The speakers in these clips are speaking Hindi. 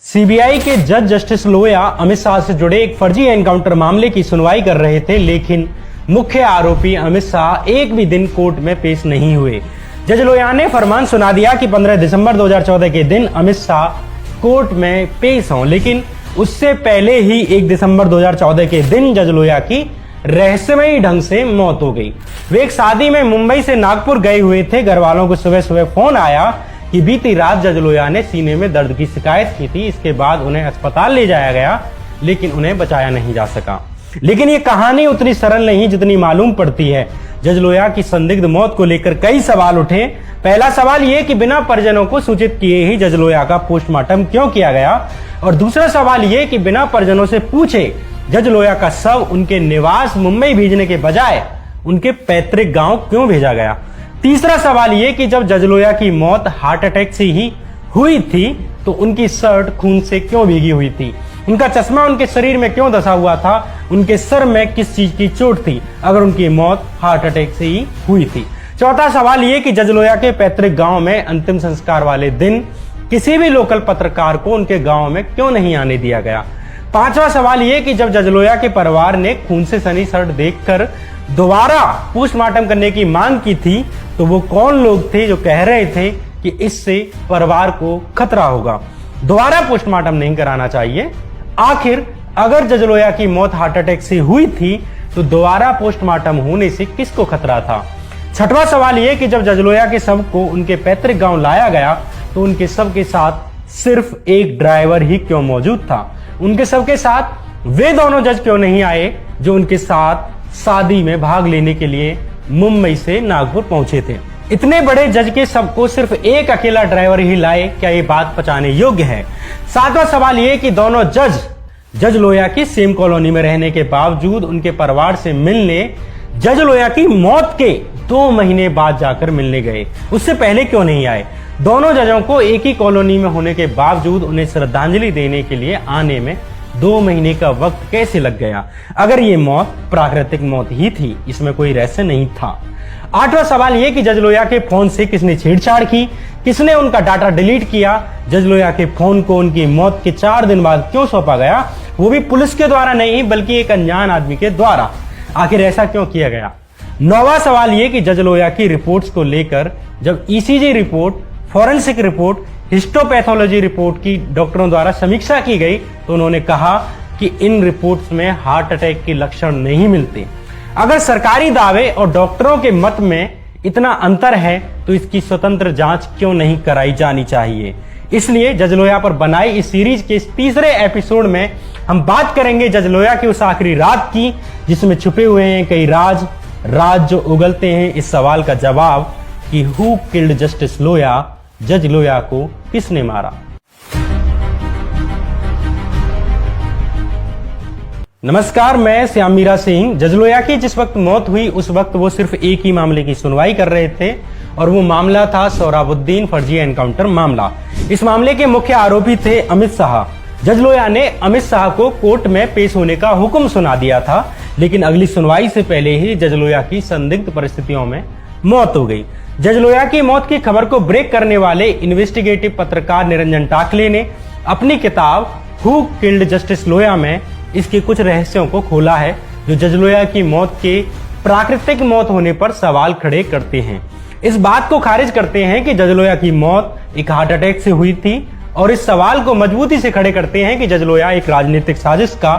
सीबीआई के जज जस्टिस लोया अमित शाह से जुड़े एक फर्जी एनकाउंटर मामले की सुनवाई कर रहे थे, लेकिन मुख्य आरोपी अमित शाह एक भी दिन कोर्ट में पेश नहीं हुए। जज लोया ने फरमान सुना दिया कि 15 दिसंबर 2014 के दिन अमित शाह कोर्ट में पेश हों, लेकिन उससे पहले ही 1 दिसंबर 2014 के दिन जज लोया की रहस्यमयी ढंग से मौत हो गई। वे एक शादी में मुंबई से नागपुर गए हुए थे। घर वालों को सुबह सुबह फोन आया कि बीती रात जज लोया ने सीने में दर्द की शिकायत की थी। इसके बाद उन्हें अस्पताल ले जाया गया, लेकिन उन्हें बचाया नहीं जा सका। लेकिन ये कहानी उतनी सरल नहीं जितनी मालूम पड़ती है। जज लोया की संदिग्ध मौत को लेकर कई सवाल उठे। पहला सवाल ये कि बिना परिजनों को सूचित किए ही जज लोया का पोस्टमार्टम क्यों किया गया, और दूसरा सवाल ये कि बिना परिजनों से पूछे जज लोया का शव उनके निवास मुंबई भेजने के बजाय उनके पैतृक गांव क्यों भेजा गया। तीसरा सवाल ये कि जब जज लोया की मौत हार्ट अटैक से ही हुई थी तो उनकी शर्ट खून से क्यों भीगी हुई थी, उनका चश्मा उनके शरीर में क्यों धंसा हुआ था, उनके सर में किस चीज की चोट थी अगर उनकी मौत हार्ट अटैक से ही हुई थी। चौथा सवाल ये कि जज लोया के पैतृक गांव में अंतिम संस्कार वाले दिन किसी भी लोकल पत्रकार को उनके गांव में क्यों नहीं आने दिया गया। पांचवा सवाल ये कि जब जज लोया के परिवार ने खून से सनी शर्ट देखकर दोबारा पोस्टमार्टम करने की मांग की थी तो वो कौन लोग थे जो कह रहे थे कि इससे परिवार को खतरा होगा, दोबारा पोस्टमार्टम नहीं कराना चाहिए। आखिर अगर जज लोया की मौत हार्ट अटैक से हुई थी तो दोबारा पोस्टमार्टम होने से किसको खतरा था। छठवां सवाल यह कि जब जज लोया के शव को उनके पैतृक गांव लाया गया तो उनके शव के साथ सिर्फ एक ड्राइवर ही क्यों मौजूद था। उनके शव के साथ वे दोनों जज क्यों नहीं आए जो उनके साथ शादी में भाग लेने के लिए मुंबई से नागपुर पहुंचे थे। इतने बड़े जज के शव को सिर्फ एक अकेला ड्राइवर ही लाए, क्या ये बात पचाने योग्य है। सातवां सवाल ये कि दोनों जज लोया की सेम कॉलोनी में रहने के बावजूद उनके परिवार से मिलने जज लोया की मौत के 2 महीने बाद जाकर मिलने गए, उससे पहले क्यों नहीं आए। दोनों जजों को एक ही कॉलोनी में होने के बावजूद उन्हें श्रद्धांजलि देने के लिए आने में 2 महीने का वक्त कैसे लग गया। अगर ये मौत प्राकृतिक मौत ही थी, इसमें कोई रहस्य नहीं था। आठवां सवाल यह कि जज लोया के फोन से किसने छेड़छाड़ की, किसने उनका डाटा डिलीट किया। जज लोया के फोन को उनकी मौत के 4 दिन बाद क्यों सौंपा गया, वो भी पुलिस के द्वारा नहीं बल्कि एक अनजान आदमी के द्वारा। आखिर ऐसा क्यों किया गया। नौवां सवाल यह कि जज लोया की रिपोर्ट्स को लेकर जब ECG report, forensic report, histopathology report की डॉक्टरों द्वारा समीक्षा की गई तो उन्होंने कहा कि इन रिपोर्ट्स में हार्ट अटैक के लक्षण नहीं मिलते। अगर सरकारी दावे और डॉक्टरों के मत में इतना अंतर है तो इसकी स्वतंत्र जांच क्यों नहीं कराई जानी चाहिए। इसलिए जज लोया पर बनाई इस सीरीज के इस तीसरे एपिसोड में हम बात करेंगे जज लोया की उस आखिरी रात की जिसमें छुपे हुए हैं कई राज जो उगलते हैं। इस सवाल का जवाब कि हु किल्ड जस्टिस लोया, जज लोया को किसने मारा। नमस्कार, मैं श्याम मीरा सिंह। जज लोया की जिस वक्त मौत हुई उस वक्त वो सिर्फ एक ही मामले की सुनवाई कर रहे थे और वो मामला था सोहराबुद्दीन फर्जी एनकाउंटर मामला। इस मामले के मुख्य आरोपी थे अमित शाह। जज लोया ने अमित शाह को कोर्ट में पेश होने का हुक्म सुना दिया था, लेकिन अगली सुनवाई से पहले ही जज लोया की संदिग्ध परिस्थितियों में मौत हो गई। जज लोया की मौत की खबर को ब्रेक करने वाले इन्वेस्टिगेटिव पत्रकार निरंजन टाकले ने अपनी किताब हु किल्ड जस्टिस लोया में इसके कुछ रहस्यों को खोला है जो जज लोया की मौत के प्राकृतिक मौत होने पर सवाल खड़े करते हैं। इस बात को खारिज करते हैं कि जज लोया की मौत एक हार्ट अटैक से हुई थी और इस सवाल को मजबूती से खड़े करते हैं कि जज लोया एक राजनीतिक साजिश का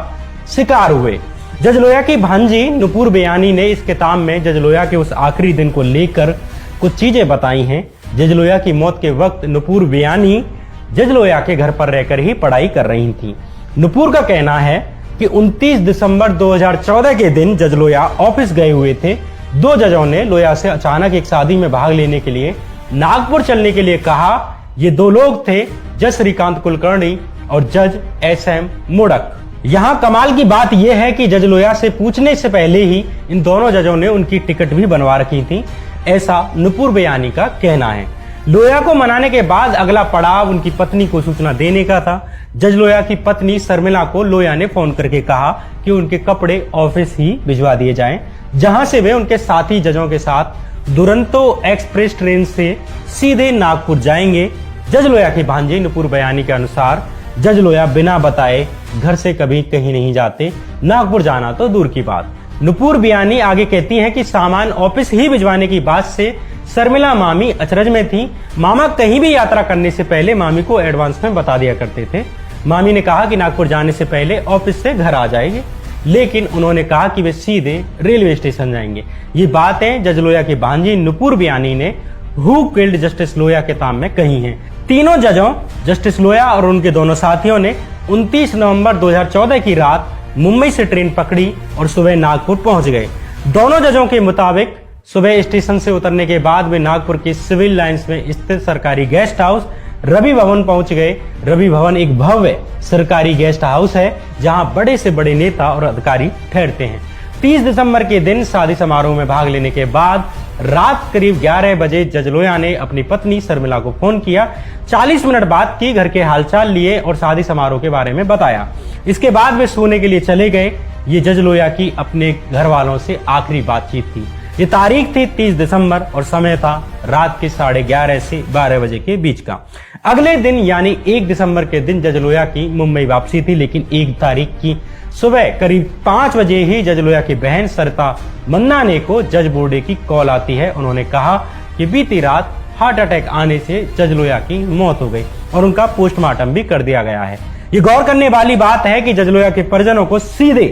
शिकार हुए। जज लोया की भांजी नुपुर बेयानी ने इस किताब में जज लोया के उस आखिरी दिन को लेकर कुछ चीजें बताई हैं। जज लोया की मौत के वक्त नुपुर बेयानी जज लोया के घर पर रहकर ही पढ़ाई कर रही थी। नुपुर का कहना है कि 29 दिसंबर 2014 के दिन जज लोया ऑफिस गए हुए थे। 2 जजों ने लोया से अचानक एक शादी में भाग लेने के लिए नागपुर चलने के लिए कहा। ये 2 लोग थे, जज श्रीकांत कुलकर्णी और जज SM मोडक। यहाँ कमाल की बात यह है कि जज लोया से पूछने से पहले ही इन दोनों जजों ने उनकी टिकट भी बनवा रखी थी, ऐसा नुपुर बेयानी का कहना है। लोया को मनाने के बाद अगला पड़ाव उनकी पत्नी को सूचना देने का था। जज लोया की पत्नी शर्मिला को लोया ने फोन करके कहा कि उनके कपड़े ऑफिस ही भिजवा दिए जाएं, जहां से वे उनके साथी जजों के साथ दुरंतो एक्सप्रेस ट्रेन से सीधे नागपुर जाएंगे। जज लोया की भांजी नुपुर बेयानी के अनुसार जज लोया बिना बताए घर से कभी कहीं नहीं जाते, नागपुर जाना तो दूर की बात। नुपुर बियानी आगे कहती हैं कि सामान ऑफिस ही भिजवाने की बात से शर्मिला मामी अचरज में थी। मामा कहीं भी यात्रा करने से पहले मामी को एडवांस में बता दिया करते थे। मामी ने कहा कि नागपुर जाने से पहले ऑफिस से घर आ जाएंगे, लेकिन उन्होंने कहा कि वे सीधे रेलवे स्टेशन जाएंगे। ये बातें जज लोया की भांजी नुपुर बियानी ने हु किल्ड जस्टिस लोया के ताम में कही हैं। तीनों जजों जस्टिस लोया और उनके दोनों साथियों ने 29 नवंबर 2014 की रात मुंबई से ट्रेन पकड़ी और सुबह नागपुर पहुंच गए। दोनों जजों के मुताबिक सुबह स्टेशन से उतरने के बाद वे नागपुर के सिविल लाइंस में स्थित सरकारी गेस्ट हाउस रवि भवन पहुंच गए। रवि भवन एक भव्य सरकारी गेस्ट हाउस है जहां बड़े से बड़े नेता और अधिकारी ठहरते हैं। 30 दिसंबर के दिन शादी समारोह में भाग लेने के बाद रात करीब 11 बजे जज लोया ने अपनी पत्नी शर्मिला को फोन किया। 40 मिनट बात की, घर के हालचाल लिए और शादी समारोह के बारे में बताया। इसके बाद वे सोने के लिए चले गए। ये जज लोया की अपने घर वालों से आखिरी बातचीत थी। ये तारीख थी 30 दिसंबर और समय था रात के 11:30 से 12 बजे के बीच का। अगले दिन यानी 1 दिसंबर के दिन जज लोया की मुंबई वापसी थी, लेकिन 1 तारीख की सुबह करीब 5 बजे ही जज लोया की बहन सरिता मन्नाने को जज बोर्डे की कॉल आती है। उन्होंने कहा कि बीती रात हार्ट अटैक आने से जज लोया की मौत हो गई और उनका पोस्टमार्टम भी कर दिया गया है। ये गौर करने वाली बात है कि जज लोया के परिजनों को सीधे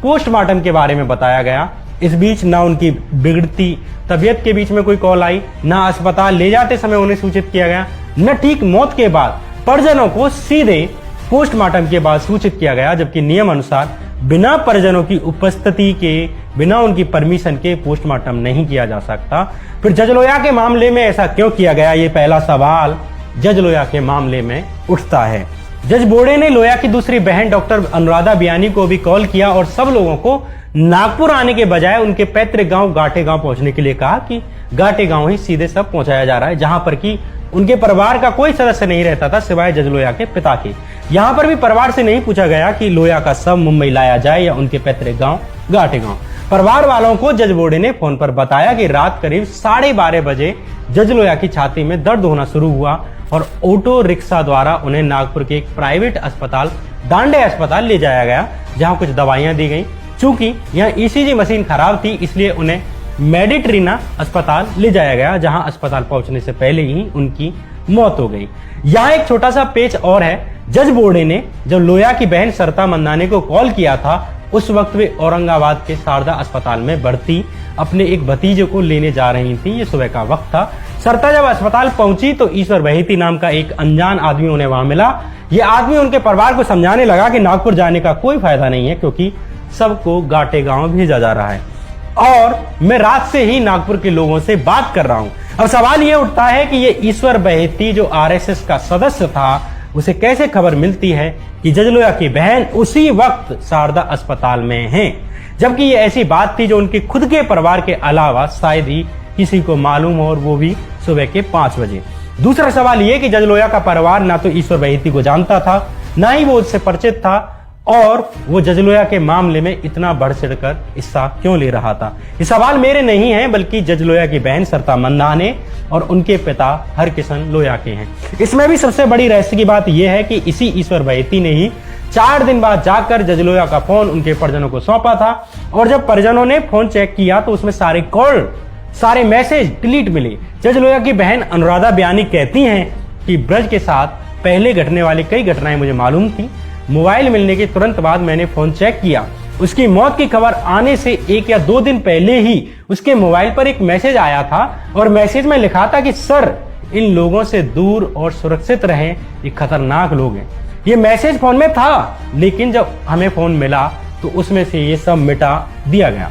पोस्टमार्टम के बारे में बताया गया। इस बीच ना उनकी बिगड़ती तबीयत के बीच में कोई कॉल आई, ना अस्पताल ले जाते समय उन्हें सूचित किया गया, न ठीक मौत के बाद परिजनों को सीधे पोस्टमार्टम के बाद सूचित किया गया, जबकि नियम अनुसार बिना परिजनों की उपस्थिति के, बिना उनकी परमिशन के पोस्टमार्टम नहीं किया जा सकता। फिर जज लोया के मामले में ऐसा क्यों किया गया, ये पहला सवाल जज लोया के मामले में उठता है। जज बोर्डे ने लोया की दूसरी बहन डॉक्टर अनुराधा बियानी को भी कॉल किया और सब लोगों को नागपुर आने के बजाय उनके पैतृक गांव गाटे गांव पहुंचने के लिए कहा कि गाटे गांव ही सीधे सब पहुंचाया जा रहा है, जहां पर कि उनके परिवार का कोई सदस्य नहीं रहता था सिवाय जज लोया के पिता के। यहां पर भी परिवार से नहीं पूछा गया कि लोया का शव मुंबई लाया जाए या उनके पैतृक गांव गाटे गांव। परिवार वालों को जज बोर्डे ने फोन पर बताया कि रात करीब 12:30 बजे जज लोया की छाती में दर्द होना शुरू हुआ और ऑटो रिक्शा द्वारा उन्हें नागपुर के एक प्राइवेट अस्पताल डांडे अस्पताल ले जाया गया, जहां कुछ दवाइयां दी गई। चूंकि यहाँ ईसीजी मशीन खराब थी, इसलिए उन्हें मेडिट्रीना अस्पताल ले जाया गया, जहां अस्पताल पहुंचने से पहले ही उनकी मौत हो गई। यहाँ एक छोटा सा पेच और है। जज बोर्डे ने जब लोया की बहन सरिता मन्नाने को कॉल किया था, उस वक्त वे औरंगाबाद के शारदा अस्पताल में भर्ती अपने एक भतीजे को लेने जा रही थी। ये सुबह का वक्त था। सरिता जब अस्पताल पहुंची तो ईश्वर बहेती नाम का एक अनजान आदमी उन्हें वहां मिला। ये आदमी उनके परिवार को समझाने लगा कि नागपुर जाने का कोई फायदा नहीं है, क्योंकि सबको गाटे गांव भेजा जा रहा है और मैं रात से ही नागपुर के लोगों से बात कर रहा हूं। अब सवाल यह उठता है कि ये ईश्वर बहेती जो आरएसएस का सदस्य था, उसे कैसे खबर मिलती है कि जज लोया की बहन उसी वक्त शारदा अस्पताल में है, जबकि ये ऐसी बात थी जो उनके खुद के परिवार के अलावा शायद ही किसी को मालूम हो, और वो भी सुबह के 5 बजे। दूसरा सवाल ये कि जज लोया का परिवार ना तो ईश्वर बहेती को जानता था, ना ही वो उससे परिचित था, और वो जज लोया के मामले में इतना बढ़ चढ़कर हिस्सा क्यों ले रहा था। ये सवाल मेरे नहीं है, बल्कि जज लोया की बहन सरिता मन्नाने और उनके पिता हरकिशन लोया के हैं। इसमें भी सबसे बड़ी रहस्य की बात यह है कि इसी ईश्वर बहेती ने ही 4 दिन बाद जाकर जज लोया का फोन उनके परिजनों को सौंपा था, और जब परिजनों ने फोन चेक किया तो उसमें सारे कॉल, सारे मैसेज डिलीट मिले। जज लोया की बहन अनुराधा बियानी कहती हैं कि ब्रज के साथ पहले घटने वाली कई घटनाएं मुझे मालूम थी। मोबाइल मिलने के तुरंत बाद मैंने फोन चेक किया। उसकी मौत की खबर आने से 1 या 2 दिन पहले ही उसके मोबाइल पर एक मैसेज आया था, और मैसेज में लिखा था कि सर, इन लोगों से दूर और सुरक्षित रहें, ये खतरनाक लोग हैं। ये मैसेज फोन में था, लेकिन जब हमें फोन मिला तो उसमें से ये सब मिटा दिया गया।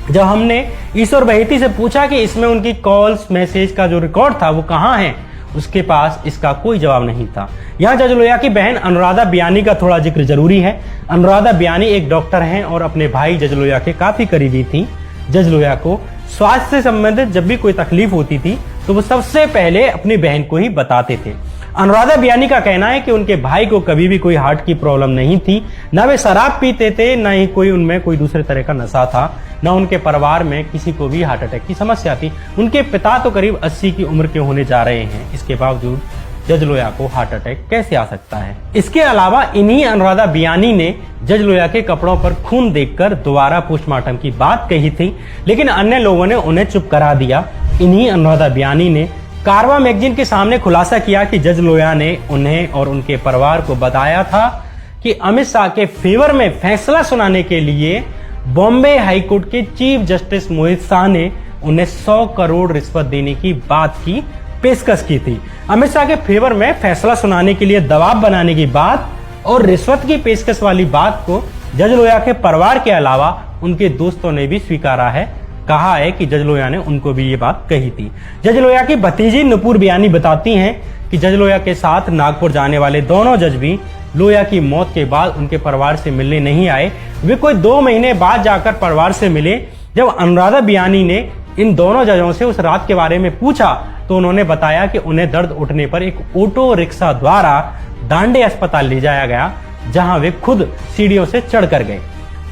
जब हमने ईश्वर बहेती से पूछा कि इसमें उनकी कॉल्स मैसेज का जो रिकॉर्ड था वो कहाँ है, उसके पास इसका कोई जवाब नहीं था। यहाँ जज लोया की बहन अनुराधा बियानी का थोड़ा जिक्र जरूरी है। अनुराधा बियानी एक डॉक्टर हैं और अपने भाई जज लोया के काफी करीबी थी। जज लोया को स्वास्थ्य से संबंधित जब भी कोई तकलीफ होती थी तो वो सबसे पहले अपनी बहन को ही बताते थे। अनुराधा बियानी का कहना है कि उनके भाई को कभी भी कोई हार्ट की प्रॉब्लम नहीं थी, ना वे शराब पीते थे, ना ही कोई उनमें कोई दूसरे तरह का नशा था, ना उनके परिवार में किसी को भी हार्ट अटैक की समस्या थी। उनके पिता तो करीब 80 की उम्र के होने जा रहे हैं, इसके बावजूद जज लोया को हार्ट अटैक कैसे आ सकता है। इसके अलावा इन्हीं अनुराधा बियानी ने जज लोया के कपड़ों पर खून देखकर दोबारा पोस्टमार्टम की बात कही थी, लेकिन अन्य लोगों ने उन्हें चुप करा दिया। इन्हीं अनुराधा बियानी ने कारवां मैगजीन के सामने खुलासा किया कि जज लोया ने उन्हें और उनके परिवार को बताया था कि अमित शाह के फेवर में फैसला सुनाने के लिए बॉम्बे हाईकोर्ट के चीफ जस्टिस मोहित शाह ने उन्हें 100 करोड़ रिश्वत देने की बात की पेशकश की थी। अमित शाह के फेवर में फैसला सुनाने के लिए दबाव बनाने की बात और रिश्वत की पेशकश वाली बात को जज लोया के परिवार के अलावा उनके दोस्तों ने भी स्वीकारा है। कहा है कि जज लोया ने उनको भी ये बात कही थी। जज लोया की भतीजी नुपुर बियानी बताती हैं कि जज लोया के साथ नागपुर जाने वाले दोनों जज भी लोया की मौत के बाद उनके परिवार से मिलने नहीं आए। वे कोई 2 महीने बाद जाकर परिवार से मिले। जब अनुराधा बियानी ने इन दोनों जजों से उस रात के बारे में पूछा तो उन्होंने बताया कि उन्हें दर्द उठने पर एक ऑटो रिक्शा द्वारा डांडे अस्पताल ले जाया गया, जहां वे खुद सीढ़ियों से चढ़कर गए।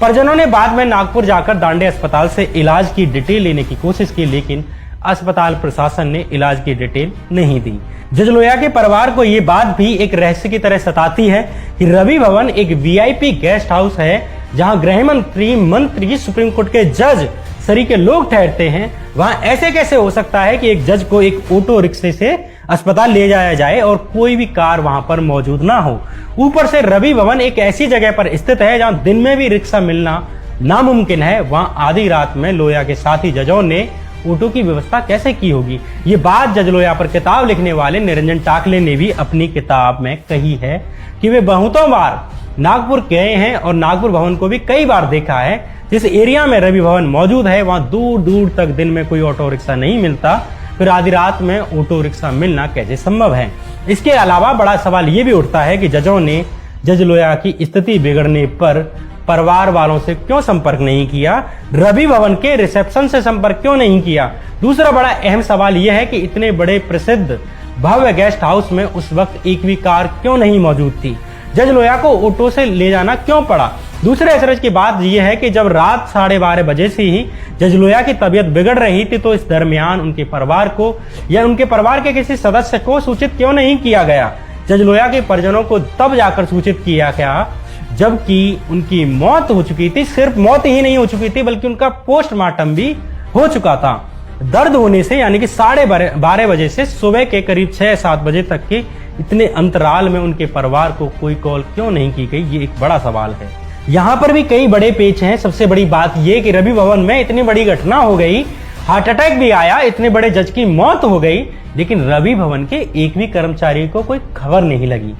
परिजनों ने बाद में नागपुर जाकर दांडे अस्पताल से इलाज की डिटेल लेने की कोशिश की, लेकिन अस्पताल प्रशासन ने इलाज की डिटेल नहीं दी। जज लोया के परिवार को ये बात भी एक रहस्य की तरह सताती है कि रवि भवन एक वीआईपी गेस्ट हाउस है, जहां गृह मंत्री, सुप्रीम कोर्ट के जज सरीके लोग ठहरते हैं। वहां ऐसे कैसे हो सकता है कि एक जज को एक ऑटो रिक्शे से अस्पताल ले जाया जाए और कोई भी कार वहां पर मौजूद ना हो। ऊपर से रवि भवन एक ऐसी जगह पर स्थित है जहां दिन में भी रिक्शा मिलना नामुमकिन है। वहां आधी रात में लोया के साथी जजों ने ऑटो की व्यवस्था कैसे की होगी। ये बात जज लोया पर किताब लिखने वाले निरंजन टाकले ने भी अपनी किताब में कही है कि वे बहुतों बार नागपुर गए हैं और नागपुर भवन को भी कई बार देखा है। जिस एरिया में रवि भवन मौजूद है वहां दूर दूर तक दिन में कोई ऑटो रिक्शा नहीं मिलता, फिर आधी रात में ऑटो रिक्शा मिलना कैसे संभव है। इसके अलावा बड़ा सवाल ये भी उठता है कि जजों ने जज लोया की स्थिति बिगड़ने पर परिवार वालों से क्यों संपर्क नहीं किया, रवि भवन के रिसेप्शन से संपर्क क्यों नहीं किया। दूसरा बड़ा अहम सवाल यह है कि इतने बड़े प्रसिद्ध भव्य गेस्ट हाउस में उस वक्त एक भी कार क्यों नहीं मौजूद थी। जज लोया को ऑटो से ले जाना क्यों पड़ा। दूसरे अचरज की बात यह है कि जब रात 12:30 बजे से ही जज लोया की तबीयत बिगड़ रही थी तो इस दरमियान उनके परिवार को या उनके परिवार के किसी सदस्य को सूचित क्यों नहीं किया गया। जज लोया के परिजनों को तब जाकर सूचित किया गया जबकि उनकी मौत हो चुकी थी। सिर्फ मौत ही नहीं हो चुकी थी बल्कि उनका पोस्टमार्टम भी हो चुका था। दर्द होने से यानी कि 12:30 बजे से सुबह के करीब 6-7 बजे तक के इतने अंतराल में उनके परिवार को कोई कॉल क्यों नहीं की गई, ये एक बड़ा सवाल है। यहाँ पर भी कई बड़े पेच हैं। सबसे बड़ी बात यह कि रवि भवन में इतनी बड़ी घटना हो गई, हार्ट अटैक भी आया, इतने बड़े जज की मौत हो गई, लेकिन रवि भवन के एक भी कर्मचारी को कोई खबर नहीं लगी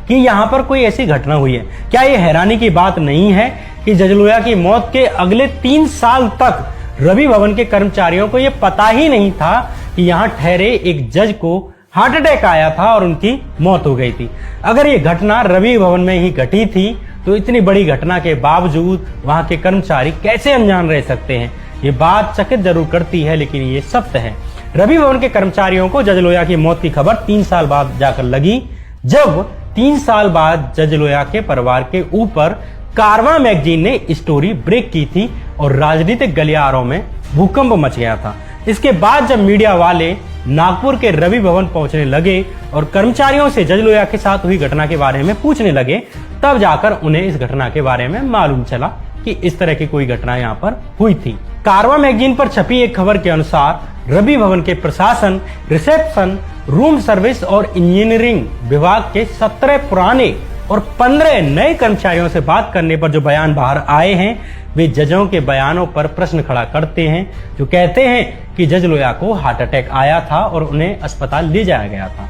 कि यहाँ पर कोई ऐसी घटना हुई है। क्या ये हैरानी की बात नहीं है कि जज लोया की मौत के अगले 3 साल तक रवि भवन के कर्मचारियों को यह पता ही नहीं था कि यहाँ ठहरे एक जज को हार्ट अटैक आया था और उनकी मौत हो गई थी। अगर ये घटना रवि भवन में ही घटी थी तो इतनी बड़ी घटना के बावजूद वहां के कर्मचारी कैसे अनजान रह सकते हैं। ये बात चकित जरूर करती है, लेकिन ये सत्य है। रवि भवन के कर्मचारियों को जज लोया की मौत की खबर 3 साल बाद जाकर लगी, जब 3 साल बाद जज लोया के परिवार के ऊपर कारवां मैगजीन ने स्टोरी ब्रेक की थी और राजनीतिक गलियारों में भूकंप मच गया था। इसके बाद जब मीडिया वाले नागपुर के रवि भवन पहुंचने लगे और कर्मचारियों से जज लोया के साथ हुई घटना के बारे में पूछने लगे, तब जाकर उन्हें इस घटना के बारे में मालूम चला कि इस तरह की कोई घटना यहाँ पर हुई थी। कारवां मैगजीन पर छपी एक खबर के अनुसार रवि भवन के प्रशासन, रिसेप्शन, रूम सर्विस और इंजीनियरिंग विभाग के 17 पुराने और 15 नए कर्मचारियों से बात करने पर जो बयान बाहर आए हैं, वे जजों के बयानों पर प्रश्न खड़ा करते हैं, जो कहते हैं कि जज लोया को हार्ट अटैक आया था और उन्हें अस्पताल ले जाया गया था।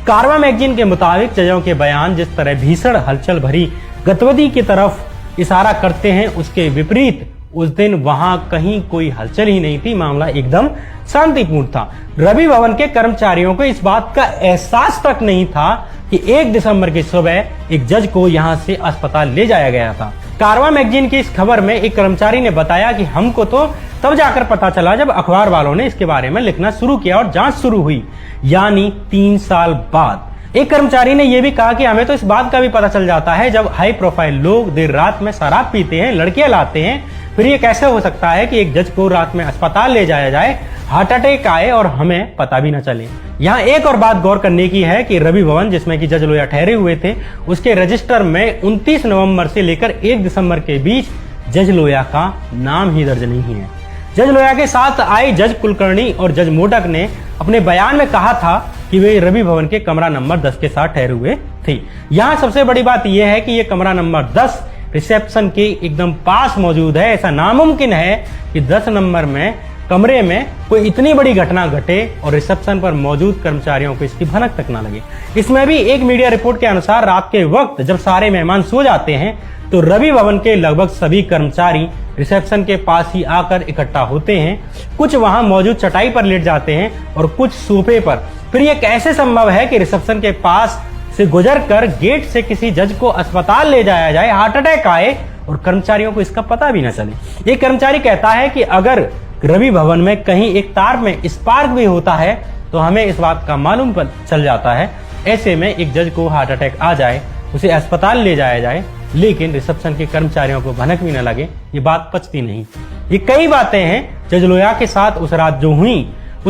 कारवां मैगजीन के मुताबिक जजों के बयान जिस तरह भीषण हलचल भरी गतिविधि की तरफ इशारा करते हैं, उसके विपरीत उस दिन वहां कहीं कोई हलचल ही नहीं थी। मामला एकदम शांतिपूर्ण था। रवि भवन के कर्मचारियों को इस बात का एहसास तक नहीं था कि 1 दिसंबर की सुबह एक जज को यहां से अस्पताल ले जाया गया था। कारवां मैगजीन की इस खबर में एक कर्मचारी ने बताया कि हमको तो तब जाकर पता चला जब अखबार वालों ने इसके बारे में लिखना शुरू किया और जांच शुरू हुई, यानी 3 साल बाद। एक कर्मचारी ने यह भी कहा कि हमें तो इस बात का भी पता चल जाता है जब हाई प्रोफाइल लोग देर रात में शराब पीते हैं, लड़कियां लाते हैं, फिर ये कैसे हो सकता है कि एक जज को रात में अस्पताल ले जाया जाए, हार्ट अटैक आए और हमें पता भी न चले। यहाँ एक और बात गौर करने की है कि रवि भवन जिसमें कि जज लोया ठहरे हुए थे, उसके रजिस्टर में 29 नवंबर से लेकर 1 दिसंबर के बीच जज लोया का नाम ही दर्ज नहीं है। जज लोया के साथ आए जज कुलकर्णी और जज मोडक ने अपने बयान में कहा था कि वे रवि भवन के कमरा नंबर 10 के साथ ठहरे हुए थे। यहाँ सबसे बड़ी बात यह है कि यह कमरा नंबर 10 रिसेप्शन के एकदम पास मौजूद है। ऐसा नामुमकिन है कि 10 नंबर में कमरे में कोई इतनी बड़ी घटना घटे और रिसेप्शन पर मौजूद कर्मचारियों को इसकी भनक तक ना लगे। इसमें भी एक मीडिया रिपोर्ट के अनुसार रात के वक्त जब सारे मेहमान सो जाते हैं तो रवि भवन के लगभग सभी कर्मचारी रिसेप्शन के पास ही आकर इकट्ठा होते हैं। कुछ वहां मौजूद चटाई पर लेट जाते हैं और कुछ सोफे पर। फिर यह कैसे संभव है कि रिसेप्शन के पास से गुजरकर गेट से किसी जज को अस्पताल ले जाया जाए, हार्ट अटैक आए और कर्मचारियों को इसका पता भी न चले। एक कर्मचारी कहता है कि अगर रवि भवन में कहीं एक तार में स्पार्क भी होता है तो हमें इस बात का मालूम चल जाता है। ऐसे में एक जज को हार्ट अटैक आ जाए, उसे अस्पताल ले जाया जाए, लेकिन रिसेप्शन के कर्मचारियों को भनक भी न लगे, ये बात पचती नहीं। ये कई बातें हैं जज लोया के साथ उस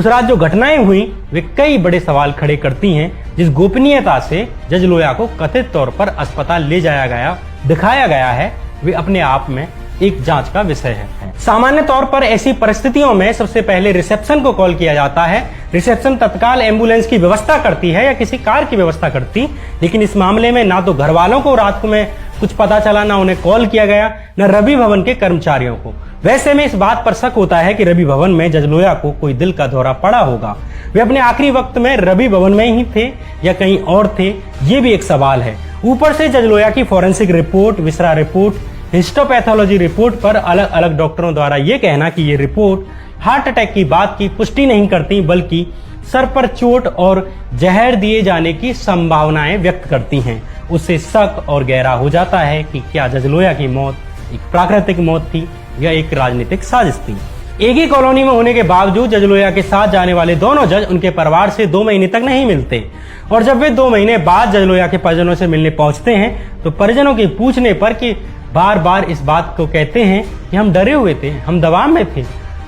रात जो घटनाएं हुई वे कई बड़े सवाल खड़े करती हैं। जिस गोपनीयता से जज लोया को कथित तौर पर अस्पताल ले जाया गया दिखाया गया है, वे अपने आप में एक जांच का विषय है। सामान्य तौर पर ऐसी परिस्थितियों में सबसे पहले रिसेप्शन को कॉल किया जाता है। रिसेप्शन तत्काल एम्बुलेंस की व्यवस्था करती है या किसी कार की व्यवस्था करती, लेकिन इस मामले में ना तो घर वालों को रात को में कुछ पता चला, ना उन्हें कॉल किया गया, न रवि भवन के कर्मचारियों को। वैसे में इस बात पर शक होता है कि रवि भवन में जज लोया को कोई दिल का दौरा पड़ा होगा। वे अपने आखिरी वक्त में रवि भवन में ही थे या कहीं और थे, ये भी एक सवाल है। ऊपर से जज लोया की forensic report, viscera report, histopathology report पर अलग अलग डॉक्टरों द्वारा यह कहना कि ये रिपोर्ट हार्ट अटैक की बात की पुष्टि नहीं करती, बल्कि सर पर चोट और जहर दिए जाने की संभावनाएं व्यक्त करती हैं। उससे शक और गहरा हो जाता है कि क्या जज लोया की मौत एक प्राकृतिक मौत थी या एक राजनीतिक साजिश थी। एक ही कॉलोनी में होने के बावजूद जज लोया के साथ जाने वाले दोनों जज उनके परिवार से 2 महीने तक नहीं मिलते, और जब वे 2 महीने बाद जज लोया के परिजनों से मिलने पहुंचते हैं तो परिजनों के पूछने पर कि बार बार इस बात को कहते हैं कि हम डरे हुए थे, हम दबाव में थे।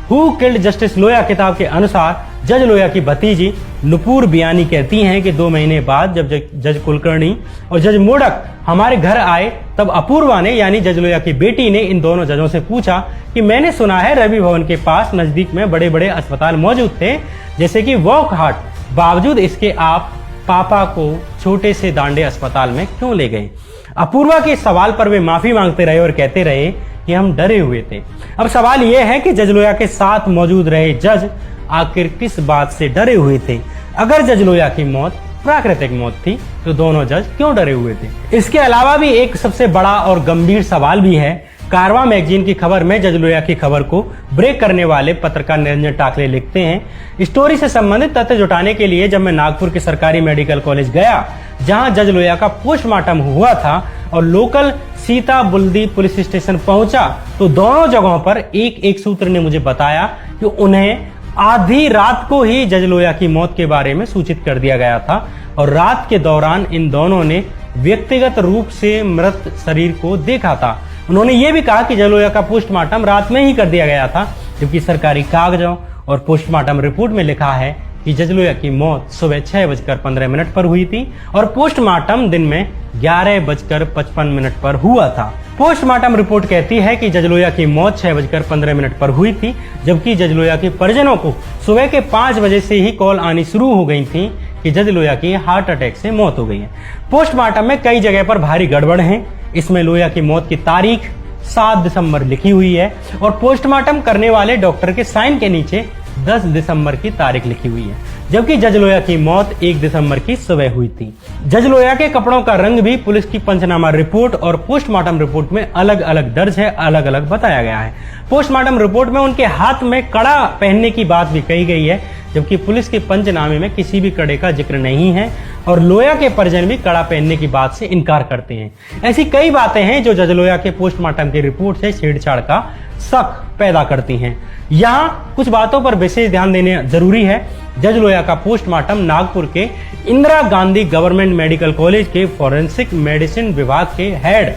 हु किल्ड जस्टिस लोया किताब के अनुसार जज लोया की भतीजी नुपुर बियानी कहती हैं कि 2 महीने बाद जब जज कुलकर्णी और जज मोडक हमारे घर आए तब अपूर्वा ने यानी जज लोया की बेटी ने इन दोनों जजों से पूछा कि मैंने सुना है रवि भवन के पास नजदीक में बड़े बड़े अस्पताल मौजूद थे, जैसे कि वॉकहार्ट, बावजूद इसके आप पापा को छोटे से दांडे अस्पताल में क्यों ले गए? अपूर्वा के सवाल पर वे माफी मांगते रहे और कहते रहे कि हम डरे हुए थे। अब सवाल यह है कि जज लोया के साथ मौजूद रहे जज आखिर किस बात से डरे हुए थे? अगर जज लोया की मौत प्राकृतिक मौत थी तो दोनों जज क्यों डरे हुए थे? इसके अलावा भी एक सबसे बड़ा और गंभीर सवाल भी है। कारवां मैगजीन की खबर में जज लोया की खबर को ब्रेक करने वाले पत्रकार निरंजन टाकले लिखते हैं, स्टोरी से संबंधित तथ्य जुटाने के लिए जब मैं नागपुर के सरकारी मेडिकल कॉलेज गया जहां जज लोया का पोस्टमार्टम हुआ था और लोकल सीता बुल्दी पुलिस स्टेशन पहुंचा तो दोनों जगहों पर एक सूत्र ने मुझे बताया कि उन्हें आधी रात को ही जज लोया की मौत के बारे में सूचित कर दिया गया था और रात के दौरान इन दोनों ने व्यक्तिगत रूप से मृत शरीर को देखा था। उन्होंने ये भी कहा कि जज लोया का पोस्टमार्टम रात में ही कर दिया गया था, जबकि सरकारी कागजों और पोस्टमार्टम रिपोर्ट में लिखा है कि जज लोया की मौत सुबह 6:15 पर हुई थी और पोस्टमार्टम दिन में 11:55 पर हुआ था। पोस्टमार्टम रिपोर्ट कहती है कि जज लोया की मौत 6:15 पर हुई थी, जबकि जज लोया के परिजनों को सुबह के 5 बजे से ही कॉल आनी शुरू हो गई थी कि जज लोया की हार्ट अटैक से मौत हो गई है। पोस्टमार्टम में कई जगह पर भारी गड़बड़ है। इसमें लोया की मौत की तारीख 7 दिसंबर लिखी हुई है और पोस्टमार्टम करने वाले डॉक्टर के साइन के नीचे 10 दिसंबर की तारीख लिखी हुई है, जबकि जज लोया की मौत 1 दिसंबर की सुबह हुई थी। जज लोया के कपड़ों का रंग भी पुलिस की पंचनामा रिपोर्ट और पोस्टमार्टम रिपोर्ट में अलग अलग दर्ज है, अलग अलग बताया गया है। पोस्टमार्टम रिपोर्ट में उनके हाथ में कड़ा पहनने की बात भी कही गई है, जबकि पुलिस के पंचनामे में किसी भी कड़े का जिक्र नहीं है और लोया के परिजन भी कड़ा पहनने की बात से इनकार करते हैं। ऐसी कई बातें हैं जो जज लोया के पोस्टमार्टम की रिपोर्ट से छेड़छाड़ का शक पैदा करती हैं। यहाँ कुछ बातों पर विशेष ध्यान देने जरूरी है। जज लोया का पोस्टमार्टम नागपुर के Indira Gandhi government medical college के फॉरेंसिक मेडिसिन विभाग के हेड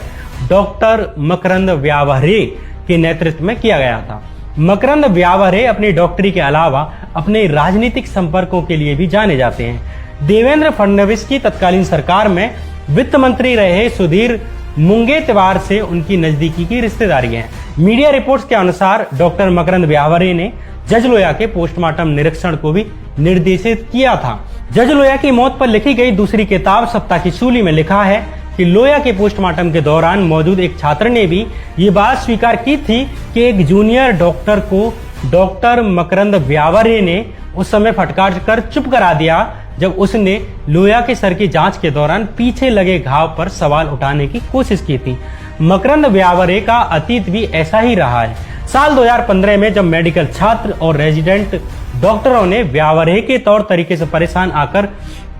डॉक्टर मकरंद व्यावहरे के नेतृत्व में किया गया था। मकरंद व्यावहरे अपनी डॉक्टरी के अलावा अपने राजनीतिक संपर्कों के लिए भी जाने जाते हैं। देवेंद्र फडणवीस की तत्कालीन सरकार में वित्त मंत्री रहे सुधीर मुंगेत्वार से उनकी नजदीकी की रिश्तेदारी है। मीडिया रिपोर्ट्स के अनुसार डॉक्टर मकरंद व्यावरे ने जज लोया के पोस्टमार्टम निरीक्षण को भी निर्देशित किया था। जज लोया की मौत पर लिखी गई दूसरी किताब सप्ताह की सूली में लिखा है कि लोया के पोस्टमार्टम के दौरान मौजूद एक छात्र ने भी ये बात स्वीकार की थी कि एक जूनियर डॉक्टर को डॉक्टर मकरंद व्यावरे ने उस समय फटकार कर चुप करा दिया जब उसने लोया के सर की जांच के दौरान पीछे लगे घाव पर सवाल उठाने की कोशिश की थी। मकरंद व्यावरे का अतीत भी ऐसा ही रहा है। साल 2015 में जब मेडिकल छात्र और रेजिडेंट डॉक्टरों ने व्यावरे के तौर तरीके से परेशान आकर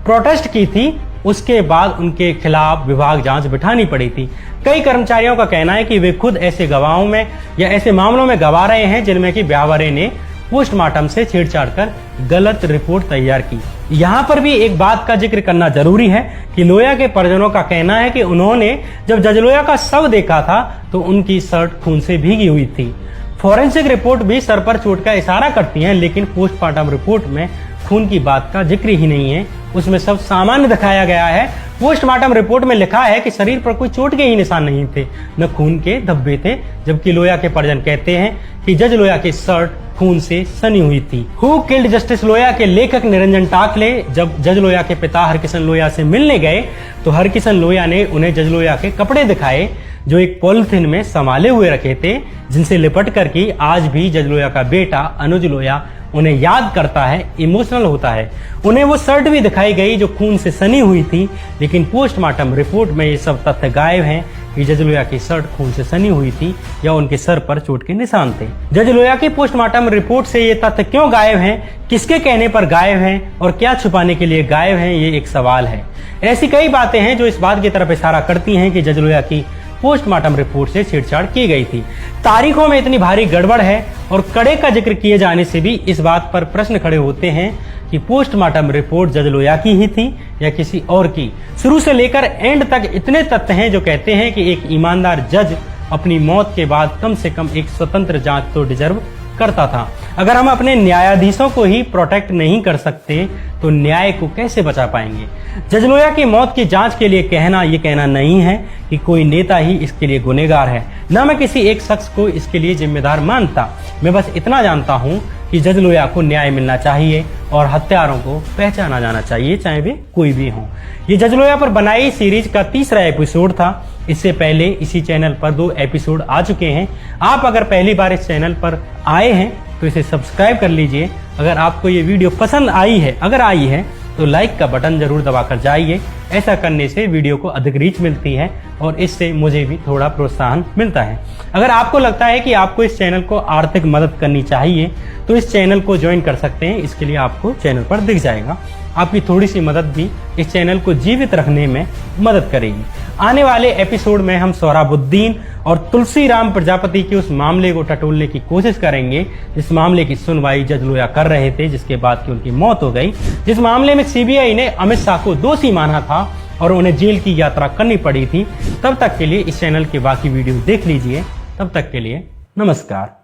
प्रोटेस्ट की थी, उसके बाद उनके खिलाफ विभाग जांच बिठानी पड़ी थी। कई कर्मचारियों का कहना है कि वे खुद ऐसे गवाहों में या ऐसे मामलों में गवा रहे हैं जिनमें कि व्यावरे ने पोस्टमार्टम से छेड़छाड़ कर गलत रिपोर्ट तैयार की। यहाँ पर भी एक बात का जिक्र करना जरूरी है कि लोया के परिजनों का कहना है कि उन्होंने जब जज लोया का शव देखा था तो उनकी शर्ट खून से भीगी हुई थी। फॉरेंसिक रिपोर्ट भी सर पर चोट का इशारा करती है, लेकिन पोस्टमार्टम रिपोर्ट में खून की बात का जिक्र ही नहीं है, उसमें सब सामान्य दिखाया गया है। पोस्टमार्टम रिपोर्ट में लिखा है कि शरीर पर कोई चोट के ही निशान नहीं थे, न खून के धब्बे थे, जबकि लोया के परिजन कहते हैं कि जज लोया की शर्ट खून से सनी हुई थी। हु किल्ड जस्टिस लोया के लेखक निरंजन टाकले जब जज लोया के पिता हरकिशन लोया से मिलने गए तो हरकिशन लोया ने उन्हें जज लोया के कपड़े दिखाए जो एक पॉलिथीन में संभाले हुए रखे थे, जिनसे लिपट कर की आज भी जज लोया का बेटा अनुज लोया उन्हें याद करता है, इमोशनल होता है। उन्हें वो शर्ट भी दिखाई गई जो खून से सनी हुई थी, लेकिन पोस्टमार्टम रिपोर्ट में ये सब तथ्य गायब हैं कि जज लोया की शर्ट खून से सनी हुई थी या उनके सर पर चोट के निशान थे। जज लोया की पोस्टमार्टम रिपोर्ट से ये तथ्य क्यों गायब हैं, किसके कहने पर गायब हैं और क्या छुपाने के लिए गायब हैं, ये एक सवाल है। ऐसी कई बातें हैं जो इस बात की तरफ इशारा करती हैं कि जज लोया की पोस्टमार्टम रिपोर्ट से छेड़छाड़ की गई थी। तारीखों में इतनी भारी गड़बड़ है और कड़े का जिक्र किए जाने से भी इस बात पर प्रश्न खड़े होते हैं कि पोस्टमार्टम रिपोर्ट जज लोया की ही थी या किसी और की। शुरू से लेकर एंड तक इतने तथ्य हैं जो कहते हैं कि एक ईमानदार जज अपनी मौत के बाद कम से कम एक स्वतंत्र जांच तो डिजर्व करता था। अगर हम अपने न्यायाधीशों को ही प्रोटेक्ट नहीं कर सकते तो न्याय को कैसे बचा पाएंगे। जज लोया की मौत की जांच के लिए ये कहना नहीं है कि कोई नेता ही इसके लिए गुनहगार है, न मैं किसी एक शख्स को इसके लिए जिम्मेदार मानता। मैं बस इतना जानता हूँ कि जज लोया को न्याय मिलना चाहिए और हत्यारों को पहचाना जाना चाहिए, चाहे वे कोई भी हों। ये जज लोया पर बनाई सीरीज का तीसरा एपिसोड था। इससे पहले इसी चैनल पर 2 एपिसोड आ चुके हैं। आप अगर पहली बार इस चैनल पर आए हैं तो इसे सब्सक्राइब कर लीजिए। अगर आपको ये वीडियो पसंद आई है तो लाइक का बटन जरूर दबाकर जाइए। ऐसा करने से वीडियो को अधिक रीच मिलती है और इससे मुझे भी थोड़ा प्रोत्साहन मिलता है। अगर आपको लगता है कि आपको इस चैनल को आर्थिक मदद करनी चाहिए तो इस चैनल को ज्वाइन कर सकते हैं। इसके लिए आपको चैनल पर दिख जाएगा। आपकी थोड़ी सी मदद भी इस चैनल को जीवित रखने में मदद करेगी। आने वाले एपिसोड में हम सोहराबुद्दीन और तुलसीराम प्रजापति के उस मामले को टटोलने की कोशिश करेंगे जिस मामले की सुनवाई जज लोया कर रहे थे, जिसके बाद की उनकी मौत हो गई। जिस मामले में सीबीआई ने अमित शाह को दोषी माना था और उन्हें जेल की यात्रा करनी पड़ी थी। तब तक के लिए इस चैनल के बाकी वीडियो देख लीजिए। तब तक के लिए नमस्कार।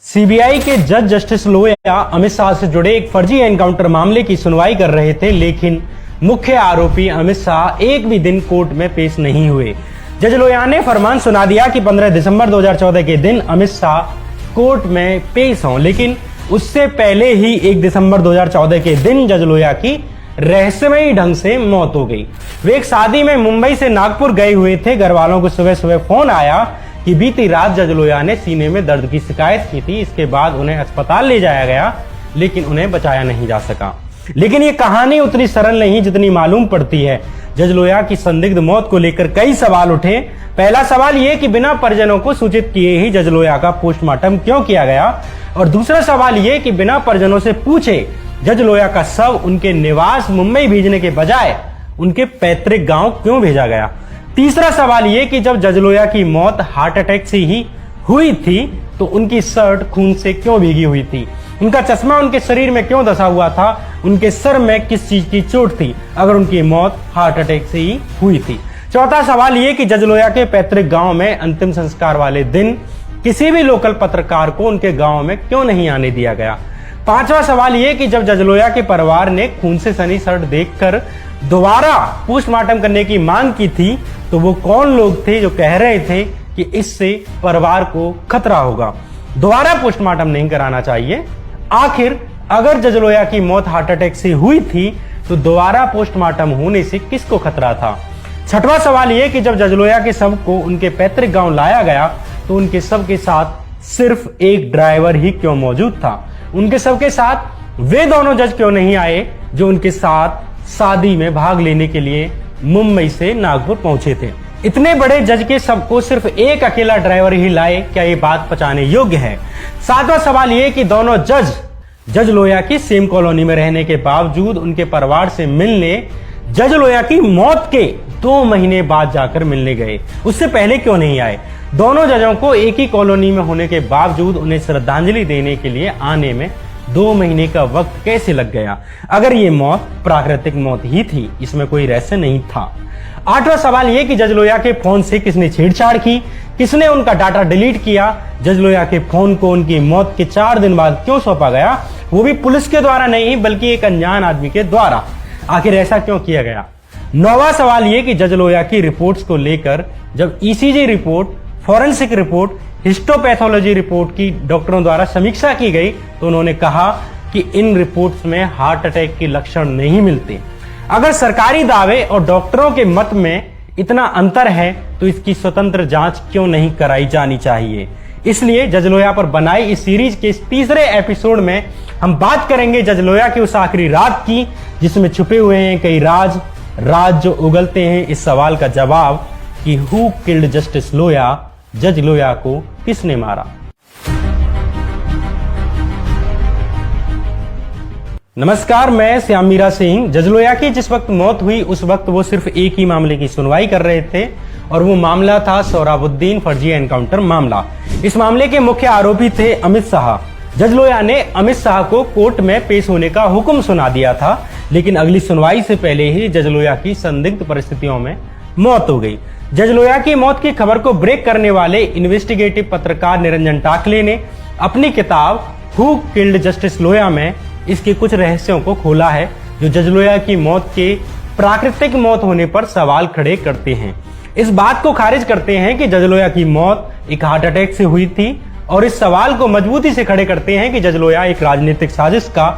सीबीआई के जज जस्टिस लोया अमित शाह से जुड़े एक फर्जी एनकाउंटर मामले की सुनवाई कर रहे थे, लेकिन मुख्य आरोपी अमित शाह एक भी दिन कोर्ट में पेश नहीं हुए। जज लोया ने फरमान सुना दिया कि 15 दिसंबर 2014 के दिन अमित शाह कोर्ट में पेश हों, लेकिन उससे पहले ही 1 दिसंबर 2014 के दिन जज लोया की रहस्यमयी ढंग से मौत हो गई। वे एक शादी में मुंबई से नागपुर गए हुए थे। घर वालों को सुबह सुबह फोन आया कि बीती रात जज लोया ने सीने में दर्द की शिकायत की थी। इसके बाद उन्हें अस्पताल ले जाया गया, लेकिन उन्हें बचाया नहीं जा सका। लेकिन ये कहानी उतनी सरल नहीं जितनी मालूम पड़ती है। जज लोया की संदिग्ध मौत को लेकर कई सवाल उठे। पहला सवाल ये कि बिना परिजनों को सूचित किए ही जज लोया का पोस्टमार्टम क्यों किया गया, और दूसरा सवाल ये कि बिना परिजनों से पूछे जज लोया का शव उनके निवास मुंबई भेजने के बजाय उनके पैतृक गांव क्यों भेजा गया। तीसरा सवाल ये कि जब जज लोया की मौत हार्ट अटैक से ही हुई थी तो उनकी शर्ट खून से क्यों भीगी हुई थी, उनका चश्मा उनके शरीर में क्यों धंसा हुआ था, उनके सर में किस चीज की चोट थी अगर उनकी मौत हार्ट अटैक से ही हुई थी। चौथा सवाल ये कि जज लोया के पैतृक गांव में अंतिम संस्कार वाले दिन किसी भी लोकल पत्रकार को उनके गांव में क्यों नहीं आने दिया गया? पांचवा सवाल ये कि जब जज लोया के परिवार ने खून से सनी शर्ट देखकर दोबारा पोस्टमार्टम करने की मांग की थी, तो वो कौन लोग थे जो कह रहे थे कि इससे परिवार को खतरा होगा, दोबारा पोस्टमार्टम नहीं कराना चाहिए? आखिर अगर जज लोया की मौत हार्ट अटैक से हुई थी तो दोबारा पोस्टमार्टम होने से किसको खतरा था? छठवां सवाल यह कि जब जज लोया के शव को उनके पैतृक गांव लाया गया तो उनके शव के साथ सिर्फ एक ड्राइवर ही क्यों मौजूद था? उनके शव के साथ वे दोनों जज क्यों नहीं आए जो उनके साथ शादी में भाग लेने के लिए मुंबई से नागपुर पहुंचे थे? इतने बड़े जज के शव को सिर्फ एक अकेला ड्राइवर ही लाए, क्या ये बात पचाने योग्य है? सातवां सवाल यह कि दोनों जज लोया की सेम कॉलोनी में रहने के बावजूद उनके परिवार से मिलने जज लोया की मौत के 2 महीने बाद जाकर मिलने गए, उससे पहले क्यों नहीं आए? दोनों जजों को एक ही कॉलोनी में होने के बावजूद उन्हें श्रद्धांजलि देने के लिए आने में 2 महीने का वक्त कैसे लग गया? अगर ये मौत प्राकृतिक मौत ही थी, इसमें कोई रहस्य नहीं था। आठवां सवाल यह कि जज लोया के फोन से किसने छेड़छाड़ की, किसने उनका डाटा डिलीट किया? जज लोया के फोन को उनकी मौत के 4 दिन बाद क्यों सौंपा गया, वो भी पुलिस के द्वारा नहीं बल्कि एक अनजान आदमी के द्वारा? आखिर ऐसा क्यों किया गया? नौवां सवाल यह कि जज लोया की रिपोर्ट्स को लेकर जब ECG report, forensic report, histopathology report की डॉक्टरों द्वारा समीक्षा की गई तो उन्होंने कहा कि इन रिपोर्ट्स में हार्ट अटैक के लक्षण नहीं मिलते। अगर सरकारी दावे और डॉक्टरों के मत में इतना अंतर है तो इसकी स्वतंत्र जांच क्यों नहीं कराई जानी चाहिए? इसलिए जज लोया पर बनाई इस सीरीज के इस तीसरे एपिसोड में हम बात करेंगे जज लोया की उस आखिरी रात की जिसमें छुपे हुए हैं कई राज जो उगलते हैं इस सवाल का जवाब कि हु किल्ड जस्टिस लोया, जज लोया को किसने मारा? नमस्कार, मैं श्याम मीरा सिंह। जज लोया की जिस वक्त मौत हुई उस वक्त वो सिर्फ एक ही मामले की सुनवाई कर रहे थे और वो मामला था सोहराबुद्दीन फर्जी एनकाउंटर मामला। इस मामले के मुख्य आरोपी थे अमित शाह। जज लोया ने अमित शाह को कोर्ट में पेश होने का हुक्म सुना दिया था, लेकिन अगली सुनवाई से पहले ही जज लोया की संदिग्ध परिस्थितियों में मौत हो गई। जज लोया की मौत की खबर को ब्रेक करने वाले इन्वेस्टिगेटिव पत्रकार निरंजन टाकले ने अपनी किताब हु किल्ड जस्टिस लोया में इसके कुछ रहस्यों को खोला है जो जज लोया की मौत के प्राकृतिक मौत होने पर सवाल खड़े करते हैं। इस बात को खारिज करते हैं कि जज लोया की मौत एक हार्ट अटैक से हुई थी और इस सवाल को मजबूती से खड़े करते हैं कि जज लोया एक राजनीतिक साजिश का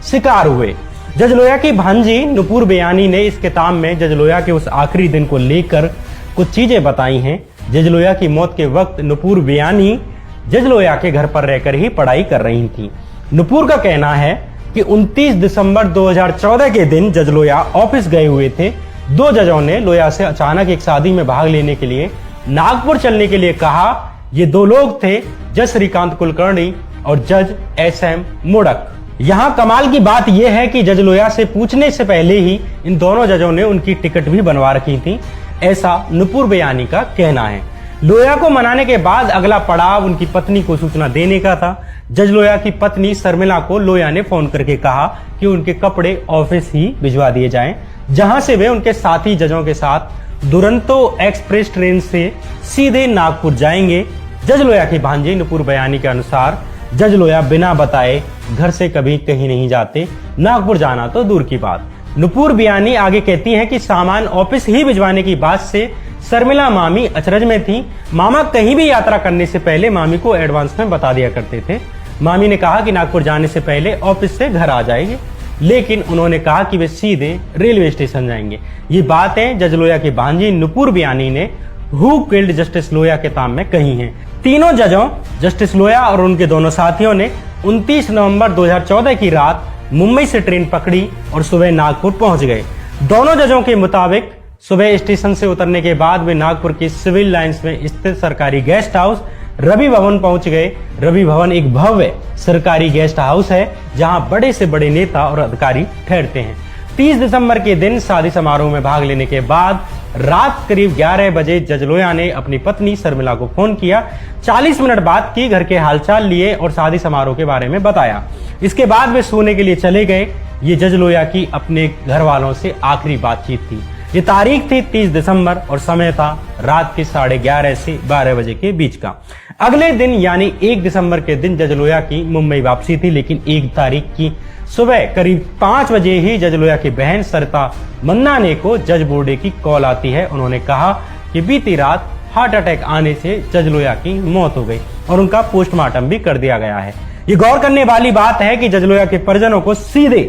शिकार हुए। जज लोया की भांजी नुपुर बेयानी ने इस किताब में जज लोया के उस आखिरी दिन को लेकर कुछ चीजें बताई हैं। जज लोया की मौत के वक्त नुपुर बेयानी जज लोया के घर पर रहकर ही पढ़ाई कर रही थी। नुपुर का कहना है कि 29 दिसंबर 2014 के दिन जज लोया ऑफिस गए हुए थे। 2 जजों ने लोया से अचानक एक शादी में भाग लेने के लिए नागपुर चलने के लिए कहा। ये 2 लोग थे, जज श्रीकांत कुलकर्णी और जज SM मोडक। यहाँ कमाल की बात यह है कि जज लोया से पूछने से पहले ही इन दोनों जजों ने उनकी टिकट भी बनवा रखी थी, ऐसा नुपुर बेयानी का कहना है। लोया को मनाने के बाद अगला पड़ाव उनकी पत्नी को सूचना देने का था। जज लोया की पत्नी शर्मिला को लोया ने फोन करके कहा कि उनके कपड़े ऑफिस ही भिजवा दिए जाएं, जहां से वे उनके साथी जजों के साथ दुरंतो एक्सप्रेस ट्रेन से सीधे नागपुर जाएंगे। जज लोया की भांजी नुपुर बेयानी के अनुसार जज लोया बिना बताए घर से कभी कहीं नहीं जाते, नागपुर जाना तो दूर की बात। नुपुर बेयानी आगे कहती हैं कि सामान ऑफिस ही भिजवाने की बात से शर्मिला मामी अचरज में थी। मामा कहीं भी यात्रा करने से पहले मामी को एडवांस में बता दिया करते थे। मामी ने कहा कि नागपुर जाने से पहले ऑफिस से घर आ जाएंगे, लेकिन उन्होंने कहा कि वे सीधे रेलवे स्टेशन जाएंगे। ये बातें जज लोया की भांजी नुपुर बेयानी ने हु किल्ड जस्टिस लोया किताब में कही हैं। तीनों जजों जस्टिस लोया और उनके दोनों साथियों ने 29 नवंबर 2014 की रात मुंबई से ट्रेन पकड़ी और सुबह नागपुर पहुंच गए। दोनों जजों के मुताबिक सुबह स्टेशन से उतरने के बाद वे नागपुर की सिविल लाइंस में स्थित सरकारी गेस्ट हाउस रवि भवन पहुंच गए। रवि भवन एक भव्य सरकारी गेस्ट हाउस है जहां बड़े से बड़े नेता और अधिकारी ठहरते हैं। 30 दिसंबर के दिन शादी समारोह में भाग लेने के बाद रात करीब 11 बजे जज लोया ने अपनी पत्नी शर्मिला को फोन किया। 40 मिनट बात की, घर के हालचाल लिए और शादी समारोह के बारे में बताया। इसके बाद वे सोने के लिए चले गए। ये जज लोया की अपने घर वालों से आखिरी बातचीत थी। ये तारीख थी 30 दिसंबर और समय था रात के 11:30 से 12 बजे के बीच का। अगले दिन यानी 1 दिसंबर के दिन जज लोया की मुंबई वापसी थी, लेकिन 1 तारीख की सुबह करीब 5 बजे ही जज लोया की बहन सरिता मंदाने को जज बोर्डे की कॉल आती है। उन्होंने कहा कि बीती रात हार्ट अटैक आने से जज लोया की मौत हो गई और उनका पोस्टमार्टम भी कर दिया गया है। ये गौर करने वाली बात है कि जज लोया के परिजनों को सीधे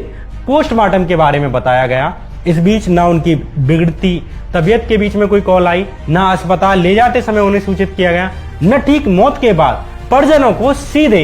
पोस्टमार्टम के बारे में बताया गया। इस बीच ना उनकी बिगड़ती तबीयत के बीच में कोई कॉल आई, ना अस्पताल ले जाते समय उन्हें सूचित किया गया, न ठीक मौत के बाद परिजनों को सीधे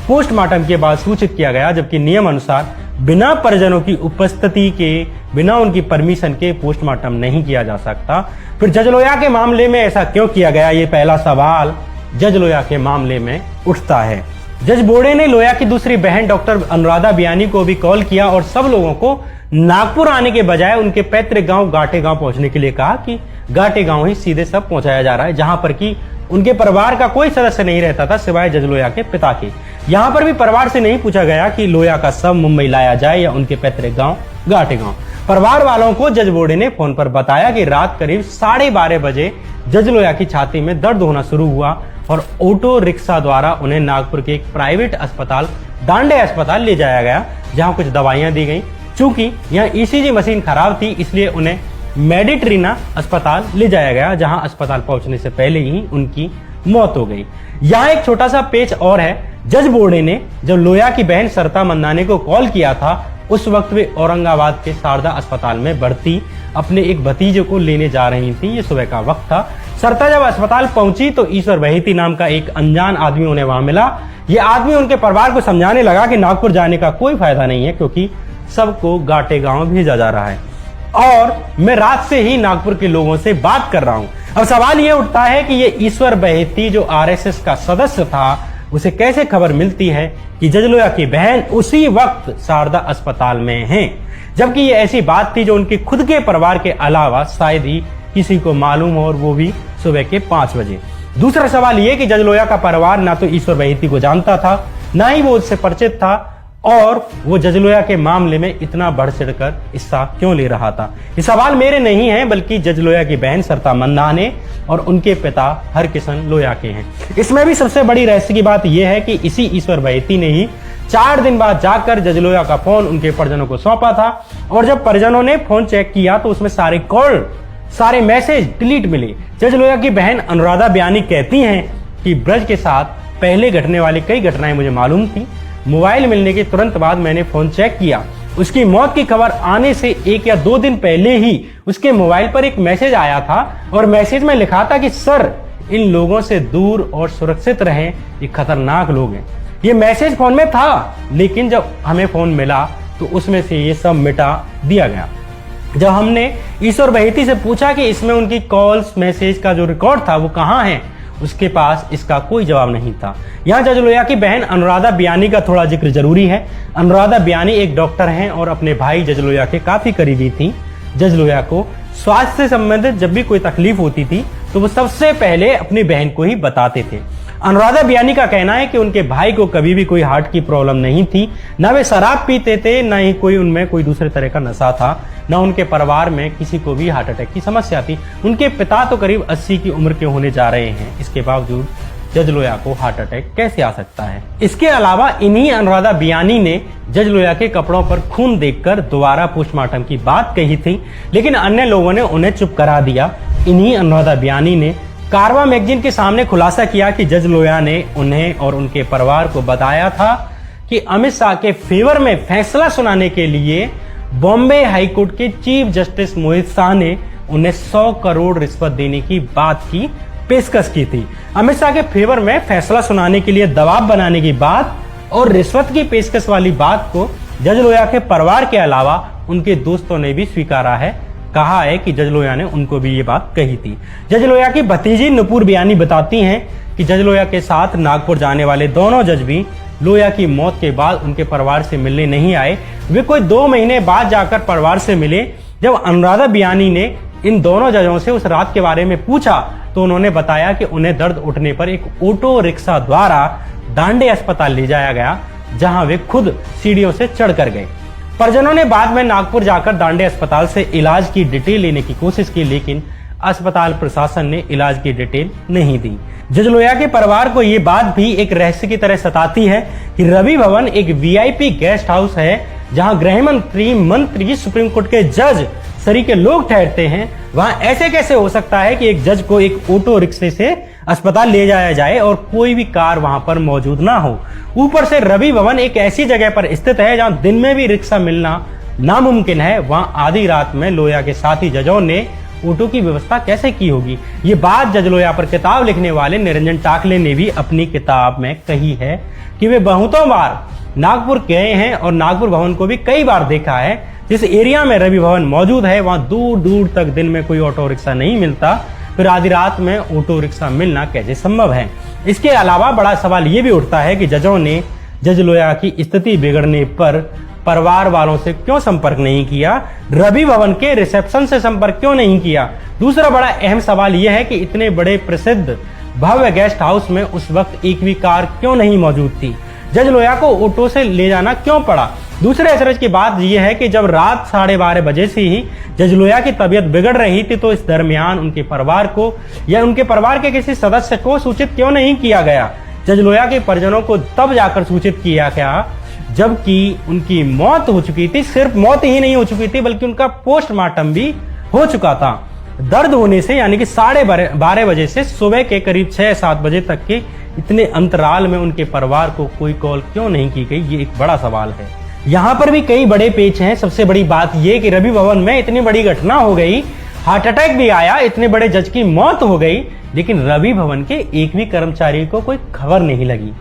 पोस्टमार्टम के बाद सूचित किया गया, जबकि नियम अनुसार बिना परिजनों की उपस्थिति के, बिना उनकी परमिशन के पोस्टमार्टम नहीं किया जा सकता। फिर जज लोया के मामले में ऐसा क्यों किया गया, ये पहला सवाल जज लोया के मामले में उठता है। जज बोर्डे ने लोया की दूसरी बहन डॉक्टर अनुराधा बियानी को भी कॉल किया और सब लोगों को नागपुर आने के बजाय उनके पैतृक गांव गाटे गांव पहुंचने के लिए कहा कि गाटे गांव ही सीधे सब पहुंचाया जा रहा है, जहां पर कि उनके परिवार का कोई सदस्य नहीं रहता था सिवाय जज लोया के पिता के। यहां पर भी परिवार से नहीं पूछा गया कि लोया का शव मुंबई लाया जाए या उनके पैतृक गांव गाटे गांव। परिवार वालों को जज बोर्डे ने फोन पर बताया कि रात करीब 12:30 बजे जज लोया की छाती में दर्द होना शुरू हुआ और ऑटो रिक्शा द्वारा उन्हें नागपुर के एक प्राइवेट अस्पताल डांडे अस्पताल ले जाया गया, जहां कुछ दवाइयां दी गई। चूंकि यहाँ ईसीजी मशीन खराब थी, इसलिए उन्हें मेडिट्रीना अस्पताल ले जाया गया, जहां अस्पताल पहुंचने से पहले ही उनकी मौत हो गई। यहाँ एक छोटा सा पेच और है। जज बोर्डे ने जब लोया की बहन सरिता मंदाने को कॉल किया था, उस वक्त वे औरंगाबाद के शारदा अस्पताल में भर्ती अपने एक भतीजे को लेने जा रही थी। ये सुबह का वक्त था। सरिता जब अस्पताल पहुंची तो ईश्वर बहेती नाम का एक अनजान आदमी उन्हें वहां मिला। ये आदमी उनके परिवार को समझाने लगा कि नागपुर जाने का कोई फायदा नहीं है, क्योंकि सबको गाटे गांव भेजा जा रहा है और मैं रात से ही नागपुर के लोगों से बात कर रहा हूं। अब सवाल यह उठता है कि ये ईश्वर बहेती जो आरएसएस का सदस्य था, उसे कैसे खबर मिलती है कि जज लोया की बहन उसी वक्त शारदा अस्पताल में है, जबकि ये ऐसी बात थी जो उनके खुद के परिवार के अलावा शायद ही किसी को मालूम हो, और वो भी सुबह के 5 बजे। दूसरा सवाल ये कि जज लोया का परिवार ना तो ईश्वर बहेती को जानता था, ना ही वो उससे परिचित था, और वो जज लोया के मामले में इतना बढ़ चढ़कर हिस्सा क्यों ले रहा था। ये सवाल मेरे नहीं है, बल्कि जज लोया की बहन सरिता मंदाने और उनके पिता हरकिशन लोया के हैं। इसमें भी सबसे बड़ी रहस्य की बात यह है कि इसी ईश्वर बहेती ने ही 4 दिन बाद जाकर जज लोया का फोन उनके परिजनों को सौंपा था, और जब परिजनों ने फोन चेक किया तो उसमें सारे कॉल, सारे मैसेज डिलीट मिले। जज लोया की बहन अनुराधा बियानी कहती हैं कि ब्रज के साथ पहले घटने वाली कई घटनाएं मुझे मालूम थी। मोबाइल मिलने के तुरंत बाद मैंने फोन चेक किया। उसकी मौत की खबर आने से 1 या 2 दिन पहले ही उसके मोबाइल पर एक मैसेज आया था, और मैसेज में लिखा था कि सर, इन लोगों से दूर और सुरक्षित रहें, ये खतरनाक लोग हैं। ये मैसेज फोन में था, लेकिन जब हमें फोन मिला तो उसमें से ये सब मिटा दिया गया। जब हमने ईश्वर बहेती से पूछा कि इसमें उनकी कॉल्स मैसेज का जो रिकॉर्ड था वो कहाँ है, उसके पास इसका कोई जवाब नहीं था। यहाँ जज लोया की बहन अनुराधा बियानी का थोड़ा जिक्र जरूरी है। अनुराधा बियानी एक डॉक्टर हैं और अपने भाई जज लोया के काफी करीबी थी। जज लोया को स्वास्थ्य से संबंधित जब भी कोई तकलीफ होती थी तो वो सबसे पहले अपनी बहन को ही बताते थे। अनुराधा बियानी का कहना है कि उनके भाई को कभी भी कोई हार्ट की प्रॉब्लम नहीं थी, ना वे शराब पीते थे, ना ही कोई उनमें कोई दूसरे तरह का नशा था, ना उनके परिवार में किसी को भी हार्ट अटैक की समस्या थी। उनके पिता तो करीब 80 की उम्र के होने जा रहे हैं, इसके बावजूद जज लोया को हार्ट अटैक कैसे आ सकता है। इसके अलावा इन्हीं अनुराधा बियानी ने जज लोया के कपड़ों पर खून देखकर दोबारा पोस्टमार्टम की बात कही थी, लेकिन अन्य लोगों ने उन्हें चुप करा दिया। इन्हीं अनुराधा बियानी ने कारवा मैगजीन के सामने खुलासा किया कि जज लोया ने उन्हें और उनके परिवार को बताया था कि अमित शाह के फेवर में फैसला सुनाने के लिए बॉम्बे हाईकोर्ट के चीफ जस्टिस मोहित शाह ने उन्हें 100 करोड़ रिश्वत देने की बात की पेशकश की थी। अमित शाह के फेवर में फैसला सुनाने के लिए दबाव बनाने की बात और रिश्वत की पेशकश वाली बात को जज लोया के परिवार के अलावा उनके दोस्तों ने भी स्वीकारा है। कहा है कि जज लोया ने उनको भी ये बात कही थी। जज लोया की भतीजी नुपुर बियानी बताती हैं कि जज लोया के साथ नागपुर जाने वाले दोनों जज भी लोया की मौत के बाद उनके परिवार से मिलने नहीं आए। वे कोई 2 महीने बाद जाकर परिवार से मिले। जब अनुराधा बियानी ने इन दोनों जजों से उस रात के बारे में पूछा तो उन्होंने बताया कि उन्हें दर्द उठने पर एक ऑटो रिक्शा द्वारा डांडे अस्पताल ले जाया गया, जहां वे खुद सीढ़ियों से चढ़कर गए। परिजनों ने बाद में नागपुर जाकर दांडे अस्पताल से इलाज की डिटेल लेने की कोशिश की, लेकिन अस्पताल प्रशासन ने इलाज की डिटेल नहीं दी। जज लोहिया के परिवार को ये बात भी एक रहस्य की तरह सताती है कि रवि भवन एक वीआईपी गेस्ट हाउस है, जहां गृह मंत्री, सुप्रीम कोर्ट के जज सरी के लोग ठहरते हैं। वहां ऐसे कैसे हो सकता है कि एक जज को एक ऑटो रिक्शे से अस्पताल ले जाया जाए और कोई भी कार वहां पर मौजूद ना हो। ऊपर से रवि भवन एक ऐसी जगह पर स्थित है जहां दिन में भी रिक्शा मिलना नामुमकिन है। वहां आधी रात में लोहिया के साथी जजों ने ऑटो की व्यवस्था कैसे की होगी? ये बात जज लोहिया पर किताब लिखने वाले निरंजन टाकले ने भी अपनी किताब में कही है कि वे बहुतों बार नागपुर गए हैं और नागपुर भवन को भी कई बार देखा है। जिस एरिया में रवि भवन मौजूद है वहां दूर दूर तक दिन में कोई ऑटो रिक्शा नहीं मिलता, फिर आधी रात में ऑटो रिक्शा मिलना कैसे संभव है? इसके अलावा बड़ा सवाल ये भी उठता है कि जजों ने जज लोहिया की स्थिति बिगड़ने पर परिवार वालों से क्यों संपर्क नहीं किया, रवि भवन के रिसेप्शन से संपर्क क्यों नहीं किया? दूसरा बड़ा अहम सवाल यह है कि इतने बड़े प्रसिद्ध भव्य गेस्ट हाउस में उस वक्त एक भी कार क्यों नहीं मौजूद थी? जज लोहिया को ऑटो से ले जाना क्यों पड़ा? दूसरे अचरज की बात यह है कि जब रात 12:30 बजे से ही जज लोहिया की तबीयत बिगड़ रही थी, तो इस दरमियान उनके परिवार को या उनके परिवार के किसी सदस्य को सूचित क्यों नहीं किया गया? जज लोहिया के परिजनों को तब जाकर सूचित किया गया जबकि उनकी मौत हो चुकी थी। सिर्फ मौत ही नहीं हो चुकी थी बल्कि उनका पोस्टमार्टम भी हो चुका था। दर्द होने से यानी कि 12:30 बजे से सुबह के करीब 6-7 बजे तक के इतने अंतराल में उनके परिवार को कोई कॉल क्यों नहीं की गई, ये एक बड़ा सवाल है। यहाँ पर भी कई बड़े पेच हैं। सबसे बड़ी बात यह कि रवि भवन में इतनी बड़ी घटना हो गई, हार्ट अटैक भी आया, इतने बड़े जज की मौत हो गई, लेकिन रवि भवन के एक भी कर्मचारी को कोई खबर नहीं लगी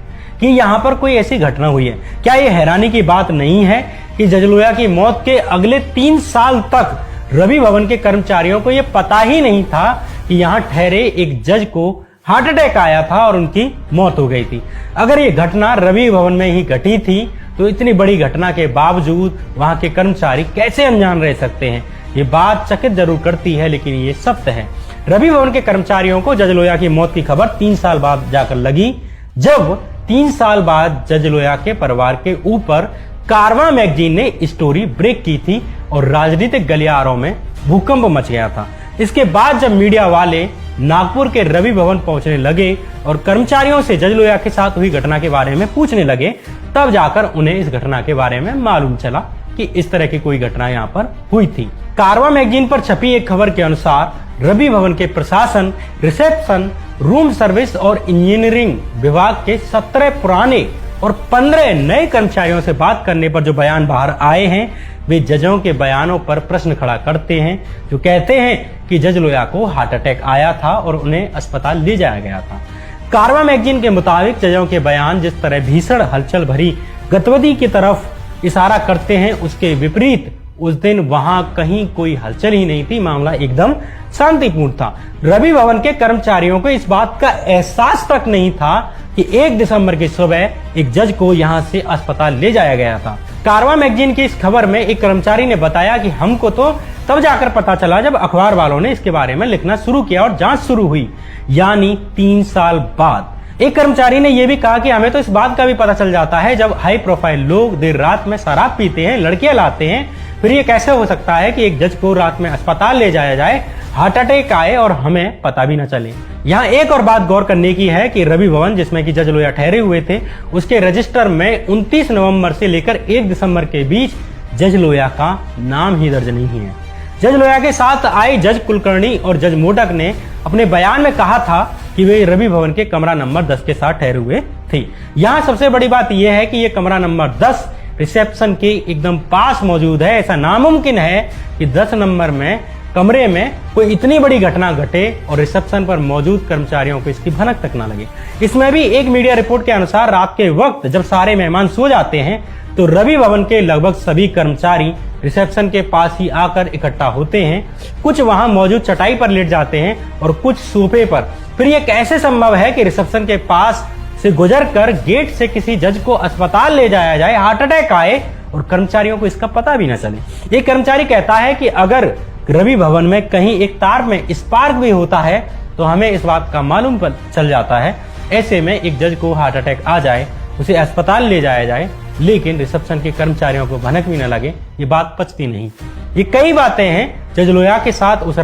कि यहाँ पर कोई ऐसी घटना हुई है। क्या ये हैरानी की बात नहीं है कि जज लोहिया की मौत के अगले 3 साल तक रवि भवन के कर्मचारियों को यह पता ही नहीं था कि यहाँ ठहरे एक जज को हार्ट अटैक आया था और उनकी मौत हो गई थी। अगर ये घटना रवि भवन में ही घटी थी तो इतनी बड़ी घटना के बावजूद वहां के कर्मचारी कैसे अनजान रह सकते हैं? ये बात चकित जरूर करती है, लेकिन ये सत्य है। रवि भवन के कर्मचारियों को जज लोहिया की मौत की खबर 3 साल बाद जाकर लगी, जब 3 साल बाद जज लोहिया के परिवार के ऊपर कारवां मैगजीन ने स्टोरी ब्रेक की थी और राजनीतिक गलियारों में भूकंप मच गया था। इसके बाद जब मीडिया वाले नागपुर के रवि भवन पहुंचने लगे और कर्मचारियों से जज लोहिया के साथ हुई घटना के बारे में पूछने लगे, तब जाकर उन्हें इस घटना के बारे में मालूम चला कि इस तरह की कोई घटना यहाँ पर हुई थी। कारवां मैगजीन पर छपी एक खबर के अनुसार रवि भवन के प्रशासन, रिसेप्शन, रूम सर्विस और इंजीनियरिंग विभाग के 17 पुराने और 15 नए कर्मचारियों से बात करने पर जो बयान बाहर आए हैं, वे जजों के बयानों पर प्रश्न खड़ा करते हैं, जो कहते हैं कि जज लोहिया को हार्ट अटैक आया था और उन्हें अस्पताल ले जाया गया था। कारवां मैगजीन के मुताबिक जजों के बयान जिस तरह भीषण हलचल भरी गतिविधि की तरफ इशारा करते हैं, उसके विपरीत उस दिन वहां कहीं कोई हलचल ही नहीं थी। मामला एकदम शांतिपूर्ण था। रवि भवन के कर्मचारियों को इस बात का एहसास तक नहीं था कि 1 दिसंबर की सुबह एक जज को यहां से अस्पताल ले जाया गया था। कारवां मैगजीन की इस खबर में एक कर्मचारी ने बताया कि हमको तो तब जाकर पता चला जब अखबार वालों ने इसके बारे में लिखना शुरू किया और जांच शुरू हुई, यानी 3 साल बाद। एक कर्मचारी ने यह भी कहा कि हमें तो इस बात का भी पता चल जाता है जब हाई प्रोफाइल लोग देर रात में शराब पीते हैं, लड़कियां लाते हैं, फिर ये कैसे हो सकता है कि एक जज को रात में अस्पताल ले जाया जाए, हार्ट अटैक आए और हमें पता भी न चले। यहाँ एक और बात गौर करने की है कि रवि भवन जिसमें कि जज लोहिया ठहरे हुए थे, उसके रजिस्टर में 29 नवंबर से लेकर 1 दिसंबर के बीच जज लोहिया का नाम ही दर्ज नहीं है। जज लोहिया के साथ आए जज कुलकर्णी और जज मोडक ने अपने बयान में कहा था कि वे रवि भवन के कमरा नंबर 10 के साथ ठहरे हुए थे। यहाँ सबसे बड़ी बात यह है कि यह कमरा नंबर 10 रिसेप्शन के एकदम पास मौजूद है। ऐसा नामुमकिन है कि 10 नंबर में कमरे में कोई इतनी बड़ी घटना घटे और रिसेप्शन पर मौजूद कर्मचारियों को इसकी भनक तक ना लगे। इसमें भी एक मीडिया रिपोर्ट के अनुसार रात के वक्त जब सारे मेहमान सो जाते हैं तो रवि भवन के लगभग सभी कर्मचारी रिसेप्शन के पास ही आकर इकट्ठा होते हैं। कुछ वहां मौजूद चटाई पर लेट जाते हैं और कुछ सोफे पर। फिर यह कैसे संभव है कि रिसेप्शन के पास से गुजरकर गेट से किसी जज को अस्पताल ले जाया जाए, हार्ट अटैक आए और कर्मचारियों को इसका पता भी न चले? एक कर्मचारी कहता है कि अगर रवि भवन में कहीं एक तार में स्पार्क भी होता है तो हमें इस बात का मालूम चल जाता है। ऐसे में एक जज को हार्ट अटैक आ जाए, उसे अस्पताल ले जाया जाए, लेकिन रिसेप्शन के कर्मचारियों को भनक भी न लगे ये बात पचती नहीं। ये कई बातें हैं जज लोया के साथ उस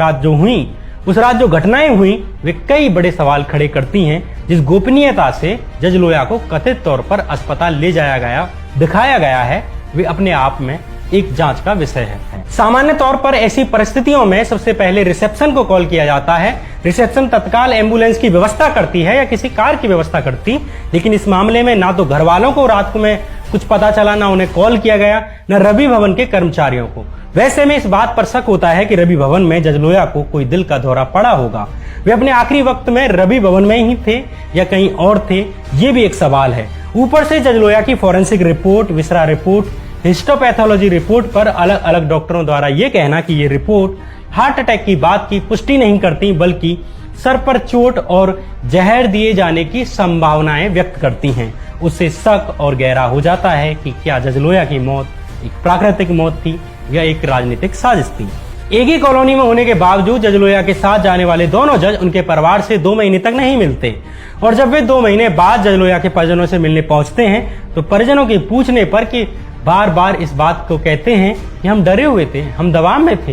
रात जो घटनाएं हुई वे कई बड़े सवाल खड़े करती हैं, जिस गोपनीयता से जज लोया को कथित तौर पर अस्पताल ले जाया गया दिखाया गया है वे अपने आप में एक जांच का विषय है। सामान्य तौर पर ऐसी परिस्थितियों में सबसे पहले रिसेप्शन को कॉल किया जाता है। रिसेप्शन तत्काल एम्बुलेंस की व्यवस्था करती है या किसी कार की व्यवस्था करती, लेकिन इस मामले में ना तो घर वालों को रात में कुछ पता चला, ना उन्हें कॉल किया गया, न रवि भवन के कर्मचारियों को। वैसे में इस बात पर शक होता है कि रवि भवन में जज लोया को कोई दिल का दौरा पड़ा होगा। वे अपने आखिरी वक्त में रवि भवन में ही थे या कहीं और थे, ये भी एक सवाल है। ऊपर से जज लोया की forensic report, viscera report, histopathology report पर अलग अलग डॉक्टरों द्वारा यह कहना कि ये रिपोर्ट हार्ट अटैक की बात की पुष्टि नहीं करती, बल्कि सर पर चोट और जहर दिए जाने की संभावनाएं व्यक्त करती हैं। उससे शक और गहरा हो जाता है कि क्या जज लोया की मौत एक प्राकृतिक मौत थी या एक राजनीतिक साजिश थी। एक ही कॉलोनी में होने के बावजूद जज लोया के साथ जाने वाले दोनों जज उनके परिवार से 2 महीने तक नहीं मिलते, और जब वे 2 महीने बाद जज लोया के परिजनों से मिलने पहुंचते हैं तो परिजनों के पूछने पर कि बार बार इस बात को कहते हैं कि हम डरे हुए थे, हम दबाव में थे।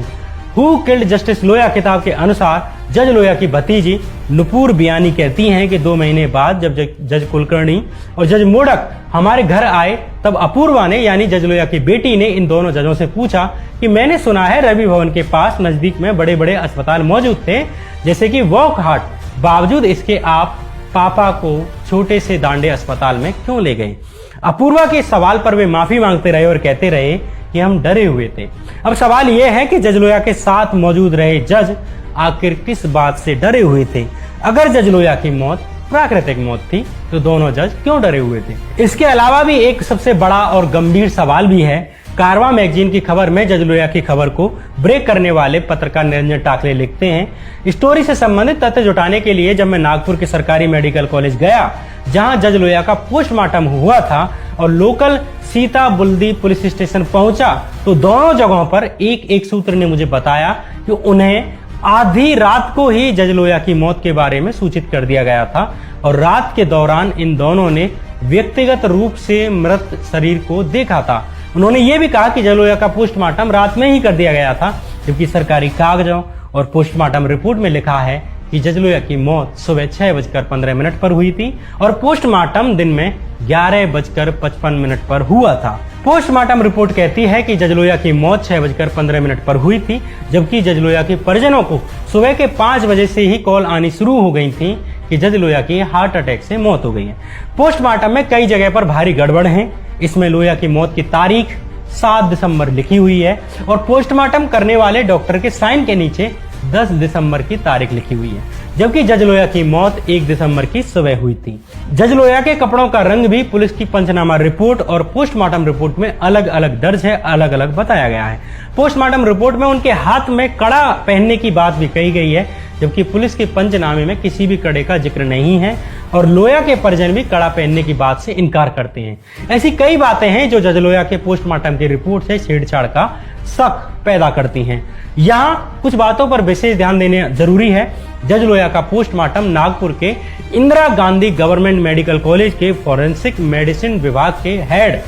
हु किल्ड जस्टिस लोया किताब के अनुसार जज लोया की भतीजी नुपुर बियानी कहती हैं कि 2 महीने बाद जब जज कुलकर्णी और जज मोडक हमारे घर आए तब अपूर्वा ने यानी जज लोया की बेटी ने इन दोनों जजों से पूछा कि मैंने सुना है रवि भवन के पास नजदीक में बड़े बड़े अस्पताल मौजूद थे, जैसे कि वॉकहार्ट, बावजूद इसके आप पापा को छोटे से दांडे अस्पताल में क्यों ले गए? अपूर्वा के सवाल पर वे माफी मांगते रहे और कहते रहे कि हम डरे हुए थे। अब सवाल यह है कि जज लोया के साथ मौजूद रहे जज आखिर किस बात से डरे हुए थे? अगर जज लोया की मौत प्राकृतिक मौत थी तो दोनों जज क्यों डरे हुए थे? इसके अलावा भी एक सबसे बड़ा और गंभीर सवाल भी है। कारवां मैगजीन की खबर में जज लोया की खबर को ब्रेक करने वाले पत्रकार निरंजन टाकले लिखते हैं, स्टोरी से संबंधित तथ्य जुटाने के लिए जब मैं नागपुर के सरकारी मेडिकल कॉलेज गया जहां जज लोया का पोस्टमार्टम हुआ था और लोकल सीता बुल्दी पुलिस स्टेशन पहुंचा, तो दोनों जगहों पर एक सूत्र ने मुझे बताया कि उन्हें आधी रात को ही जज लोया की मौत के बारे में सूचित कर दिया गया था और रात के दौरान इन दोनों ने व्यक्तिगत रूप से मृत शरीर को देखा था। उन्होंने ये भी कहा कि जज लोया का पोस्टमार्टम रात में ही कर दिया गया था, जबकि सरकारी कागजों और पोस्टमार्टम रिपोर्ट में लिखा है कि जज लोया की मौत सुबह 6:15 पर हुई थी और पोस्टमार्टम दिन में 11:55 पर हुआ था। पोस्टमार्टम रिपोर्ट कहती है कि जज लोया की मौत 6:15 पर हुई थी, जबकि जज लोया के परिजनों को सुबह के 5 बजे से ही कॉल आनी शुरू हो गई थी कि जज लोया की हार्ट अटैक से मौत हो गई है। पोस्टमार्टम में कई जगह पर भारी गड़बड़ है। इसमें लोया की मौत की तारीख 7 दिसंबर लिखी हुई है और पोस्टमार्टम करने वाले डॉक्टर के साइन के नीचे 10 दिसंबर की तारीख लिखी हुई है, जबकि जज लोया की मौत 1 दिसंबर की सुबह हुई थी। जज लोया के कपड़ों का रंग भी पुलिस की पंचनामा रिपोर्ट और पोस्टमार्टम रिपोर्ट में अलग अलग दर्ज है, अलग अलग बताया गया है। पोस्टमार्टम रिपोर्ट में उनके हाथ में कड़ा पहनने की बात भी कही गई है, जबकि पुलिस के पंचनामे में किसी भी कड़े का जिक्र नहीं है और लोया के परिजन भी कड़ा पहनने की बात से इनकार करते हैं। ऐसी कई बातें हैं जो जज लोया के पोस्टमार्टम की रिपोर्ट से छेड़छाड़ का शक पैदा करती हैं। यहाँ कुछ बातों पर विशेष ध्यान देने जरूरी है। जज लोया का पोस्टमार्टम नागपुर के Indira Gandhi government medical college के फॉरेंसिक मेडिसिन विभाग के हेड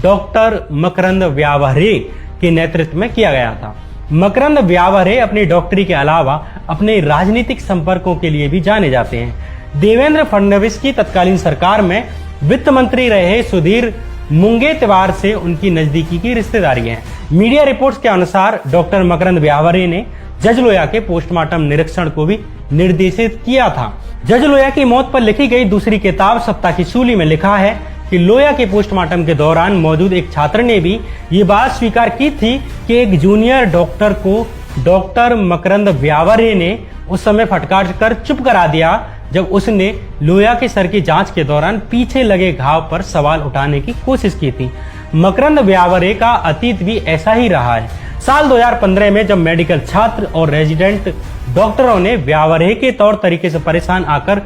डॉक्टर मकरंद व्यावहरे के नेतृत्व में किया गया था। मकरंद व्यावहरे अपनी डॉक्टरी के अलावा अपने राजनीतिक संपर्कों के लिए भी जाने जाते हैं। देवेंद्र फडणवीस की तत्कालीन सरकार में वित्त मंत्री रहे सुधीर मुंगेत्वार से उनकी नजदीकी की रिश्तेदारी है। मीडिया रिपोर्ट्स के अनुसार डॉक्टर मकरंद व्यावहरे ने जज लोया के पोस्टमार्टम निरीक्षण को भी निर्देशित किया था। जज लोया की मौत पर लिखी गई दूसरी किताब सप्ताह की सूली में लिखा है कि लोया के पोस्टमार्टम के दौरान मौजूद एक छात्र ने भी ये बात स्वीकार की थी कि एक जूनियर डॉक्टर को डॉक्टर मकरंद व्यावहरे ने उस समय फटकार कर चुप करा दिया जब उसने लोया के सर की जांच के दौरान पीछे लगे घाव पर सवाल उठाने की कोशिश की थी। मकरंद व्यावहरे का अतीत भी ऐसा ही रहा है। साल 2015 में जब मेडिकल छात्र और रेजिडेंट डॉक्टरों ने व्यावहरे के तौर तरीके से परेशान आकर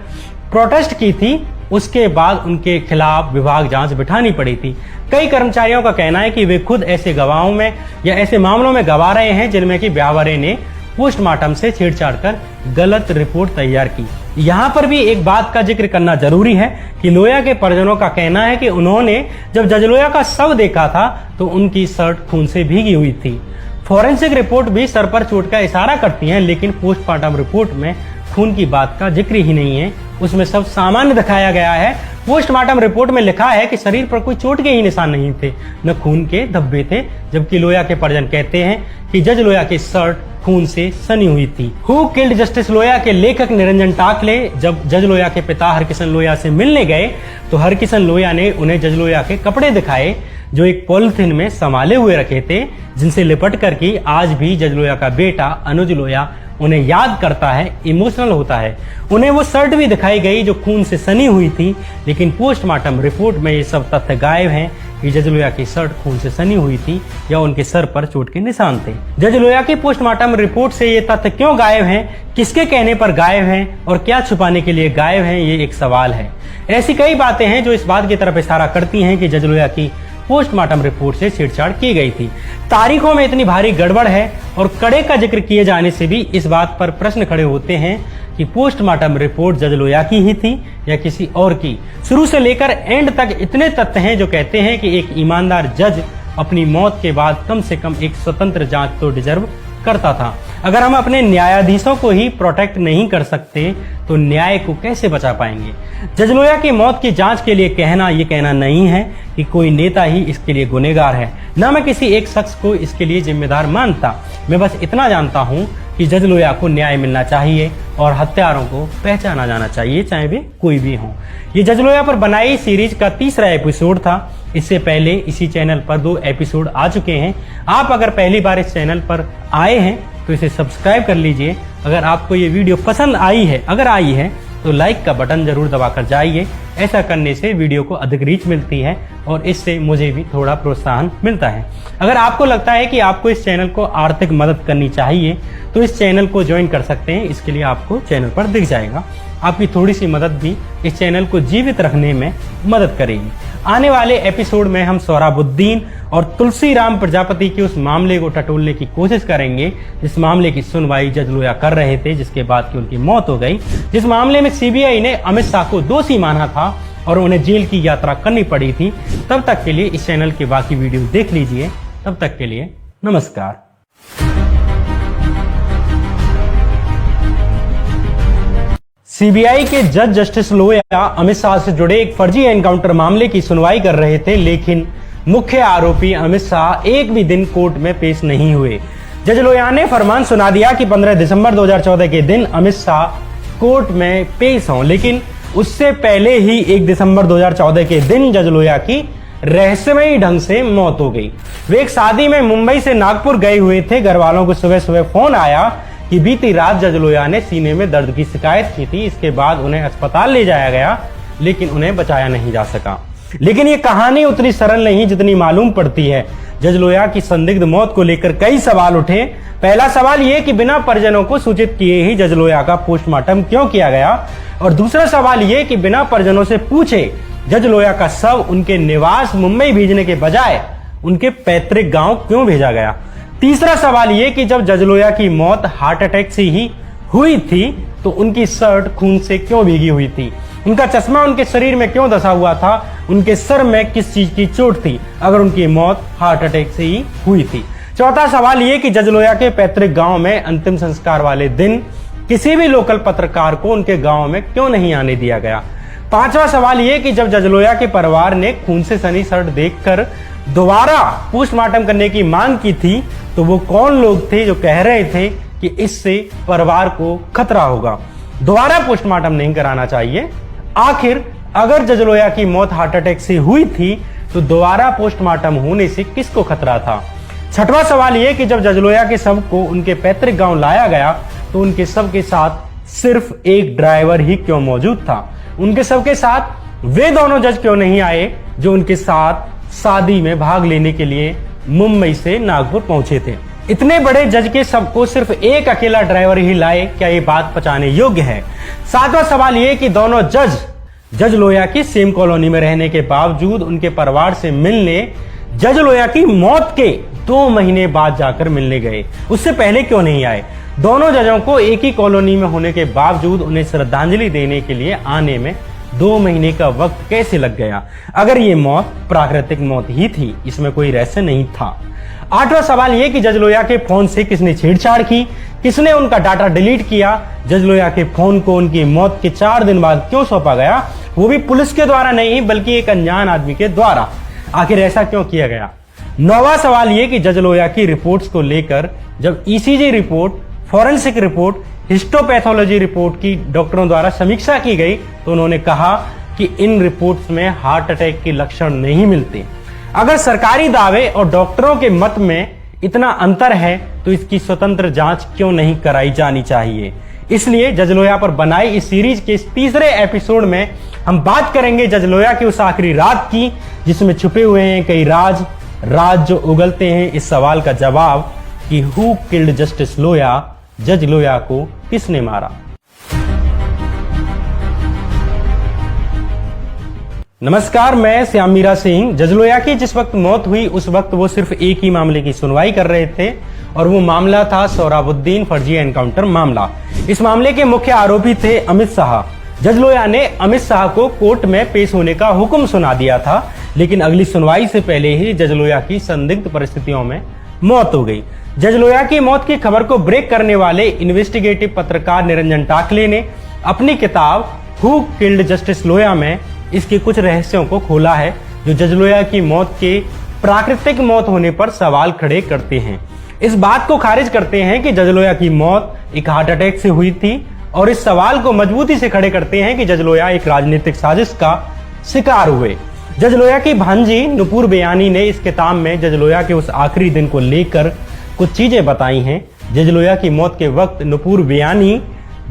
प्रोटेस्ट की थी, उसके बाद उनके खिलाफ विभाग जांच बिठानी पड़ी थी। कई कर्मचारियों का कहना है कि वे खुद ऐसे गवाहों में या ऐसे मामलों में गवा रहे हैं जिनमें कि व्यावहरे ने पोस्टमार्टम से छेड़छाड़ कर गलत रिपोर्ट तैयार की। यहाँ पर भी एक बात का जिक्र करना जरूरी है कि लोया के परिजनों का कहना है कि उन्होंने जब जज लोया का शव देखा था तो उनकी शर्ट खून से भीगी हुई थी। फॉरेंसिक रिपोर्ट भी सर पर चोट का इशारा करती है, लेकिन पोस्टमार्टम रिपोर्ट में खून की बात का जिक्र ही नहीं है, उसमें सब सामान्य दिखाया गया है। पोस्टमार्टम रिपोर्ट में लिखा है कि शरीर पर कोई चोट के ही निशान नहीं थे, न खून के धब्बे थे, जबकि लोया के परिजन कहते हैं कि जज लोया की शर्ट खून से सनी हुई थी। हु किल्ड जस्टिस लोया के लेखक निरंजन टाकले जब जज लोया के पिता हरकिशन लोया से मिलने गए तो हरकिशन लोया ने उन्हें जज लोया के कपड़े दिखाए जो एक पॉलिथीन में संभाले हुए रखे थे, जिनसे लिपट कर की आज भी जज लोया का बेटा अनुज लोया उन्हें याद करता है, इमोशनल होता है। उन्हें वो शर्ट भी दिखाई गई जो खून से सनी हुई थी, लेकिन पोस्टमार्टम रिपोर्ट में ये सब तथ्य गायब हैं कि जज लोया की शर्ट खून से सनी हुई थी या उनके सर पर चोट के निशान थे। जज लोया की पोस्टमार्टम रिपोर्ट से ये तथ्य क्यों गायब हैं, किसके कहने पर गायब हैं और क्या छुपाने के लिए गायब हैं, ये एक सवाल है। ऐसी कई बातें हैं जो इस बात की तरफ इशारा करती हैं कि जज लोया की पोस्टमार्टम रिपोर्ट से छेड़छाड़ की गई थी। तारीखों में इतनी भारी गड़बड़ है और कड़े का जिक्र किए जाने से भी इस बात पर प्रश्न खड़े होते हैं कि पोस्टमार्टम रिपोर्ट जज लोया की ही थी या किसी और की। शुरू से लेकर एंड तक इतने तथ्य हैं जो कहते हैं कि एक ईमानदार जज अपनी मौत के बाद कम से कम एक स्वतंत्र जांच तो डिजर्व करता था। अगर हम अपने न्यायाधीशों को ही प्रोटेक्ट नहीं कर सकते तो न्याय को कैसे बचा पाएंगे। जज लोया की मौत की जांच के लिए ये कहना नहीं है कि कोई नेता ही इसके लिए गुनहगार है, न मैं किसी एक शख्स को इसके लिए जिम्मेदार मानता। मैं बस इतना जानता हूं कि जज लोया को न्याय मिलना चाहिए और हत्यारों को पहचाना जाना चाहिए, चाहे वे कोई भी हों। ये जज लोया पर बनाई सीरीज का तीसरा एपिसोड था। इससे पहले इसी चैनल पर 2 एपिसोड आ चुके हैं। आप अगर पहली बार इस चैनल पर आए हैं तो इसे सब्सक्राइब कर लीजिए। अगर आपको ये वीडियो पसंद आई है तो लाइक का बटन जरूर दबाकर जाइए। ऐसा करने से वीडियो को अधिक रीच मिलती है और इससे मुझे भी थोड़ा प्रोत्साहन मिलता है। अगर आपको लगता है कि आपको इस चैनल को आर्थिक मदद करनी चाहिए तो इस चैनल को ज्वाइन कर सकते हैं। इसके लिए आपको चैनल पर दिख जाएगा। आपकी थोड़ी सी मदद भी इस चैनल को जीवित रखने में मदद करेगी। आने वाले एपिसोड में हम सोहराबुद्दीन और तुलसीराम प्रजापति के उस मामले को टटोलने की कोशिश करेंगे जिस मामले की सुनवाई जज लोया कर रहे थे, जिसके बाद की उनकी मौत हो गई। जिस मामले में सीबीआई ने अमित शाह को दोषी माना था और उन्हें जेल की यात्रा करनी पड़ी थी। तब तक के लिए इस चैनल के बाकी वीडियो देख लीजिए। तब तक के लिए नमस्कार। सीबीआई के जज जस्टिस लोया अमित शाह से जुड़े एक फर्जी एनकाउंटर मामले की सुनवाई कर रहे थे, लेकिन मुख्य आरोपी अमित शाह एक भी दिन कोर्ट में पेश नहीं हुए। जज लोया ने फरमान सुना दिया कि 15 दिसंबर 2014 के दिन अमित शाह कोर्ट में पेश हों, लेकिन उससे पहले ही 1 दिसंबर 2014 के दिन जज लोया की रहस्यमयी ढंग से मौत हो गई। वे एक शादी में मुंबई से नागपुर गए हुए थे। घर वालों को सुबह सुबह फोन आया कि बीती रात जज लोया ने सीने में दर्द की शिकायत की थी। इसके बाद उन्हें अस्पताल ले जाया गया, लेकिन उन्हें बचाया नहीं जा सका। लेकिन ये कहानी उतनी सरल नहीं जितनी मालूम पड़ती है। जज लोया की संदिग्ध मौत को लेकर कई सवाल उठे। पहला सवाल ये कि बिना परिजनों को सूचित किए ही जज लोया का पोस्टमार्टम क्यों किया गया, और दूसरा सवाल ये कि बिना परिजनों से पूछे जज लोया का शव उनके निवास मुंबई भेजने के बजाय उनके पैतृक गांव क्यों भेजा गया। तीसरा सवाल ये कि जब जज लोया की मौत हार्ट अटैक से ही हुई थी तो उनकी शर्ट खून से क्यों भीगी हुई थी, उनका चश्मा उनके शरीर में क्यों धंसा हुआ था, उनके सर में किस चीज की चोट थी अगर उनकी मौत हार्ट अटैक से ही हुई थी। चौथा सवाल ये कि जज लोया के पैतृक गांव में अंतिम संस्कार वाले दिन किसी भी लोकल पत्रकार को उनके गांव में क्यों नहीं आने दिया गया। पांचवा सवाल ये कि जब जज लोया के परिवार ने खून से सनी शर्ट देखकर दोबारा पोस्टमार्टम करने की मांग की थी तो वो कौन लोग थे जो कह रहे थे कि इससे परिवार को खतरा होगा, दोबारा पोस्टमार्टम नहीं कराना चाहिए। आखिर अगर जज लोया की मौत हार्ट अटैक से हुई थी तो दोबारा पोस्टमार्टम होने से किसको खतरा था। छठवां सवाल यह कि जब जज लोया के शव को उनके पैतृक गांव लाया गया तो उनके शव के साथ सिर्फ एक ड्राइवर ही क्यों मौजूद था। उनके शव के साथ वे दोनों जज क्यों नहीं आए जो उनके साथ शादी में भाग लेने के लिए मुंबई से नागपुर पहुंचे थे। इतने बड़े जज के शव को सिर्फ एक अकेला ड्राइवर ही लाए, क्या ये बात पचाने योग्य है। सातवां सवाल ये कि दोनों जज लोया की सेम कॉलोनी में रहने के बावजूद उनके परिवार से मिलने जज लोया की मौत के 2 महीने बाद जाकर मिलने गए, उससे पहले क्यों नहीं आए। दोनों जजों को एक ही कॉलोनी में होने के बावजूद उन्हें श्रद्धांजलि देने के लिए आने में 2 महीने का वक्त कैसे लग गया? अगर ये मौत प्राकृतिक मौत ही थी, इसमें कोई रहस्य नहीं था। 8वां सवाल ये कि जज लोया के फोन से किसने छेड़छाड़ की, किसने उनका डाटा डिलीट किया, जज लोया के फोन को उनकी मौत के 4 दिन बाद क्यों सौंपा गया, वो भी पुलिस के द्वारा नहीं बल्कि एक अनजान आदमी के द्वारा। आखिर ऐसा क्यों किया गया? 9वां सवाल ये कि जज लोया की रिपोर्ट्स को लेकर जब ECG report, forensic report, histopathology report की डॉक्टरों द्वारा समीक्षा की गई तो उन्होंने कहा कि इन रिपोर्ट्स में हार्ट अटैक के लक्षण नहीं मिलते। अगर सरकारी दावे और डॉक्टरों के मत में इतना अंतर है तो इसकी स्वतंत्र जांच क्यों नहीं कराई जानी चाहिए? इसलिए जज लोया पर बनाई इस सीरीज के इस तीसरे एपिसोड में हम बात करेंगे जज लोया की उस आखिरी रात की जिसमें छुपे हुए हैं कई राज जो उगलते हैं इस सवाल का जवाब कि हु किल्ड जस्टिस लोया, जज लोया को किसने मारा। नमस्कार, मैं श्याम मीरा सिंह। जज लोया की जिस वक्त मौत हुई उस वक्त वो सिर्फ एक ही मामले की सुनवाई कर रहे थे और वो मामला था सोहराबुद्दीन फर्जी एनकाउंटर मामला। इस मामले के मुख्य आरोपी थे अमित शाह। जज लोया ने अमित शाह को कोर्ट में पेश होने का हुक्म सुना दिया था, लेकिन अगली सुनवाई से पहले ही जज लोया की संदिग्ध परिस्थितियों में मौत हो गई। जज लोया की मौत की खबर को ब्रेक करने वाले इन्वेस्टिगेटिव पत्रकार निरंजन टाकले ने अपनी किताब हु किल्ड जस्टिस लोया में इसके कुछ रहस्यों को खोला है जो जज लोया की मौत के प्राकृतिक मौत होने पर सवाल खड़े करते हैं। इस बात को खारिज करते हैं कि जज लोया की मौत एक हार्ट अटैक से हुई थी और इस सवाल को मजबूती से खड़े करते हैं कि जज लोया एक राजनीतिक साजिश का शिकार हुए। जज लोया की भांजी नुपुर बेयानी ने इस किताब में जज लोया के उस आखिरी दिन को लेकर कुछ चीजें बताई हैं। जज लोया की मौत के वक्त नुपुर बेयानी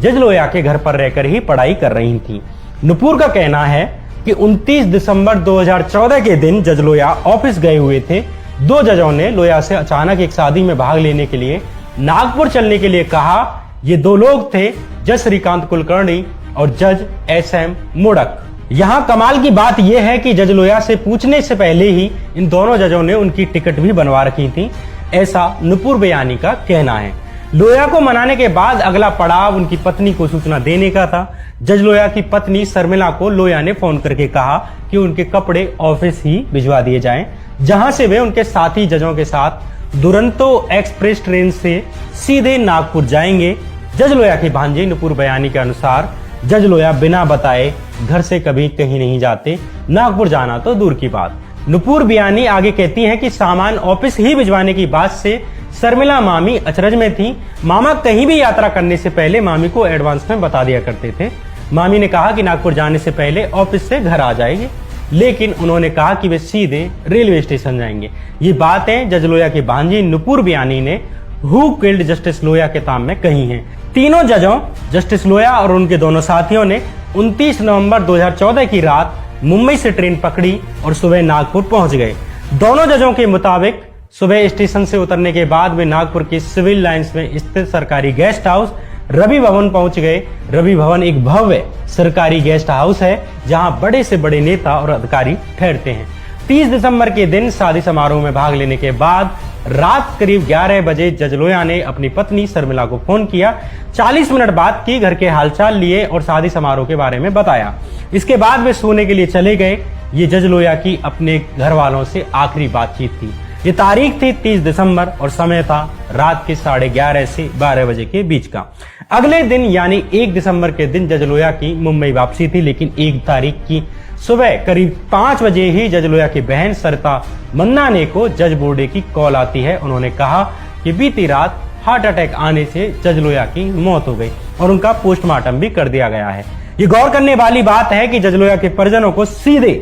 जज लोया के घर पर रहकर ही पढ़ाई कर रही थी। नुपुर का कहना है कि 29 दिसंबर 2014 के दिन जज लोया ऑफिस गए हुए थे। 2 जजों ने लोया से अचानक एक शादी में भाग लेने के लिए नागपुर चलने के लिए कहा। ये 2 लोग थे, जज श्रीकांत कुलकर्णी और जज SM मोडक। यहाँ कमाल की बात यह है कि जज लोया से पूछने से पहले ही इन दोनों जजों ने उनकी टिकट भी बनवा रखी थी, ऐसा नुपुर बेयानी का कहना है। लोया को मनाने के बाद अगला पड़ाव उनकी पत्नी को सूचना देने का था। जज लोया की पत्नी शर्मिला को लोया ने फोन करके कहा कि उनके कपड़े ऑफिस ही भिजवा दिए जाएं, जहां से वे उनके साथी जजों के साथ दुरंतो एक्सप्रेस ट्रेन से सीधे नागपुर जाएंगे। जज लोया की भांजी नुपुर बेयानी के अनुसार जज लोया बिना बताए घर से कभी कहीं नहीं जाते, नागपुर जाना तो दूर की बात। नुपुर बेयानी आगे कहती हैं कि सामान ऑफिस ही भिजवाने की बात से शर्मिला मामी अचरज में थी। मामा कहीं भी यात्रा करने से पहले मामी को एडवांस में बता दिया करते थे। मामी ने कहा कि नागपुर जाने से पहले ऑफिस से घर आ जाएंगे, लेकिन उन्होंने कहा कि वे सीधे रेलवे स्टेशन जाएंगे। ये बातें जज लोया की भांजी नुपुर बेयानी ने हु किल्ड जस्टिस लोया किताब में कही हैं। तीनों जजों जस्टिस लोया और उनके दोनों साथियों ने 29 नवंबर 2014 की रात मुंबई से ट्रेन पकड़ी और सुबह नागपुर पहुंच गए। दोनों जजों के मुताबिक सुबह स्टेशन से उतरने के बाद वे नागपुर के सिविल लाइंस में स्थित सरकारी गेस्ट हाउस रवि भवन पहुंच गए। रवि भवन एक भव्य सरकारी गेस्ट हाउस है जहां बड़े से बड़े नेता और अधिकारी ठहरते हैं। 30 दिसंबर के दिन शादी समारोह में भाग लेने के बाद रात करीब 11 बजे जज लोया ने अपनी पत्नी शर्मिला को फोन किया। 40 मिनट बाद की घर के हालचाल लिए और शादी समारोह के बारे में बताया। इसके बाद वे सोने के लिए चले गए। ये जज लोया की अपने घर वालों से आखिरी बातचीत थी। ये तारीख थी 30 दिसंबर और समय था रात के 11:30 से 12 बजे के बीच का। अगले दिन यानी 1 दिसंबर के दिन जज लोया की मुंबई वापसी थी, लेकिन 1 तारीख की सुबह करीब 5 बजे ही जज लोया की बहन सरिता मन्नाने को जज बोर्डे की कॉल आती है। उन्होंने कहा कि बीती रात हार्ट अटैक आने से जज लोया की मौत हो गई और उनका पोस्टमार्टम भी कर दिया गया है। ये गौर करने वाली बात है कि जज लोया के परिजनों को सीधे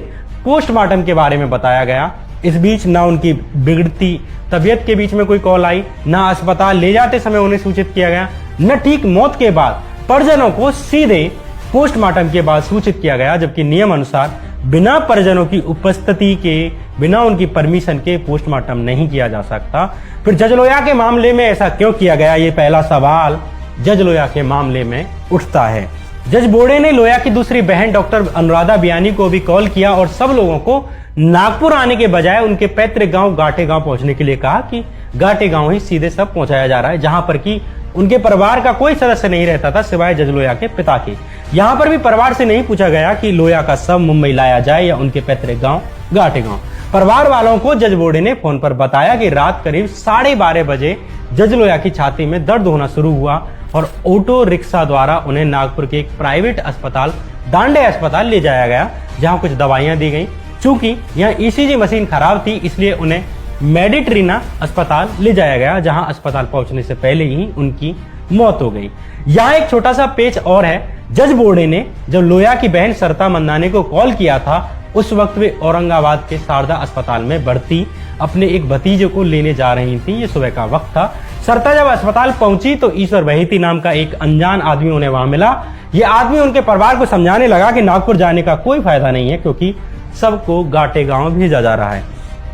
पोस्टमार्टम के बारे में बताया गया। इस बीच ना उनकी बिगड़ती तबीयत के बीच में कोई कॉल आई, ना अस्पताल ले जाते समय उन्हें सूचित किया गया, न ठीक मौत के बाद परिजनों को सीधे पोस्टमार्टम के बाद सूचित किया गया, जबकि नियम अनुसार बिना परिजनों की उपस्थिति के, बिना उनकी परमिशन के पोस्टमार्टम नहीं किया जा सकता। फिर जज लोया के मामले में ऐसा क्यों किया गया, ये पहला सवाल जज लोया के मामले में उठता है। जज बोर्डे ने लोया की दूसरी बहन डॉक्टर अनुराधा बेयानी को भी कॉल किया और सब लोगों को नागपुर आने के बजाय उनके पैतृक गांव गाटे गांव पहुंचने के लिए कहा कि गाटे गांव ही सीधे सब पहुंचाया जा रहा है, जहां पर कि उनके परिवार का कोई सदस्य नहीं रहता था सिवाय जज लोया के पिता के। यहाँ पर भी परिवार से नहीं पूछा गया कि लोया का शव मुंबई लाया जाए या उनके पैतृक गांव घाटे गांव। परिवार वालों को जज बोर्डे ने फोन पर बताया कि रात करीब 12:30 बजे जज लोया की छाती में दर्द होना शुरू हुआ और ऑटो रिक्शा द्वारा उन्हें नागपुर के एक प्राइवेट अस्पताल दांडे अस्पताल ले जाया गया, जहां कुछ दवाइयां दी गई। चूंकि यहाँ ईसीजी मशीन खराब थी, इसलिए उन्हें मेडिट्रीना अस्पताल ले जाया गया, जहां अस्पताल पहुंचने से पहले ही उनकी मौत हो गई। यहाँ एक छोटा सा पेच और है। जज बोर्डे ने जब लोया की बहन सरिता मंदाने को कॉल किया था, उस वक्त वे औरंगाबाद के शारदा अस्पताल में भर्ती अपने एक भतीजे को लेने जा रही थी। ये सुबह का वक्त था। सरिता जब अस्पताल पहुंची तो ईश्वर बहेती नाम का एक अनजान आदमी उन्हें वहां मिला। ये आदमी उनके परिवार को समझाने लगा कि नागपुर जाने का कोई फायदा नहीं है, क्योंकि सबको घाटे गांव भेजा जा रहा है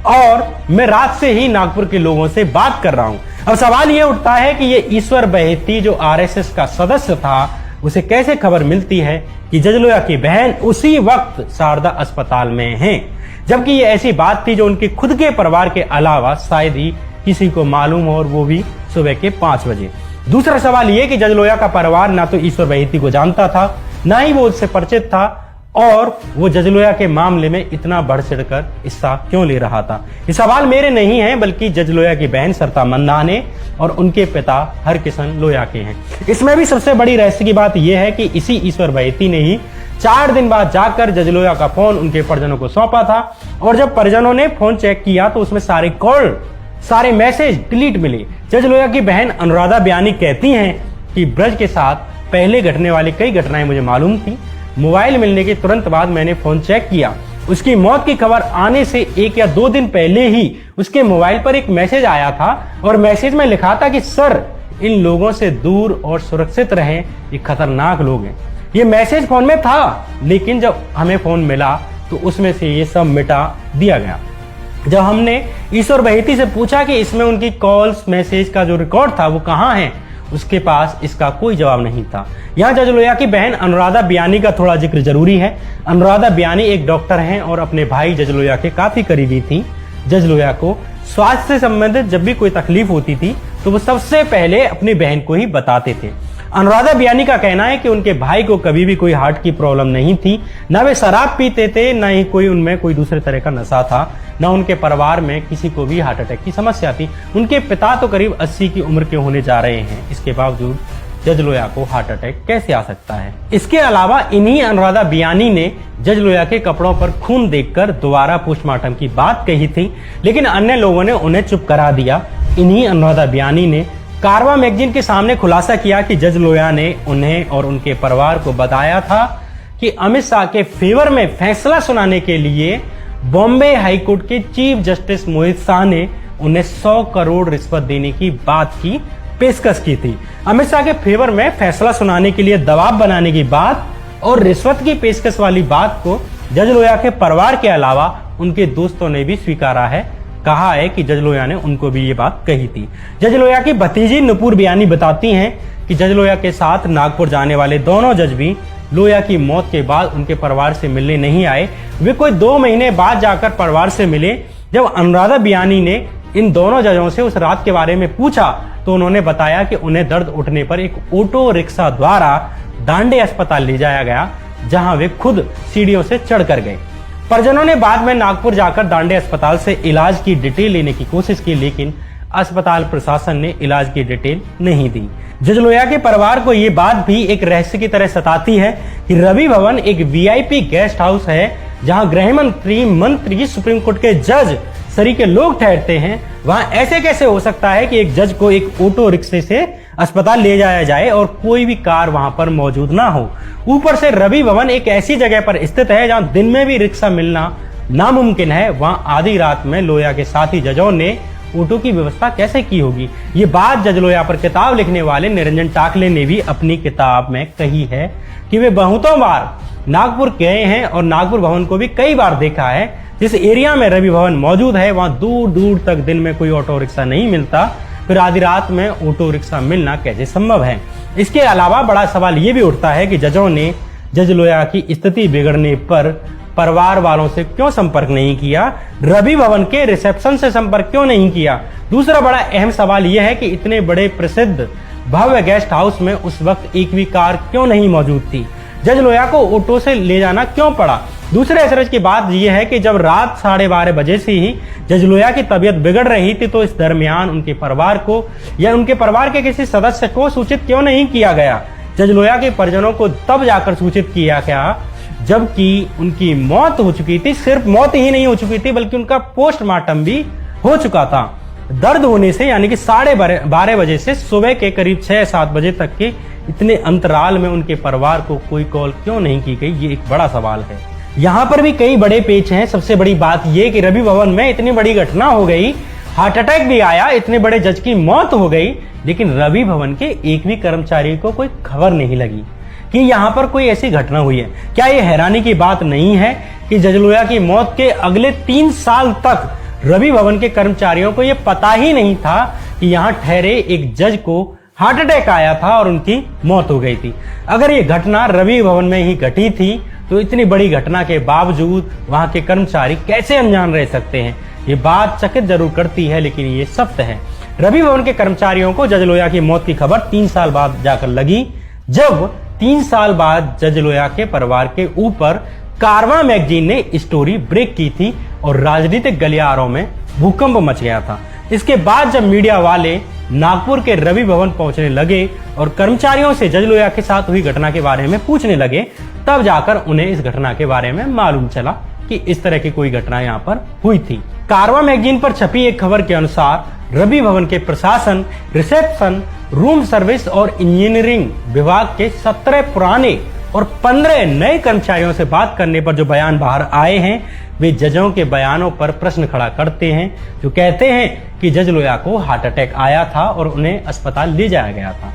और मैं रात से ही नागपुर के लोगों से बात कर रहा हूं। अब सवाल यह उठता है कि ये ईश्वर बहेती जो आरएसएस का सदस्य था, उसे कैसे खबर मिलती है कि जज लोया की बहन उसी वक्त शारदा अस्पताल में है, जबकि ये ऐसी बात थी जो उनके खुद के परिवार के अलावा शायद ही किसी को मालूम हो, और वो भी सुबह के 5 बजे। दूसरा सवाल ये कि जज लोया का परिवार ना तो ईश्वर बहेती को जानता था, ना ही वो उससे परिचित था, और वो जज लोया के मामले में इतना बढ़ चढ़कर हिस्सा क्यों ले रहा था। ये सवाल मेरे नहीं है, बल्कि जज लोया की बहन सरिता मंदाने और उनके पिता हरकिशन लोया के हैं। इसमें भी सबसे बड़ी रहस्य की बात यह है कि इसी ईश्वर बहेती ने ही 4 दिन बाद जाकर जज लोया का फोन उनके परिजनों को सौंपा था, और जब परिजनों ने फोन चेक किया तो उसमें सारे कॉल, सारे मैसेज डिलीट मिले। जज लोया की बहन अनुराधा बयानी कहती हैं कि ब्रज के साथ पहले घटने वाली कई घटनाएं मुझे मालूम थी। मोबाइल मिलने के तुरंत बाद मैंने फोन चेक किया। उसकी मौत की खबर आने से 1 या 2 दिन पहले ही उसके मोबाइल पर एक मैसेज आया था, और मैसेज में लिखा था कि सर, इन लोगों से दूर और सुरक्षित रहें, ये खतरनाक लोग हैं। ये मैसेज फोन में था, लेकिन जब हमें फोन मिला तो उसमें से ये सब मिटा दिया गया। जब हमने ईश्वर बहेती से पूछा कि इसमें उनकी कॉल्स मैसेज का जो रिकॉर्ड था वो कहाँ है, उसके पास इसका कोई जवाब नहीं था। यहाँ जज लोया की बहन अनुराधा बयानी का थोड़ा जिक्र जरूरी है। अनुराधा बयानी एक डॉक्टर हैं और अपने भाई जज लोया के काफी करीबी थी। जज लोया को स्वास्थ्य से संबंधित जब भी कोई तकलीफ होती थी तो वो सबसे पहले अपनी बहन को ही बताते थे। अनुराधा बयानी का कहना है कि उनके भाई को कभी भी कोई हार्ट की प्रॉब्लम नहीं थी, ना वे शराब पीते थे, ना ही कोई उनमें कोई दूसरे तरह का नशा था, ना उनके परिवार में किसी को भी हार्ट अटैक की समस्या थी। उनके पिता तो करीब 80 की उम्र के होने जा रहे हैं, इसके बावजूद जज लोया को हार्ट अटैक कैसे आ सकता है। इसके अलावा इन्हीं अनुराधा बयानी ने जज लोया के कपड़ों पर खून देखकर दोबारा पोस्टमार्टम की बात कही थी, लेकिन अन्य लोगों ने उन्हें चुप करा दिया। इन्हीं अनुराधा बयानी ने कारवा मैगजीन के सामने खुलासा किया कि जज लोया ने उन्हें और उनके परिवार को बताया था कि अमित शाह के फेवर में फैसला सुनाने के लिए बॉम्बे हाईकोर्ट के चीफ जस्टिस मोहित शाह ने उन्हें 100 करोड़ रिश्वत देने की बात की पेशकश की थी। अमित शाह के फेवर में फैसला सुनाने के लिए दबाव बनाने की बात और रिश्वत की पेशकश वाली बात को जज लोया के परिवार के अलावा उनके दोस्तों ने भी स्वीकारा है। कहा है कि जज लोया ने उनको भी ये बात कही थी। जज लोया की भतीजी नुपुर बयानी बताती हैं कि जज लोया के साथ नागपुर जाने वाले दोनों जज भी लोया की मौत के बाद उनके परिवार से मिलने नहीं आए। वे कोई 2 महीने बाद जाकर परिवार से मिले। जब अनुराधा बयानी ने इन दोनों जजों से उस रात के बारे में पूछा तो उन्होंने बताया कि उन्हें दर्द उठने पर एक ऑटो रिक्शा द्वारा दांडे अस्पताल ले जाया गया, जहां वे खुद सीढ़ियों से चढ़कर गए। परिजनों ने बाद में नागपुर जाकर दांडे अस्पताल से इलाज की डिटेल लेने की कोशिश की, लेकिन अस्पताल प्रशासन ने इलाज की डिटेल नहीं दी। जज लोया के परिवार को ये बात भी एक रहस्य की तरह सताती है कि रवि भवन एक वीआईपी गेस्ट हाउस है, जहां गृह मंत्री, मंत्री, सुप्रीम कोर्ट के जज सरी के लोग ठहरते हैं। वहां ऐसे कैसे हो सकता है कि एक जज को एक ऑटो रिक्शे से अस्पताल ले जाया जाए और कोई भी कार वहां पर मौजूद ना हो। ऊपर से रवि भवन एक ऐसी जगह पर स्थित है जहां दिन में भी रिक्शा मिलना नामुमकिन है। वहां आधी रात में लोया के साथी जजों ने ऑटो की व्यवस्था कैसे की होगी। ये बात जज लोया पर किताब लिखने वाले निरंजन टाकले ने भी अपनी किताब में कही है कि वे बहुतों बार नागपुर गए हैं और नागपुर भवन को भी कई बार देखा है। जिस एरिया में रवि भवन मौजूद है वहां दूर दूर तक दिन में कोई ऑटो रिक्शा नहीं मिलता, फिर आधी रात में ऑटो रिक्शा मिलना कैसे संभव है। इसके अलावा बड़ा सवाल ये भी उठता है कि जजों ने जज लोया की स्थिति बिगड़ने पर परिवार वालों से क्यों संपर्क नहीं किया, रवि भवन के रिसेप्शन से संपर्क क्यों नहीं किया। दूसरा बड़ा अहम सवाल यह है कि इतने बड़े प्रसिद्ध भव्य गेस्ट हाउस में उस वक्त एक भी कार क्यों नहीं मौजूद थी? जज लोया को ऑटो से ले जाना क्यों पड़ा? दूसरे अचरज की बात यह है कि जब रात 12:30 बजे से ही जज लोया की तबीयत बिगड़ रही थी तो इस दरमियान उनके परिवार को या उनके परिवार के किसी सदस्य को सूचित क्यों नहीं किया गया? जज लोया के परिजनों को तब जाकर सूचित किया गया जबकि उनकी मौत हो चुकी थी। सिर्फ मौत ही नहीं हो चुकी थी बल्कि उनका पोस्टमार्टम भी हो चुका था। दर्द होने से यानी कि 12:30 बजे से सुबह के करीब 6-7 बजे तक के इतने अंतराल में उनके परिवार को कोई कॉल क्यों नहीं की गई, ये एक बड़ा सवाल है। यहाँ पर भी कई बड़े पेच हैं। सबसे बड़ी बात ये कि रवि भवन में इतनी बड़ी घटना हो गई, हार्ट अटैक भी आया, इतने बड़े जज की मौत हो गई, लेकिन रवि भवन के एक भी कर्मचारी को कोई खबर नहीं लगी कि यहाँ पर कोई ऐसी घटना हुई है। क्या ये हैरानी की बात नहीं है कि जज लोया की मौत के अगले 3 साल तक रवि भवन के कर्मचारियों को यह पता ही नहीं था कि यहाँ ठहरे एक जज को हार्ट अटैक आया था और उनकी मौत हो गई थी। अगर ये घटना रवि भवन में ही घटी थी तो इतनी बड़ी घटना के बावजूद वहां के कर्मचारी कैसे अनजान रह सकते हैं? ये बात चकित जरूर करती है, लेकिन ये सत्य है। रवि भवन के कर्मचारियों को जज लोया की मौत की खबर 3 साल बाद जाकर लगी, जब 3 साल बाद जज लोया के परिवार के ऊपर कारवां मैगजीन ने स्टोरी ब्रेक की थी और राजनीतिक गलियारों में भूकंप मच गया था। इसके बाद जब मीडिया वाले नागपुर के रवि भवन पहुंचने लगे और कर्मचारियों से जज लोया के साथ हुई घटना के बारे में पूछने लगे, तब जाकर उन्हें इस घटना के बारे में मालूम चला कि इस तरह की कोई घटना यहाँ पर हुई थी। कारवां मैगजीन पर छपी एक खबर के अनुसार रवि भवन के प्रशासन, रिसेप्शन, रूम सर्विस और इंजीनियरिंग विभाग के 17 पुराने और 15 नए कर्मचारियों से बात करने पर जो बयान बाहर आए हैं, वे जजों के बयानों पर प्रश्न खड़ा करते हैं, जो कहते हैं कि जज लोया को हार्ट अटैक आया था और उन्हें अस्पताल ले जाया गया था।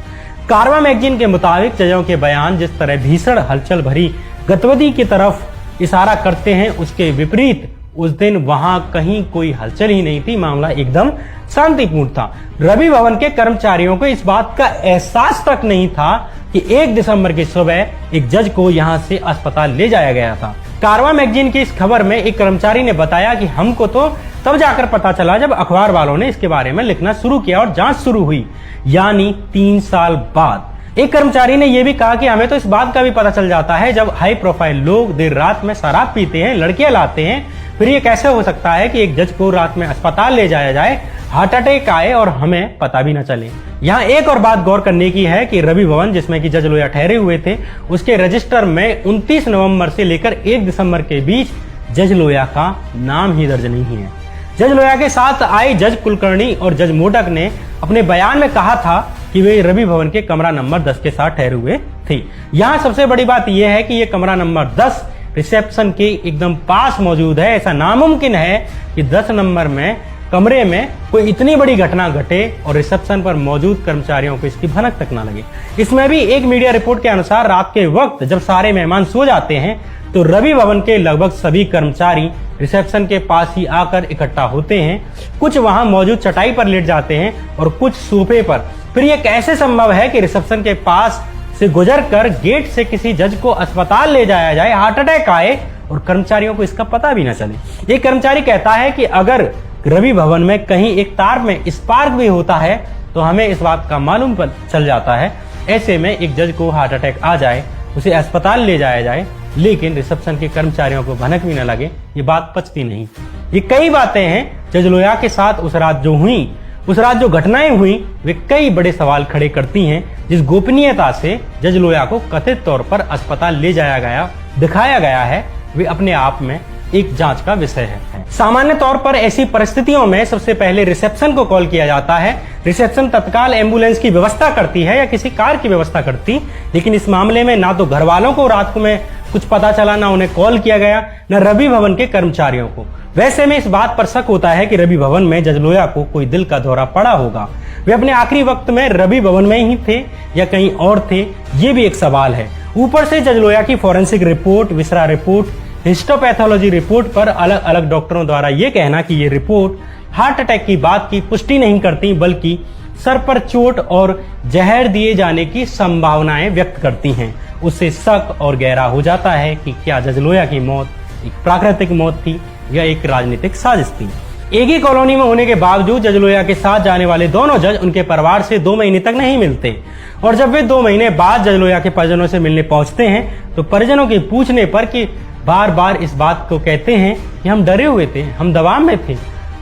कारवां मैगजीन के मुताबिक जजों के बयान जिस तरह भीषण हलचल भरी गतिविधि की तरफ इशारा करते हैं, उसके विपरीत उस दिन वहां कहीं कोई हलचल ही नहीं थी। मामला एकदम शांतिपूर्ण था। रवि भवन के कर्मचारियों को इस बात का एहसास तक नहीं था कि 1 दिसंबर की सुबह एक जज को यहां से अस्पताल ले जाया गया था। कारवां मैगजीन की इस खबर में एक कर्मचारी ने बताया कि हमको तो तब जाकर पता चला जब अखबार वालों ने इसके बारे में लिखना शुरू किया और जांच शुरू हुई, यानी 3 साल बाद। एक कर्मचारी ने यह भी कहा कि हमें तो इस बात का भी पता चल जाता है जब हाई प्रोफाइल लोग देर रात में शराब पीते हैं, लड़कियां लाते हैं, फिर ये कैसे हो सकता है कि एक जज को रात में अस्पताल ले जाया जाए, हार्ट अटैक आए और हमें पता भी न चले। यहाँ एक और बात गौर करने की है कि रवि भवन जिसमें कि जज लोया ठहरे हुए थे, उसके रजिस्टर में 29 नवंबर से लेकर 1 दिसंबर के बीच जज लोया का नाम ही दर्ज नहीं है। जज लोया के साथ आए जज कुलकर्णी और जज मोडक ने अपने बयान में कहा था कि वे रवि भवन के कमरा नंबर 10 के साथ ठहरे हुए थे। यहाँ सबसे बड़ी बात यह है कि यह कमरा नंबर 10 रिसेप्शन के एकदम पास मौजूद है। ऐसा नामुमकिन है कि 10 नंबर में कमरे में कोई इतनी बड़ी घटना घटे और रिसेप्शन पर मौजूद कर्मचारियों को इसकी भनक तक ना लगे। इसमें भी एक मीडिया रिपोर्ट के अनुसार रात के वक्त जब सारे मेहमान सो जाते हैं तो रवि भवन के लगभग सभी कर्मचारी रिसेप्शन के पास ही आकर इकट्ठा होते हैं। कुछ वहां मौजूद चटाई पर लेट जाते हैं और कुछ सोफे पर। फिर यह कैसे संभव है कि रिसेप्शन के पास से गुजरकर गेट से किसी जज को अस्पताल ले जाया जाए, हार्ट अटैक आए और कर्मचारियों को इसका पता भी न चले? एक कर्मचारी कहता है कि अगर रवि भवन में कहीं एक तार में स्पार्क भी होता है तो हमें इस बात का मालूम चल जाता है। ऐसे में एक जज को हार्ट अटैक आ जाए, उसे अस्पताल ले जाया जाए, लेकिन रिसेप्शन के कर्मचारियों को भनक भी न लगे, ये बात पचती नहीं। ये कई बातें हैं जज लोया के साथ उस रात जो घटनाएं हुई, वे कई बड़े सवाल खड़े करती हैं। जिस गोपनीयता से जज लोया को कथित तौर पर अस्पताल ले जाया गया, दिखाया गया है, वे अपने आप में एक जांच का विषय है। सामान्य तौर पर ऐसी परिस्थितियों में सबसे पहले रिसेप्शन को कॉल किया जाता है। रिसेप्शन तत्काल एम्बुलेंस की व्यवस्था करती है या किसी कार की व्यवस्था करती, लेकिन इस मामले में ना तो घर वालों को रात में कुछ पता चला, ना उन्हें कॉल किया गया, न रवि भवन के कर्मचारियों को। वैसे में इस बात पर शक होता है कि रवि भवन में जज लोया को कोई दिल का दौरा पड़ा होगा। वे अपने आखिरी वक्त में रवि भवन में ही थे या कहीं और थे, ये भी एक सवाल है। ऊपर से जज लोया की forensic report, viscera report, histopathology report पर अलग अलग डॉक्टरों द्वारा यह कहना कि ये रिपोर्ट हार्ट अटैक की बात की पुष्टि नहीं करती, बल्कि सर पर चोट और जहर दिए जाने की संभावनाएं व्यक्त करती हैं। उससे शक और गहरा हो जाता है कि क्या जज लोया की मौत एक प्राकृतिक मौत थी या एक राजनीतिक साजिश थी। एक ही कॉलोनी में होने के बावजूद जज लोहिया के साथ जाने वाले दोनों जज उनके परिवार से 2 महीने तक नहीं मिलते और जब वे 2 महीने बाद जज लोहिया के परिजनों से मिलने पहुंचते हैं तो परिजनों के पूछने पर कि बार बार इस बात को कहते हैं कि हम डरे हुए थे, हम दबाव में थे।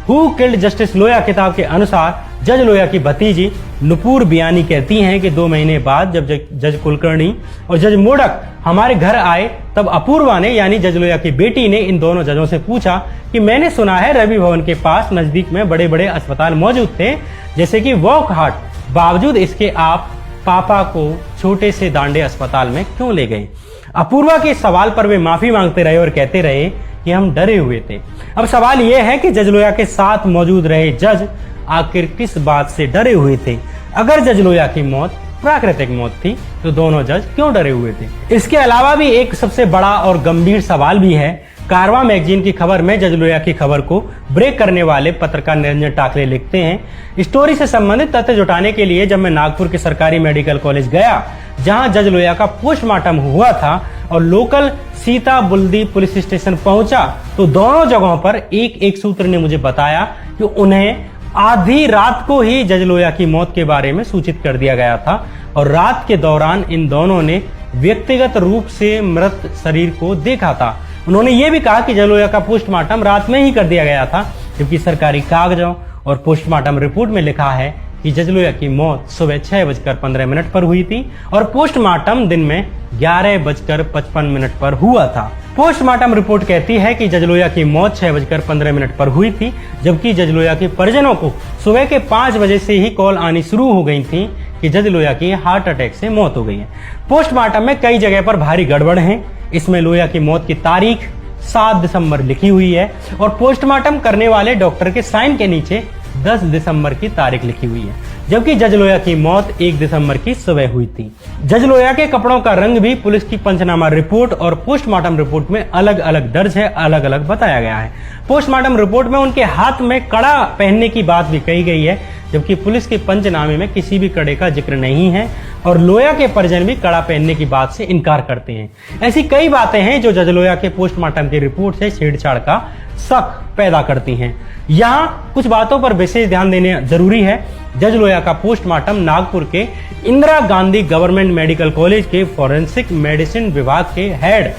हु किल्ड जस्टिस लोहिया किताब के अनुसार जज लोहिया की भतीजी नुपुर बियानी कहती हैं कि 2 महीने बाद जब जज कुलकर्णी और जज मोडक हमारे घर आए तब अपूर्वा ने यानी जज लोहिया की बेटी ने इन दोनों जजों से पूछा कि मैंने सुना है रवि भवन के पास नजदीक में बड़े बड़े अस्पताल मौजूद थे जैसे कि वॉक हार्ट, बावजूद इसके आप पापा को छोटे से दांडे अस्पताल में क्यों ले गए? अपूर्वा के सवाल पर वे माफी मांगते रहे और कहते रहे कि हम डरे हुए थे। अब सवाल यह है कि जज लोहिया के साथ मौजूद रहे जज आखिर किस बात से डरे हुए थे? अगर जज लोहिया की मौत प्राकृतिक मौत थी तो दोनों जज क्यों डरे हुए थे? इसके अलावा भी एक सबसे बड़ा और गंभीर सवाल भी है। कारवां मैगजीन की खबर में जज लोहिया की खबर को ब्रेक करने वाले पत्रकार निरंजन टाकले लिखते हैं, स्टोरी से संबंधित तथ्य जुटाने के लिए जब मैं नागपुर के सरकारी मेडिकल कॉलेज गया जहां जज लोहिया का पोस्टमार्टम हुआ था और लोकल सीता बुल्दी पुलिस स्टेशन पहुंचा तो दोनों जगहों पर एक सूत्र ने मुझे बताया कि उन्हें आधी रात को ही जज लोहिया की मौत के बारे में सूचित कर दिया गया था और रात के दौरान इन दोनों ने व्यक्तिगत रूप से मृत शरीर को देखा था। उन्होंने ये भी कहा कि जज लोहिया का पोस्टमार्टम रात में ही कर दिया गया था, जबकि सरकारी कागजों और पोस्टमार्टम रिपोर्ट में लिखा है कि जज लोहिया की मौत सुबह 6:15 पर हुई थी और पोस्टमार्टम दिन में 11:55 पर हुआ था। पोस्टमार्टम रिपोर्ट कहती है कि जज लोहिया की मौत 6:15 पर हुई थी, जबकि जज लोहिया के परिजनों को सुबह के 5 बजे से ही कॉल आनी शुरू हो गई थी कि जज लोहिया की हार्ट अटैक से मौत हो गई है। पोस्टमार्टम में कई जगह पर भारी गड़बड़ है। इसमें लोहिया की मौत की तारीख 7 दिसंबर लिखी हुई है और पोस्टमार्टम करने वाले डॉक्टर के साइन के नीचे 10 दिसंबर की तारीख लिखी हुई है, जबकि जज लोहिया की मौत 1 दिसंबर की सुबह हुई थी। जज लोहिया के कपड़ों का रंग भी पुलिस की पंचनामा रिपोर्ट और पोस्टमार्टम रिपोर्ट में अलग अलग दर्ज है, अलग अलग बताया गया है। पोस्टमार्टम रिपोर्ट में उनके हाथ में कड़ा पहनने की बात भी कही गई है, जबकि पुलिस के पंचनामे में किसी भी कड़े का जिक्र नहीं है और लोहिया के परिजन भी कड़ा पहनने की बात से इनकार करते हैं। ऐसी कई बातें हैं जो जज लोहिया के पोस्टमार्टम की रिपोर्ट से छेड़छाड़ का शक पैदा करती हैं। यहाँ कुछ बातों पर विशेष ध्यान देने जरूरी है। जज लोहिया का पोस्टमार्टम नागपुर के Indira Gandhi government medical college के फॉरेंसिक मेडिसिन विभाग के हेड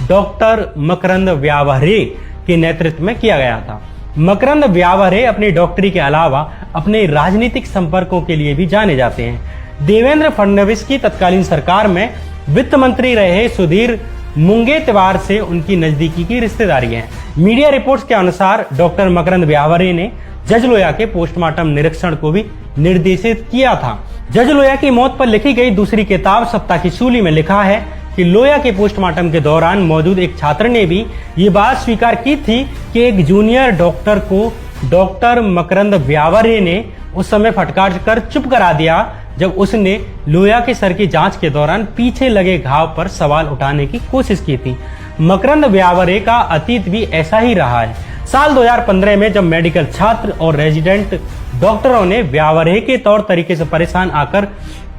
डॉक्टर मकरंद व्यावहरे के नेतृत्व में किया गया था। मकरंद व्यावहरे अपनी डॉक्टरी के अलावा अपने राजनीतिक संपर्कों के लिए भी जाने जाते हैं। देवेंद्र फडणवीस की तत्कालीन सरकार में वित्त मंत्री रहे सुधीर मुंगेत्वार से उनकी नजदीकी की रिश्तेदारी है। मीडिया रिपोर्ट्स के अनुसार डॉक्टर मकरंद व्यावहरे ने जज लोहिया के पोस्टमार्टम निरीक्षण को भी निर्देशित किया था। जज लोहिया की मौत पर लिखी गई दूसरी किताब सप्ताह की सूली में लिखा है कि लोहिया के पोस्टमार्टम के दौरान मौजूद एक छात्र ने भी ये बात स्वीकार की थी कि एक जूनियर डॉक्टर को डॉक्टर मकरंद व्यावहरे ने उस समय फटकार कर चुप करा दिया जब उसने लोहिया के सर की जांच के दौरान पीछे लगे घाव पर सवाल उठाने की कोशिश की थी। मकरंद व्यावहरे का अतीत भी ऐसा ही रहा है। साल 2015 में जब मेडिकल छात्र और रेजिडेंट डॉक्टरों ने व्यावहरे के तौर तरीके से परेशान आकर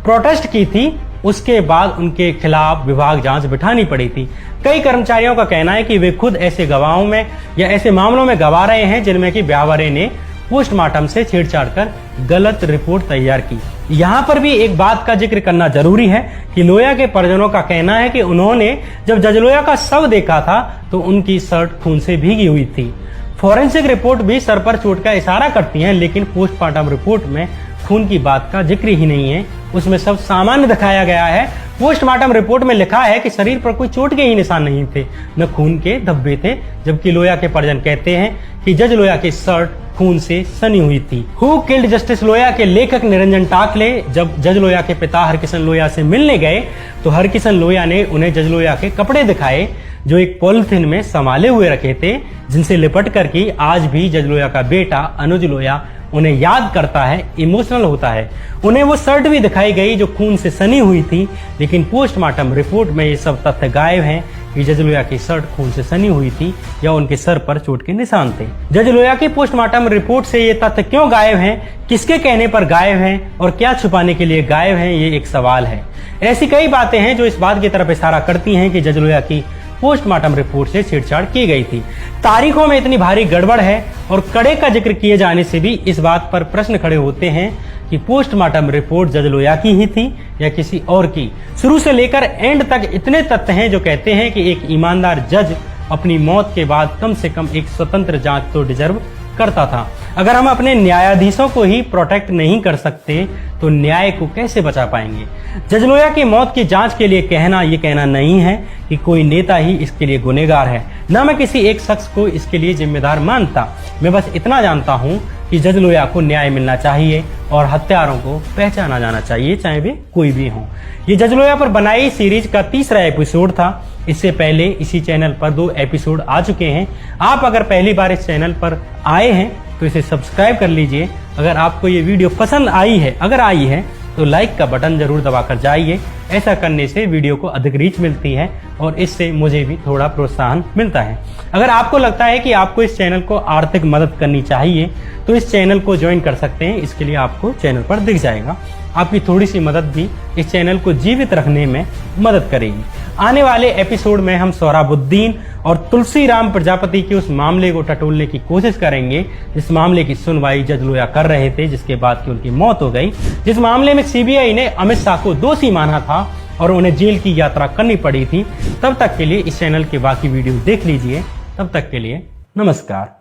प्रोटेस्ट की थी, उसके बाद उनके खिलाफ विभाग जांच बिठानी पड़ी थी। कई कर्मचारियों का कहना है कि वे खुद ऐसे गवाहों में या ऐसे मामलों में गवा रहे हैं जिनमें कि व्यावहरे ने पोस्टमार्टम से छेड़छाड़ कर गलत रिपोर्ट तैयार की। यहाँ पर भी एक बात का जिक्र करना जरूरी है कि लोहिया के परिजनों का कहना है कि उन्होंने जब जज लोहिया का शव देखा था तो उनकी शर्ट खून से भीगी हुई थी। फॉरेंसिक रिपोर्ट भी सर पर चोट का इशारा करती है, लेकिन पोस्टमार्टम रिपोर्ट में खून की बात का जिक्र ही नहीं है, उसमें सब सामान्य दिखाया गया है। पोस्टमार्टम रिपोर्ट में लिखा है कि शरीर पर कोई चोट के ही निशान नहीं थे, न खून के धब्बे थे, जबकि लोहिया के परिजन कहते हैं कि जज लोहिया की शर्ट खून से सनी हुई थी। हु किल्ड जस्टिस लोहिया के लेखक निरंजन टाकले जब जज लोहिया के पिता हरकिशन लोहिया से मिलने गए तो हरकिशन लोहिया ने उन्हें जज लोहिया के कपड़े दिखाए जो एक पॉलिथीन में संभाले हुए रखे थे, जिनसे लिपट कर की आज भी जज लोहिया का बेटा अनुज लोहिया उन्हें याद करता है, इमोशनल होता है। उन्हें वो शर्ट भी दिखाई गई जो खून से सनी हुई थी, लेकिन पोस्टमार्टम रिपोर्ट में ये सब तथ्य गायब हैं कि जज लोहिया की शर्ट खून से सनी हुई थी या उनके सर पर चोट के निशान थे। जज लोहिया की पोस्टमार्टम रिपोर्ट से ये तथ्य क्यों गायब हैं, किसके कहने पर गायब हैं और क्या छुपाने के लिए गायब हैं, ये एक सवाल है। ऐसी कई बातें हैं जो इस बात की तरफ इशारा करती हैं कि जज लोहिया की पोस्टमार्टम रिपोर्ट से छेड़छाड़ की गई थी। तारीखों में इतनी भारी गड़बड़ है और कड़े का जिक्र किए जाने से भी इस बात पर प्रश्न खड़े होते हैं कि पोस्टमार्टम रिपोर्ट जज लोया की ही थी या किसी और की। शुरू से लेकर एंड तक इतने तथ्य हैं जो कहते हैं कि एक ईमानदार जज अपनी मौत के बाद कम से कम एक स्वतंत्र जांच तो डिजर्व करता था। अगर हम अपने न्यायाधीशों को ही प्रोटेक्ट नहीं कर सकते तो न्याय को कैसे बचा पाएंगे। जज लोया की मौत की जांच के लिए ये कहना नहीं है कि कोई नेता ही इसके लिए गुनहगार है। न मैं किसी एक शख्स को इसके लिए जिम्मेदार मानता। मैं बस इतना जानता हूँ कि जज लोया को न्याय मिलना चाहिए और हत्यारों को पहचाना जाना चाहिए, चाहे वे कोई भी हों। ये जज लोया पर बनाई सीरीज का तीसरा एपिसोड था। इससे पहले इसी चैनल पर 2 एपिसोड आ चुके हैं। आप अगर पहली बार इस चैनल पर आए हैं तो इसे सब्सक्राइब कर लीजिए। अगर आपको ये वीडियो पसंद आई है तो लाइक का बटन जरूर दबाकर जाइए। ऐसा करने से वीडियो को अधिक रीच मिलती है और इससे मुझे भी थोड़ा प्रोत्साहन मिलता है। अगर आपको लगता है कि आपको इस चैनल को आर्थिक मदद करनी चाहिए तो इस चैनल को ज्वाइन कर सकते हैं। इसके लिए आपको चैनल पर दिख जाएगा। आपकी थोड़ी सी मदद भी इस चैनल को जीवित रखने में मदद करेगी। आने वाले एपिसोड में हम सोहराबुद्दीन और तुलसीराम प्रजापति के उस मामले को टटोलने की कोशिश करेंगे जिस मामले की सुनवाई जज लोया कर रहे थे, जिसके बाद की उनकी मौत हो गई। जिस मामले में सीबीआई ने अमित शाह को दोषी माना था और उन्हें जेल की यात्रा करनी पड़ी थी। तब तक के लिए इस चैनल के बाकी वीडियो देख लीजिए। तब तक के लिए नमस्कार।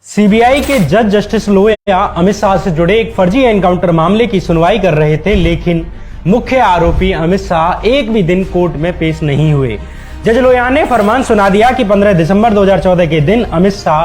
सीबीआई के जज जस्टिस लोया अमित शाह से जुड़े एक फर्जी एनकाउंटर मामले की सुनवाई कर रहे थे, लेकिन मुख्य आरोपी अमित शाह एक भी दिन कोर्ट में पेश नहीं हुए। जज लोया ने फरमान सुना दिया कि 15 दिसंबर 2014 के दिन अमित शाह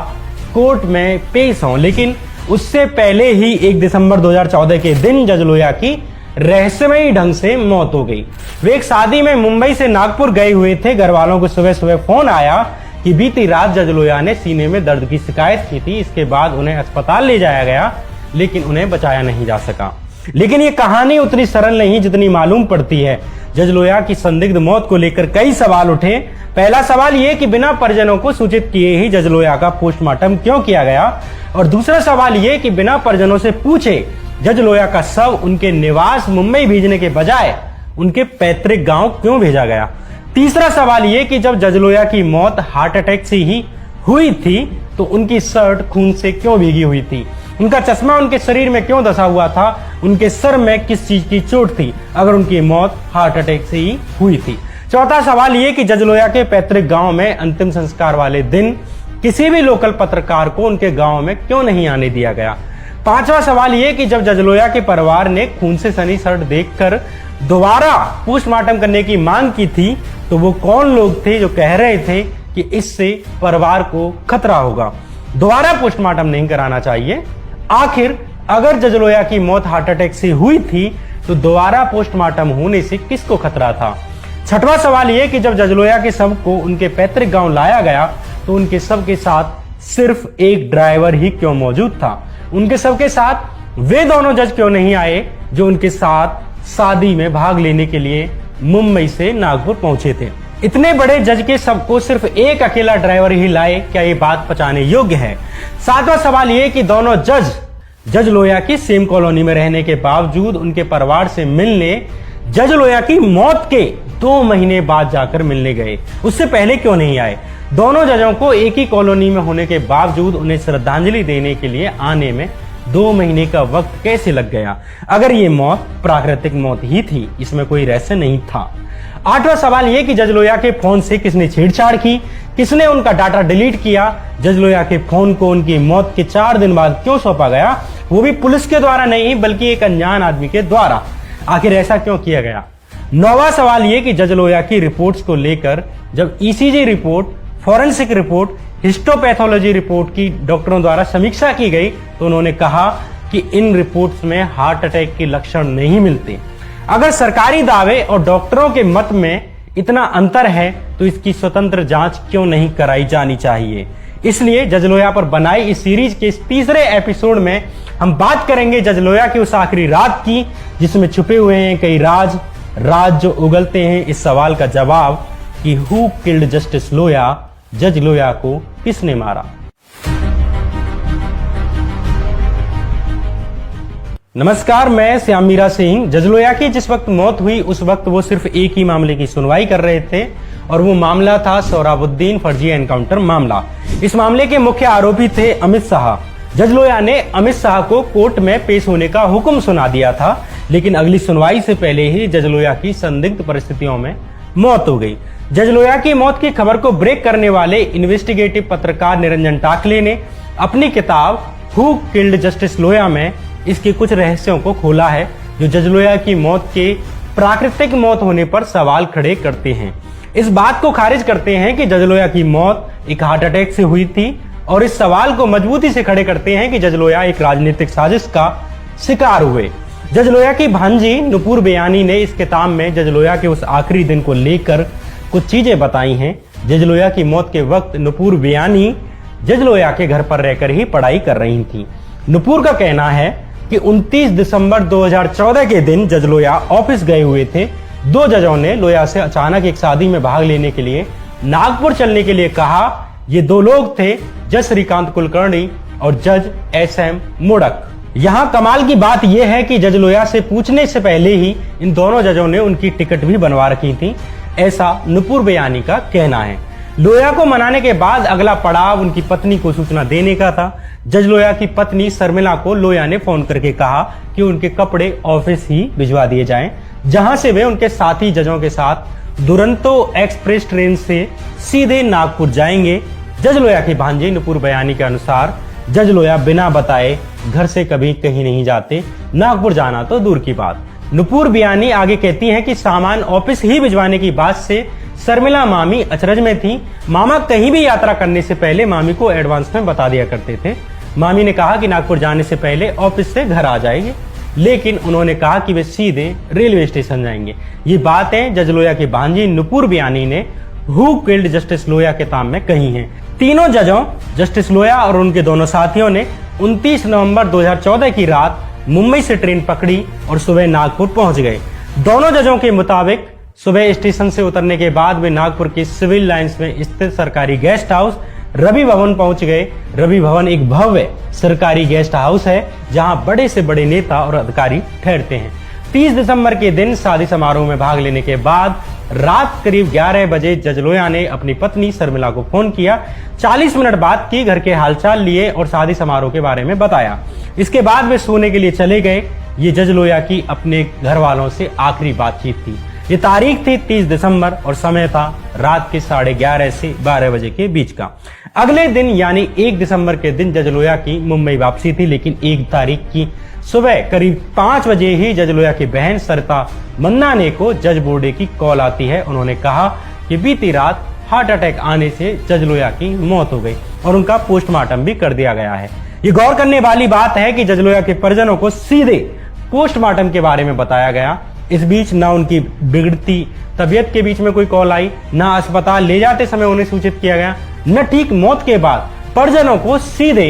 कोर्ट में पेश हों, लेकिन उससे पहले ही 1 दिसंबर 2014 के दिन जज लोया की रहस्यमयी ढंग से मौत हो गई। वे एक शादी में मुंबई से नागपुर गए हुए थे। घर वालों को सुबह सुबह फोन आया कि बीती रात जज लोया ने सीने में दर्द की शिकायत की थी। इसके बाद उन्हें अस्पताल ले जाया गया, लेकिन उन्हें बचाया नहीं जा सका। लेकिन ये कहानी उतनी सरल नहीं जितनी मालूम पड़ती है। जज लोया की संदिग्ध मौत को लेकर कई सवाल उठे। पहला सवाल ये कि बिना परिजनों को सूचित किए ही जज लोया का पोस्टमार्टम क्यों किया गया, और दूसरा सवाल ये कि बिना परिजनों से पूछे जज लोया का शव उनके निवास मुंबई भेजने के बजाय उनके पैतृक गांव क्यों भेजा गया। तीसरा सवाल ये कि जब जज लोया की मौत हार्ट अटैक से ही हुई थी तो उनकी शर्ट खून से क्यों भीगी हुई थी, उनका चश्मा उनके शरीर में क्यों धंसा हुआ था, उनके सर में किस चीज की चोट थी अगर उनकी मौत हार्ट अटैक से ही हुई थी। चौथा सवाल ये कि जज लोया के पैतृक गांव में अंतिम संस्कार वाले दिन किसी भी लोकल पत्रकार को उनके गांव में क्यों नहीं आने दिया गया। पांचवा सवाल ये कि जब जज लोया के परिवार ने खून से सनी शर्ट देखकर दोबारा पोस्टमार्टम करने की मांग की थी तो वो कौन लोग थे जो कह रहे थे कि इससे परिवार को खतरा होगा, दोबारा पोस्टमार्टम नहीं कराना चाहिए। आखिर अगर जज लोया की मौत हार्ट अटैक से हुई थी तो दोबारा पोस्टमार्टम होने से किसको खतरा था। छठवां सवाल यह कि जब जज लोया के शव को उनके पैतृक गांव लाया गया तो उनके शव के साथ सिर्फ एक ड्राइवर ही क्यों मौजूद था। उनके शव के साथ वे दोनों जज क्यों नहीं आए जो उनके साथ शादी में भाग लेने के लिए मुंबई से नागपुर पहुंचे थे। इतने बड़े जज के शव को सिर्फ एक अकेला ड्राइवर ही लाए, क्या ये बात पचाने योग्य है। सातवां सवाल ये कि दोनों जज लोया की सेम कॉलोनी में रहने के बावजूद उनके परिवार से मिलने जज लोया की मौत के 2 महीने बाद जाकर मिलने गए, उससे पहले क्यों नहीं आए। दोनों जजों को एक ही कॉलोनी में होने के बावजूद उन्हें श्रद्धांजलि देने के लिए आने में 2 महीने का वक्त कैसे लग गया। अगर ये मौत प्राकृतिक मौत ही थी, इसमें कोई रहस्य नहीं था। आठवां सवाल यह कि जज लोया के फोन से किसने छेड़छाड़ की, किसने उनका डाटा डिलीट किया, जज लोया के फोन को उनकी मौत के 4 दिन बाद क्यों सौंपा गया, वो भी पुलिस के द्वारा नहीं बल्कि एक अनजान आदमी के द्वारा। आखिर ऐसा क्यों किया गया। 9वां सवाल यह कि जज लोया की रिपोर्ट्स को लेकर जब ECG report, forensic report, histopathology report की डॉक्टरों द्वारा समीक्षा की गई तो उन्होंने कहा कि इन रिपोर्ट्स में हार्ट अटैक के लक्षण नहीं मिलते। अगर सरकारी दावे और डॉक्टरों के मत में इतना अंतर है तो इसकी स्वतंत्र जांच क्यों नहीं कराई जानी चाहिए। इसलिए जज लोया पर बनाई इस सीरीज के इस तीसरे एपिसोड में हम बात करेंगे जज लोया की उस आखिरी रात की जिसमें छुपे हुए हैं कई राज जो उगलते हैं इस सवाल का जवाब कि हु किल्ड जस्टिस लोया, जज लोया को किसने मारा। नमस्कार, मैं श्याम मीरा सिंह। जज लोया की जिस वक्त मौत हुई उस वक्त वो सिर्फ एक ही मामले की सुनवाई कर रहे थे और वो मामला था सोहराबुद्दीन फर्जी एनकाउंटर मामला। इस मामले के मुख्य आरोपी थे अमित शाह। जज लोया ने अमित शाह को कोर्ट में पेश होने का हुक्म सुना दिया था, लेकिन अगली सुनवाई से पहले ही जज लोया की संदिग्ध परिस्थितियों में मौत हो गई। जज लोया की मौत की खबर को ब्रेक करने वाले इन्वेस्टिगेटिव पत्रकार निरंजन टाकले ने अपनी किताब हु किल्ड जस्टिस लोया में इसके कुछ रहस्यों को खोला है, जो जज लोया की मौत के प्राकृतिक मौत होने पर सवाल खड़े करते हैं। इस बात को खारिज करते हैं कि जज लोया की मौत एक हार्ट अटैक से हुई थी और इस सवाल को मजबूती से खड़े करते हैं कि जज लोया एक राजनीतिक साजिश का शिकार हुए। जज लोया की भांजी नुपुर बेयानी ने इस किताब में जज लोया के उस आखिरी दिन को लेकर कुछ चीजें बताई हैं। जज लोया की मौत के वक्त नुपुर बेयानी जज लोया के घर पर रहकर ही पढ़ाई कर रही थी। नुपुर का कहना है कि 29 दिसंबर 2014 के दिन जज लोया ऑफिस गए हुए थे। दो जजों ने लोया से अचानक एक शादी में भाग लेने के लिए नागपुर चलने के लिए कहा। ये दो लोग थे, जज श्रीकांत कुलकर्णी और जज SM मोडक। यहां कमाल की बात यह है कि जज लोया से पूछने से पहले ही इन दोनों जजों ने उनकी टिकट भी बनवा रखी थी, ऐसा नुपुर बेयानी का कहना है। लोया को मनाने के बाद अगला पड़ाव उनकी पत्नी को सूचना देने का था। जज लोया की पत्नी शर्मिला को लोया ने फोन करके कहा कि उनके कपड़े ऑफिस ही भिजवा दिए जाएं, जहां से वे उनके साथी जजों के साथ दुरंतो एक्सप्रेस ट्रेन से सीधे नागपुर जाएंगे। जज लोया की भांजी नुपुर बेयानी के अनुसार जज लोया बिना बताए घर से कभी कहीं नहीं जाते, नागपुर जाना तो दूर की बात। नुपुर बेयानी आगे कहती हैं कि सामान ऑफिस ही भिजवाने की बात से शर्मिला मामी अचरज में थी। मामा कहीं भी यात्रा करने से पहले मामी को एडवांस में बता दिया करते थे। मामी ने कहा कि नागपुर जाने से पहले ऑफिस से घर आ जाएंगे, लेकिन उन्होंने कहा कि वे सीधे रेलवे स्टेशन जाएंगे। ये बातें जज लोया की भांजी नुपुर बेयानी ने हु किल्ड जस्टिस लोया किताब में कही हैं। तीनों जजों जस्टिस लोया और उनके दोनों साथियों ने 29 नवंबर 2014 की रात मुंबई से ट्रेन पकड़ी और सुबह नागपुर पहुंच गए। दोनों जजों के मुताबिक सुबह स्टेशन से उतरने के बाद वे नागपुर के सिविल लाइंस में स्थित सरकारी गेस्ट हाउस रवि भवन पहुंच गए। रवि भवन एक भव्य सरकारी गेस्ट हाउस है, जहां बड़े से बड़े नेता और अधिकारी ठहरते हैं। 30 दिसंबर के दिन शादी समारोह में भाग लेने के बाद रात करीब 11 बजे जज लोया ने अपनी पत्नी शर्मिला को फोन किया। 40 मिनट बात की, घर के हालचाल लिए और शादी समारोह के बारे में बताया। इसके बाद वे सोने के लिए चले गए। ये जज लोया की अपने घर वालों से आखिरी बातचीत थी। ये तारीख थी 30 दिसंबर और समय था रात के 11:30 से 12 बजे के बीच का। अगले दिन यानी 1 दिसंबर के दिन जज लोया की मुंबई वापसी थी, लेकिन 1 तारीख की सुबह करीब 5 बजे ही जज लोया की बहन सरिता मंदाने को जज बोर्डे की कॉल आती है। उन्होंने कहा कि बीती रात हार्ट अटैक आने से जज लोया की मौत हो गई और उनका पोस्टमार्टम भी कर दिया गया है। ये गौर करने वाली बात है कि जज लोया के परिजनों को सीधे पोस्टमार्टम के बारे में बताया गया। इस बीच ना उनकी बिगड़ती तबीयत के बीच में कोई कॉल आई, ना अस्पताल ले जाते समय उन्हें सूचित किया गया, न ठीक मौत के बाद परिजनों को सीधे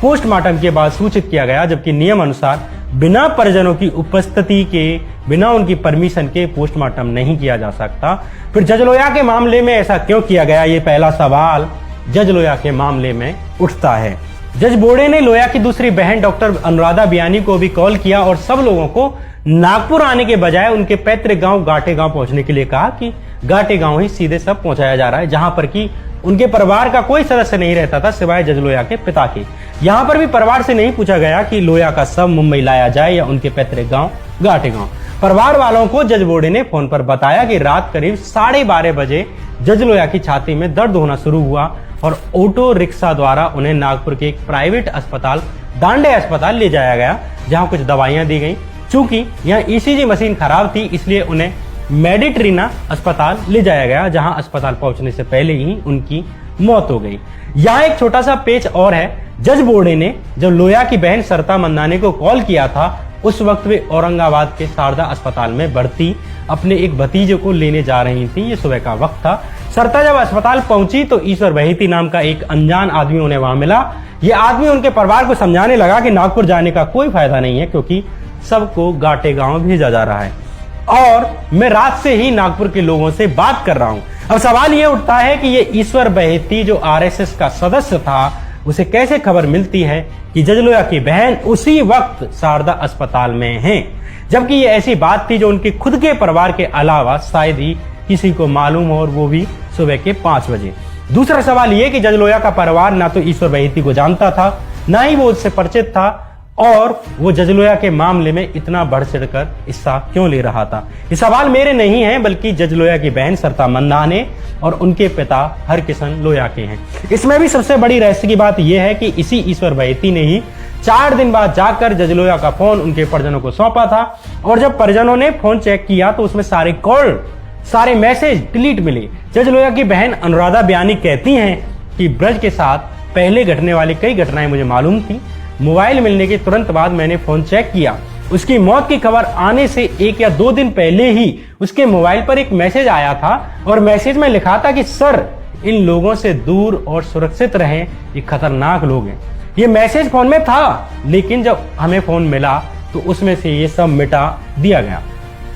पोस्टमार्टम के बाद सूचित किया गया, जबकि नियम अनुसार बिना परिजनों की उपस्थिति के, बिना उनकी परमिशन के पोस्टमार्टम नहीं किया जा सकता। फिर जज लोया के मामले में ऐसा क्यों किया गया, ये पहला सवाल जज लोया के मामले में उठता है। जज बोर्डे ने लोया की दूसरी बहन डॉक्टर अनुराधा बेयानी को भी कॉल किया और सब लोगों को नागपुर आने के बजाय उनके पैतृक गांव गाटे गांव पहुंचने के लिए कहा कि गाटे गांव ही सीधे सब पहुंचाया जा रहा है, जहां पर कि उनके परिवार का कोई सदस्य नहीं रहता था सिवाय जज लोया के पिता के। यहां पर भी परिवार से नहीं पूछा गया कि लोया का शव मुंबई लाया जाए या उनके पैतृक गांव गाटे गांव। परिवार वालों को जज बोर्डे ने फोन पर बताया कि रात करीब 12:30 बजे जज लोया की छाती में दर्द होना शुरू हुआ और ऑटो रिक्शा द्वारा उन्हें नागपुर के एक प्राइवेट अस्पताल दांडे अस्पताल ले जाया गया, जहां कुछ दवाइयां दी गई। चूंकि यहाँ ECG मशीन खराब थी, इसलिए उन्हें मेडिट्रीना अस्पताल ले जाया गया, जहां अस्पताल पहुंचने से पहले ही उनकी मौत हो गई। यहाँ एक छोटा सा पेच और है। जज बोर्डे ने जब लोया की बहन सरिता मंदाने को कॉल किया था, उस वक्त वे औरंगाबाद के शारदा अस्पताल में भर्ती अपने एक भतीजे को लेने जा रही थी। ये सुबह का वक्त था। सरिता जब अस्पताल पहुंची तो ईश्वर बहेती नाम का एक अनजान आदमी उन्हें वहां मिला। ये आदमी उनके परिवार को समझाने लगा कि नागपुर जाने का कोई फायदा नहीं है, क्योंकि सबको गाटे गांव भेजा जा रहा है और मैं रात से ही नागपुर के लोगों से बात कर रहा हूं। अब सवाल यह उठता है कि ये ईश्वर बहेती जो RSS का सदस्य था, उसे कैसे खबर मिलती है कि जज लोया की बहन उसी वक्त शारदा अस्पताल में हैं, जबकि ये ऐसी बात थी जो उनके खुद के परिवार के अलावा शायद ही किसी को मालूम हो, और वो भी सुबह के 5 बजे। दूसरा सवाल ये कि जज लोया का परिवार ना तो ईश्वर बहेती को जानता था, ना ही वो उससे परिचित था, और वो जज लोया के मामले में इतना बढ़ चढ़कर हिस्सा क्यों ले रहा था। ये सवाल मेरे नहीं है, बल्कि जज लोया की बहन सरता मंदाने और उनके पिता हरकिशन लोया के हैं। इसमें भी सबसे बड़ी रहस्य की बात यह है कि इसी ईश्वर बहेती ने ही 4 दिन बाद जाकर जज लोया का फोन उनके परिजनों को सौंपा था, और जब परिजनों ने फोन चेक किया तो उसमें सारे कॉल, सारे मैसेज डिलीट मिले। जज लोया की बहन अनुराधा बयानी कहती हैं कि ब्रज के साथ पहले घटने वाली कई घटनाएं मुझे मालूम थी। मोबाइल मिलने के तुरंत बाद मैंने फोन चेक किया। उसकी मौत की खबर आने से 1 या 2 दिन पहले ही उसके मोबाइल पर एक मैसेज आया था, और मैसेज में लिखा था कि सर, इन लोगों से दूर और सुरक्षित रहें, ये खतरनाक लोग हैं। ये मैसेज फोन में था, लेकिन जब हमें फोन मिला तो उसमें से ये सब मिटा दिया गया।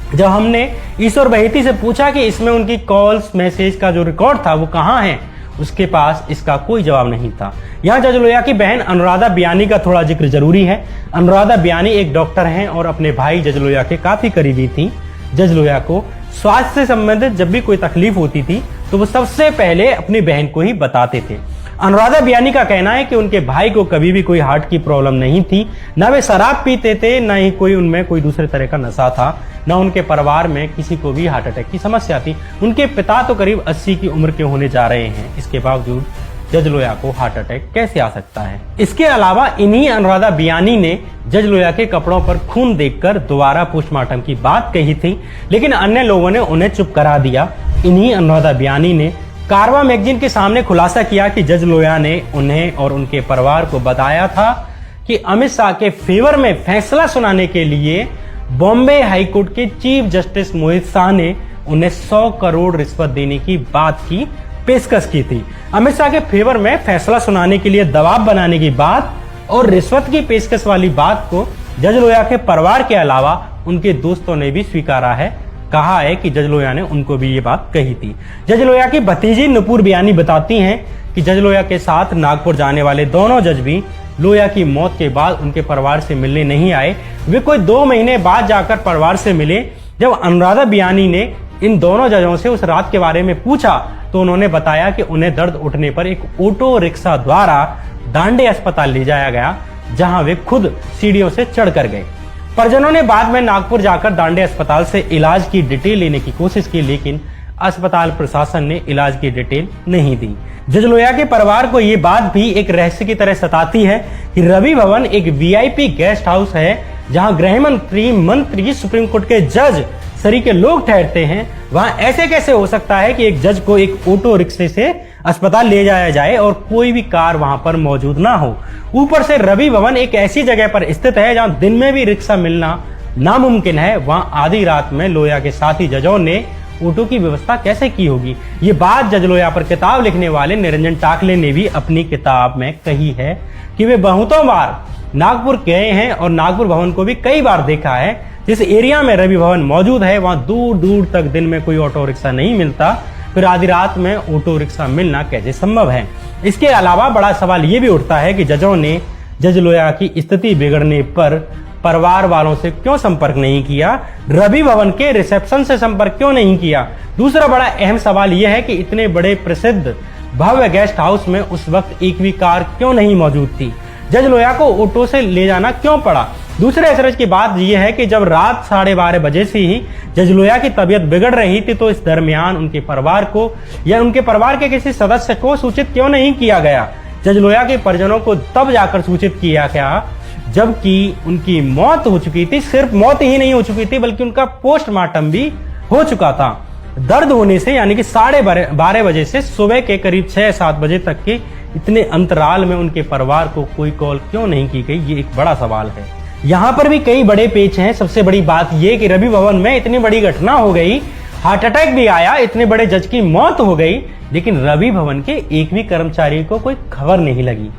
जब हमने ईश्वर बहेती से पूछा कि इसमें उनकी कॉल्स मैसेज का जो रिकॉर्ड था वो कहाँ है, उसके पास इसका कोई जवाब नहीं था। यहाँ जज लोया की बहन अनुराधा बयानी का थोड़ा जिक्र जरूरी है। अनुराधा बयानी एक डॉक्टर हैं और अपने भाई जज लोया के काफी करीबी थी। जज लोया को स्वास्थ्य से संबंधित जब भी कोई तकलीफ होती थी तो वो सबसे पहले अपनी बहन को ही बताते थे। अनुराधा बयानी का कहना है कि उनके भाई को कभी भी कोई हार्ट की प्रॉब्लम नहीं थी, ना वे शराब पीते थे, ना ही कोई उनमें कोई दूसरे तरह का नशा था, ना उनके परिवार में किसी को भी हार्ट अटैक की समस्या थी। उनके पिता तो करीब 80 की उम्र के होने जा रहे हैं, इसके बावजूद जज लोया को हार्ट अटैक कैसे आ सकता है। इसके अलावा इन्हीं अनुराधा बयानी ने जज लोया के कपड़ों पर खून देखकर दोबारा पोस्टमार्टम की बात कही थी, लेकिन अन्य लोगों ने उन्हें चुप करा दिया। इन्हीं अनुराधा बयानी ने कारवा मैगजीन के सामने खुलासा किया कि जज लोया ने उन्हें और उनके परिवार को बताया था कि अमित शाह के फेवर में फैसला सुनाने के लिए बॉम्बे हाईकोर्ट के चीफ जस्टिस मोहित शाह ने उन्हें 100 करोड़ रिश्वत देने की बात की पेशकश की थी। अमित शाह के फेवर में फैसला सुनाने के लिए दबाव बनाने की बात और रिश्वत की पेशकश वाली बात को जज लोया के परिवार के अलावा उनके दोस्तों ने भी स्वीकारा है। कहा है कि जज लोया ने उनको भी ये बात कही थी। जज लोया की भतीजी नुपुर बयानी बताती हैं कि जज लोया के साथ नागपुर जाने वाले दोनों जज भी लोया की मौत के बाद उनके परिवार से मिलने नहीं आए। वे कोई 2 महीने बाद जाकर परिवार से मिले। जब अनुराधा बयानी ने इन दोनों जजों से उस रात के बारे में पूछा तो उन्होंने बताया कि उन्हें दर्द उठने पर एक ऑटो रिक्शा द्वारा दांडे अस्पताल ले जाया गया, जहां वे खुद सीढ़ियों से चढ़कर गए। परिजनों ने बाद में नागपुर जाकर दांडे अस्पताल से इलाज की डिटेल लेने की कोशिश की, लेकिन अस्पताल प्रशासन ने इलाज की डिटेल नहीं दी। जज लोया के परिवार को ये बात भी एक रहस्य की तरह सताती है कि रवि भवन एक वीआईपी गेस्ट हाउस है, जहां गृह मंत्री, सुप्रीम कोर्ट के जज सरी के लोग ठहरते हैं। वहां ऐसे कैसे हो सकता है कि एक जज को एक ऑटो रिक्शे से अस्पताल ले जाया जाए और कोई भी कार वहां पर मौजूद ना हो। ऊपर से रवि भवन एक ऐसी जगह पर स्थित है जहां दिन में भी रिक्शा मिलना नामुमकिन है। वहां आधी रात में लोया के साथी जजों ने ऑटो की व्यवस्था कैसे की होगी। ये बात जज लोया पर किताब लिखने वाले निरंजन टाकले ने भी अपनी किताब में कही है कि वे बहुतों बार नागपुर गए हैं और नागपुर भवन को भी कई बार देखा है। जिस एरिया में रवि भवन मौजूद है वहां दूर दूर तक दिन में कोई ऑटो रिक्शा नहीं मिलता, फिर आधी रात में ऑटो रिक्शा मिलना कैसे संभव है। इसके अलावा बड़ा सवाल ये भी उठता है कि जजों ने जज लोया की स्थिति बिगड़ने पर परिवार वालों से क्यों संपर्क नहीं किया, रवि भवन के रिसेप्शन से संपर्क क्यों नहीं किया। दूसरा बड़ा अहम सवाल यह है कि इतने बड़े प्रसिद्ध भव्य गेस्ट हाउस में उस वक्त एक भी कार क्यों नहीं मौजूद थी। जज लोया को ऑटो से ले जाना क्यों पड़ा। दूसरे अचरज की बात यह है कि जब रात 12:30 बजे से ही जज लोया की तबीयत बिगड़ रही थी तो इस दरमियान उनके परिवार को या उनके परिवार के किसी सदस्य को सूचित क्यों नहीं किया गया। जज लोया के परिजनों को तब जाकर सूचित किया गया जबकि उनकी मौत हो चुकी थी। सिर्फ मौत ही नहीं हो चुकी थी बल्कि उनका पोस्टमार्टम भी हो चुका था। दर्द होने से यानी कि 12:30 बजे से सुबह के करीब 6-7 बजे तक के इतने अंतराल में उनके परिवार को कोई कॉल क्यों नहीं की गई, ये एक बड़ा सवाल है। यहाँ पर भी कई बड़े पेच हैं। सबसे बड़ी बात यह कि रवि भवन में इतनी बड़ी घटना हो गई, हार्ट अटैक भी आया, इतने बड़े जज की मौत हो गई, लेकिन रवि भवन के एक भी कर्मचारी को कोई खबर नहीं लगी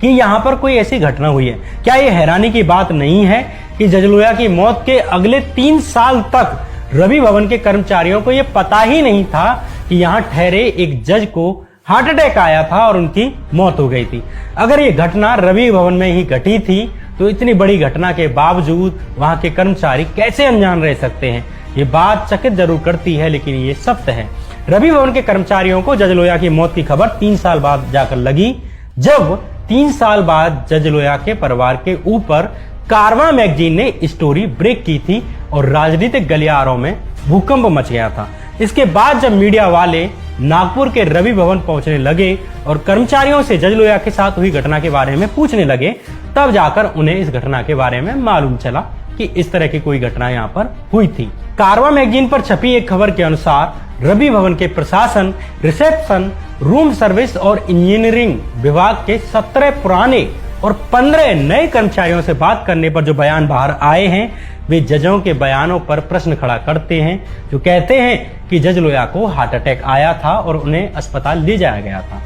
कि यहाँ पर कोई ऐसी घटना हुई है। क्या ये हैरानी की बात नहीं है कि जज लोया की मौत के अगले 3 साल तक रवि भवन के कर्मचारियों को यह पता ही नहीं था कि यहाँ ठहरे एक जज को हार्ट अटैक आया था और उनकी मौत हो गई थी। अगर ये घटना रवि भवन में ही घटी थी तो इतनी बड़ी घटना के बावजूद वहां के कर्मचारी कैसे अनजान रह सकते हैं? ये बात चकित जरूर करती है, लेकिन ये सत्य है। रवि भवन के कर्मचारियों को जज लोहिया की मौत की खबर 3 साल बाद जाकर लगी, जब 3 साल बाद जज लोहिया के परिवार के ऊपर कारवां मैगजीन ने स्टोरी ब्रेक की थी और राजनीतिक गलियारों में भूकंप मच गया था। इसके बाद जब मीडिया वाले नागपुर के रवि भवन पहुंचने लगे और कर्मचारियों से जज लोहिया के साथ हुई घटना के बारे में पूछने लगे, तब जाकर उन्हें इस घटना के बारे में मालूम चला कि इस तरह की कोई घटना यहाँ पर हुई थी। कारवां मैगजीन पर छपी एक खबर के अनुसार रवि भवन के प्रशासन, रिसेप्शन, रूम सर्विस और इंजीनियरिंग विभाग के 17 पुराने और 15 नए कर्मचारियों से बात करने पर जो बयान बाहर आए हैं, वे जजों के बयानों पर प्रश्न खड़ा करते हैं, जो कहते हैं कि जज लोहिया को हार्ट अटैक आया था और उन्हें अस्पताल ले जाया गया था।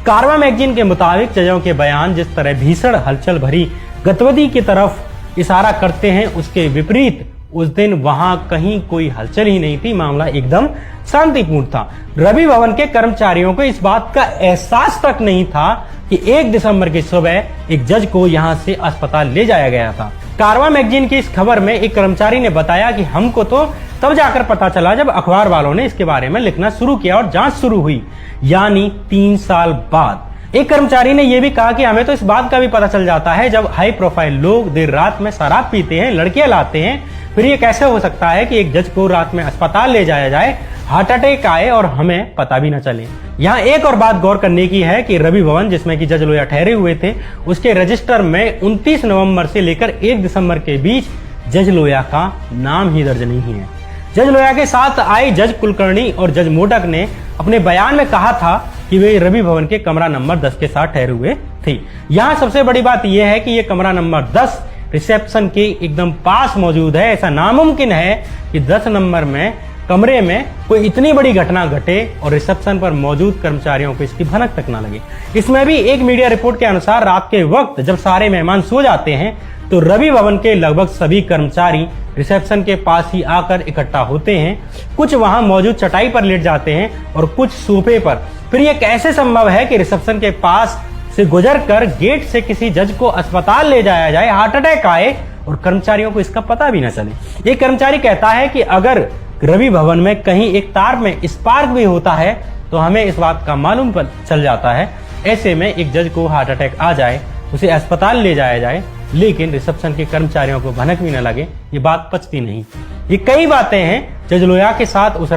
कारवां मैगजीन के मुताबिक जजों के बयान जिस तरह भीषण हलचल भरी गतिविधि की तरफ इशारा करते हैं, उसके विपरीत उस दिन वहां कहीं कोई हलचल ही नहीं थी। मामला एकदम शांतिपूर्ण था। रवि भवन के कर्मचारियों को इस बात का एहसास तक नहीं था कि 1 दिसंबर की सुबह एक जज को यहां से अस्पताल ले जाया गया था। कारवां मैगजीन की इस खबर में एक कर्मचारी ने बताया कि हमको तो तब जाकर पता चला जब अखबार वालों ने इसके बारे में लिखना शुरू किया और जांच शुरू हुई, यानी 3 साल बाद। एक कर्मचारी ने यह भी कहा कि हमें तो इस बात का भी पता चल जाता है जब हाई प्रोफाइल लोग देर रात में शराब पीते हैं, लड़कियां लाते हैं, फिर ये कैसे हो सकता है कि एक जज को रात में अस्पताल ले जाया जाए, हार्ट अटैक आए और हमें पता भी न चले। यहाँ एक और बात गौर करने की है कि रवि भवन जिसमें कि जज लोहिया ठहरे हुए थे, उसके रजिस्टर में 29 नवंबर से लेकर 1 दिसंबर के बीच जज लोहिया का नाम ही दर्ज नहीं है। जज लोहिया के साथ आए जज कुलकर्णी और जज मोडक ने अपने बयान में कहा था कि वे रवि भवन के कमरा नंबर 10 के साथ ठहरे हुए थे। यहाँ सबसे बड़ी बात यह है कि यह कमरा नंबर 10 रिसेप्शन के एकदम पास मौजूद है। ऐसा नामुमकिन है कि 10 नंबर में कमरे में कोई इतनी बड़ी घटना घटे और रिसेप्शन पर मौजूद कर्मचारियों को इसकी भनक तक ना लगे। इसमें भी एक मीडिया रिपोर्ट के अनुसार रात के वक्त जब सारे मेहमान सो जाते हैं तो रवि भवन के लगभग सभी कर्मचारी रिसेप्शन के पास ही आकर इकट्ठा होते हैं। कुछ वहां मौजूद चटाई पर लेट जाते हैं और कुछ सोफे पर। फिर यह कैसे संभव है कि रिसेप्शन के पास से गुजरकर गेट से किसी जज को अस्पताल ले जाया जाए, हार्ट अटैक आए और कर्मचारियों को इसका पता भी न चले? एक कर्मचारी कहता है कि अगर रवि भवन में कहीं एक तार में स्पार्क भी होता है तो हमें इस बात का मालूम चल जाता है। ऐसे में एक जज को हार्ट अटैक आ जाए, उसे अस्पताल ले जाया जाए, लेकिन रिसेप्शन के कर्मचारियों को भनक भी न लगे, ये बात पचती नहीं। ये कई बातें हैं जज लोहिया के साथ उस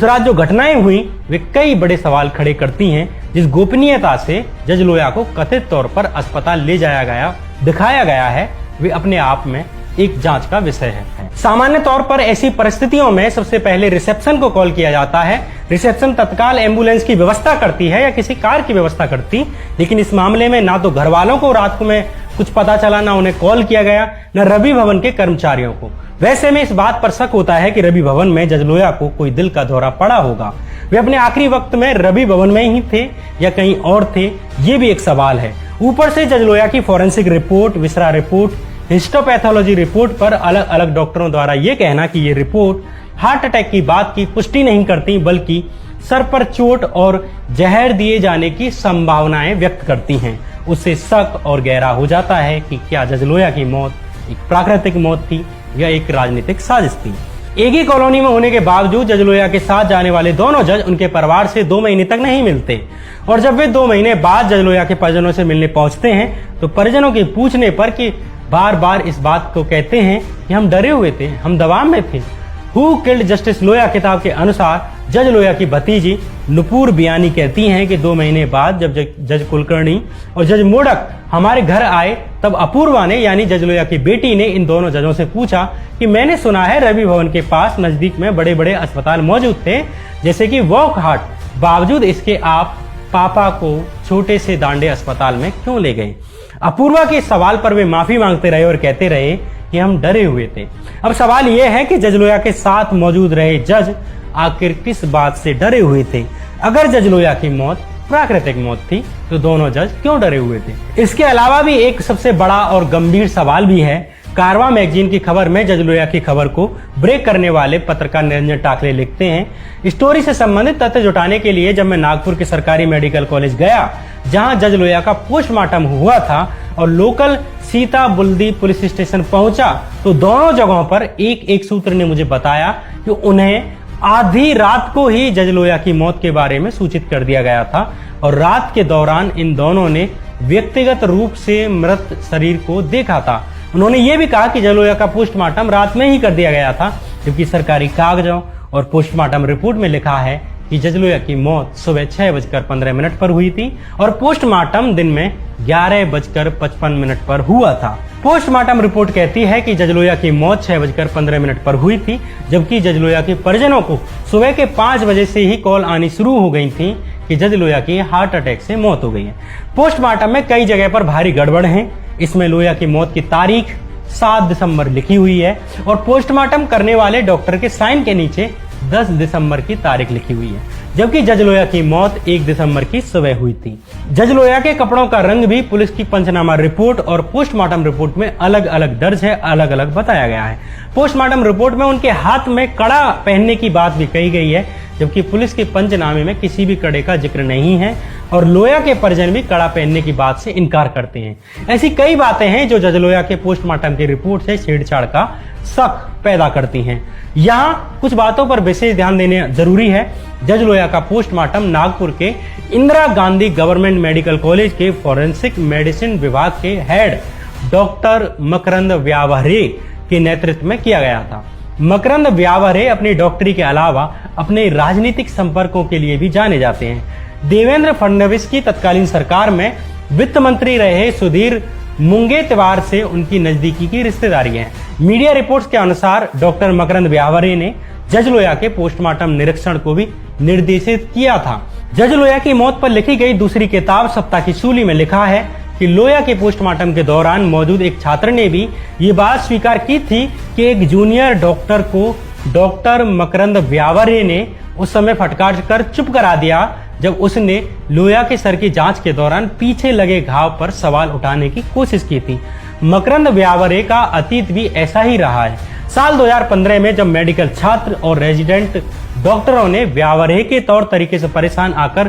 रात जो घटनाएं हुई, वे कई बड़े सवाल खड़े करती हैं। जिस गोपनीयता से जज लोहिया को कथित तौर पर अस्पताल ले जाया गया, दिखाया गया है, वे अपने आप में एक जांच का विषय है। सामान्य तौर पर ऐसी परिस्थितियों में सबसे पहले रिसेप्शन को कॉल किया जाता है। रिसेप्शन तत्काल एम्बुलेंस की व्यवस्था करती है या किसी कार की व्यवस्था करती, लेकिन इस मामले में ना तो घर वालों को रात में कुछ पता चला, ना उन्हें कॉल किया गया, न रवि भवन के कर्मचारियों को। वैसे में इस बात पर शक होता है कि रवि भवन में जज लोहिया को कोई दिल का दौरा पड़ा होगा। वे अपने आखिरी वक्त में रवि भवन में ही थे या कहीं और थे, ये भी एक सवाल है। ऊपर से जज लोहिया की forensic report, viscera report, histopathology report पर अलग अलग डॉक्टरों द्वारा यह कहना कि ये रिपोर्ट हार्ट अटैक की बात की पुष्टि नहीं करती, बल्कि सर पर चोट और जहर दिए जाने की संभावनाएं व्यक्त करती हैं। उससे शक और गहरा हो जाता है कि क्या जज लोहिया की मौत एक प्राकृतिक मौत थी या एक राजनीतिक साजिश थी। एक ही कॉलोनी में होने के बावजूद जज लोहिया के साथ जाने वाले दोनों जज उनके परिवार से 2 महीने तक नहीं मिलते, और जब वे 2 महीने बाद जज लोहिया के परिजनों से मिलने पहुंचते हैं तो परिजनों के पूछने पर कि बार बार इस बात को कहते हैं कि हम डरे हुए थे, हम दबाव में थे। हु किल्ड जस्टिस लोहिया किताब के अनुसार जज लोहिया की भतीजी नुपुर बियानी कहती हैं कि 2 महीने बाद जब जज कुलकर्णी और जज मोडक हमारे घर आए, तब अपूर्वा ने यानी जज लोहिया की बेटी ने इन दोनों जजों से पूछा कि मैंने सुना है रवि भवन के पास नजदीक में बड़े बड़े अस्पताल मौजूद थे, जैसे कि वॉकहार्ट, बावजूद इसके आप पापा को छोटे से दांडे अस्पताल में क्यों ले गए? अपूर्वा के सवाल पर वे माफी मांगते रहे और कहते रहे कि हम डरे हुए थे। अब सवाल यह है कि जज लोहिया के साथ मौजूद रहे जज आखिर किस बात से डरे हुए थे? अगर जज लोहिया की मौत प्राकृतिक मौत थी तो दोनों जज क्यों डरे हुए थे? इसके अलावा भी एक सबसे बड़ा और गंभीर सवाल भी है। कारवां मैगजीन की खबर में जज लोहिया की खबर को ब्रेक करने वाले पत्रकार निरंजन टाकले लिखते हैं, स्टोरी से संबंधित तथ्य जुटाने के लिए जब मैं नागपुर के सरकारी मेडिकल कॉलेज गया, जहां जज लोहिया का पोस्टमार्टम हुआ था, और लोकल सीता बुल्दी पुलिस स्टेशन पहुंचा, तो दोनों जगहों पर एक सूत्र ने मुझे बताया कि उन्हें आधी रात को ही जज लोहिया की मौत के बारे में सूचित कर दिया गया था, और रात के दौरान इन दोनों ने व्यक्तिगत रूप से मृत शरीर को देखा था। उन्होंने ये भी कहा कि जज लोहिया का पोस्टमार्टम रात में ही कर दिया गया था, जबकि सरकारी कागजों और पोस्टमार्टम रिपोर्ट में लिखा है कि जज लोहिया की मौत सुबह 6:15 पर हुई थी और पोस्टमार्टम दिन में 11:55 पर हुआ था। पोस्टमार्टम रिपोर्ट कहती है कि जज लोहिया की मौत 6:15 पर हुई थी, जबकि जज लोहिया के परिजनों को सुबह के 5 बजे से ही कॉल आनी शुरू हो गई थी कि जज लोहिया की हार्ट अटैक से मौत हो गई है। पोस्टमार्टम में कई जगह पर भारी गड़बड़ है। इसमें लोहिया की मौत की तारीख 7 दिसंबर लिखी हुई है और पोस्टमार्टम करने वाले डॉक्टर के साइन के नीचे 10 दिसंबर की तारीख लिखी हुई है, जबकि जज लोहिया की मौत 1 दिसंबर की सुबह हुई थी। जज लोहिया के कपड़ों का रंग भी पुलिस की पंचनामा रिपोर्ट और पोस्टमार्टम रिपोर्ट में अलग अलग दर्ज है, अलग अलग बताया गया है। पोस्टमार्टम रिपोर्ट में उनके हाथ में कड़ा पहनने की बात भी कही गई है, जबकि पुलिस के पंचनामे में किसी भी कड़े का जिक्र नहीं है और लोहिया के परिजन भी कड़ा पहनने की बात से इनकार करते हैं। ऐसी कई बातें हैं जो जज लोहिया के पोस्टमार्टम की रिपोर्ट से छेड़छाड़ का शक पैदा करती हैं। यहाँ कुछ बातों पर विशेष ध्यान देने जरूरी है। जज लोहिया का पोस्टमार्टम नागपुर के Indira Gandhi government medical college के फॉरेंसिक मेडिसिन विभाग के हेड डॉक्टर मकरंद व्यावहरे के नेतृत्व में किया गया था। मकरंद व्यावहरे अपनी डॉक्टरी के अलावा अपने राजनीतिक संपर्कों के लिए भी जाने जाते हैं। देवेंद्र फडणवीस की तत्कालीन सरकार में वित्त मंत्री रहे सुधीर मुंगेत्वार से उनकी नजदीकी की रिश्तेदारी है। मीडिया रिपोर्ट्स के अनुसार डॉक्टर मकरंद व्यावहरे ने जज लोहिया के पोस्टमार्टम निरीक्षण को भी निर्देशित किया था। जज लोहिया की मौत पर लिखी गई दूसरी किताब सप्ताह की सूली में लिखा है कि लोहिया के पोस्टमार्टम के दौरान मौजूद एक छात्र ने भी ये बात स्वीकार की थी कि एक जूनियर डॉक्टर को डॉक्टर मकरंद व्यावहरे ने उस समय फटकार कर चुप करा दिया जब उसने लोहिया के सर की जांच के दौरान पीछे लगे घाव पर सवाल उठाने की कोशिश की थी। मकरंद व्यावहरे का अतीत भी ऐसा ही रहा है। साल 2015 में जब मेडिकल छात्र और रेजिडेंट डॉक्टरों ने व्यावहरे के तौर तरीके से परेशान आकर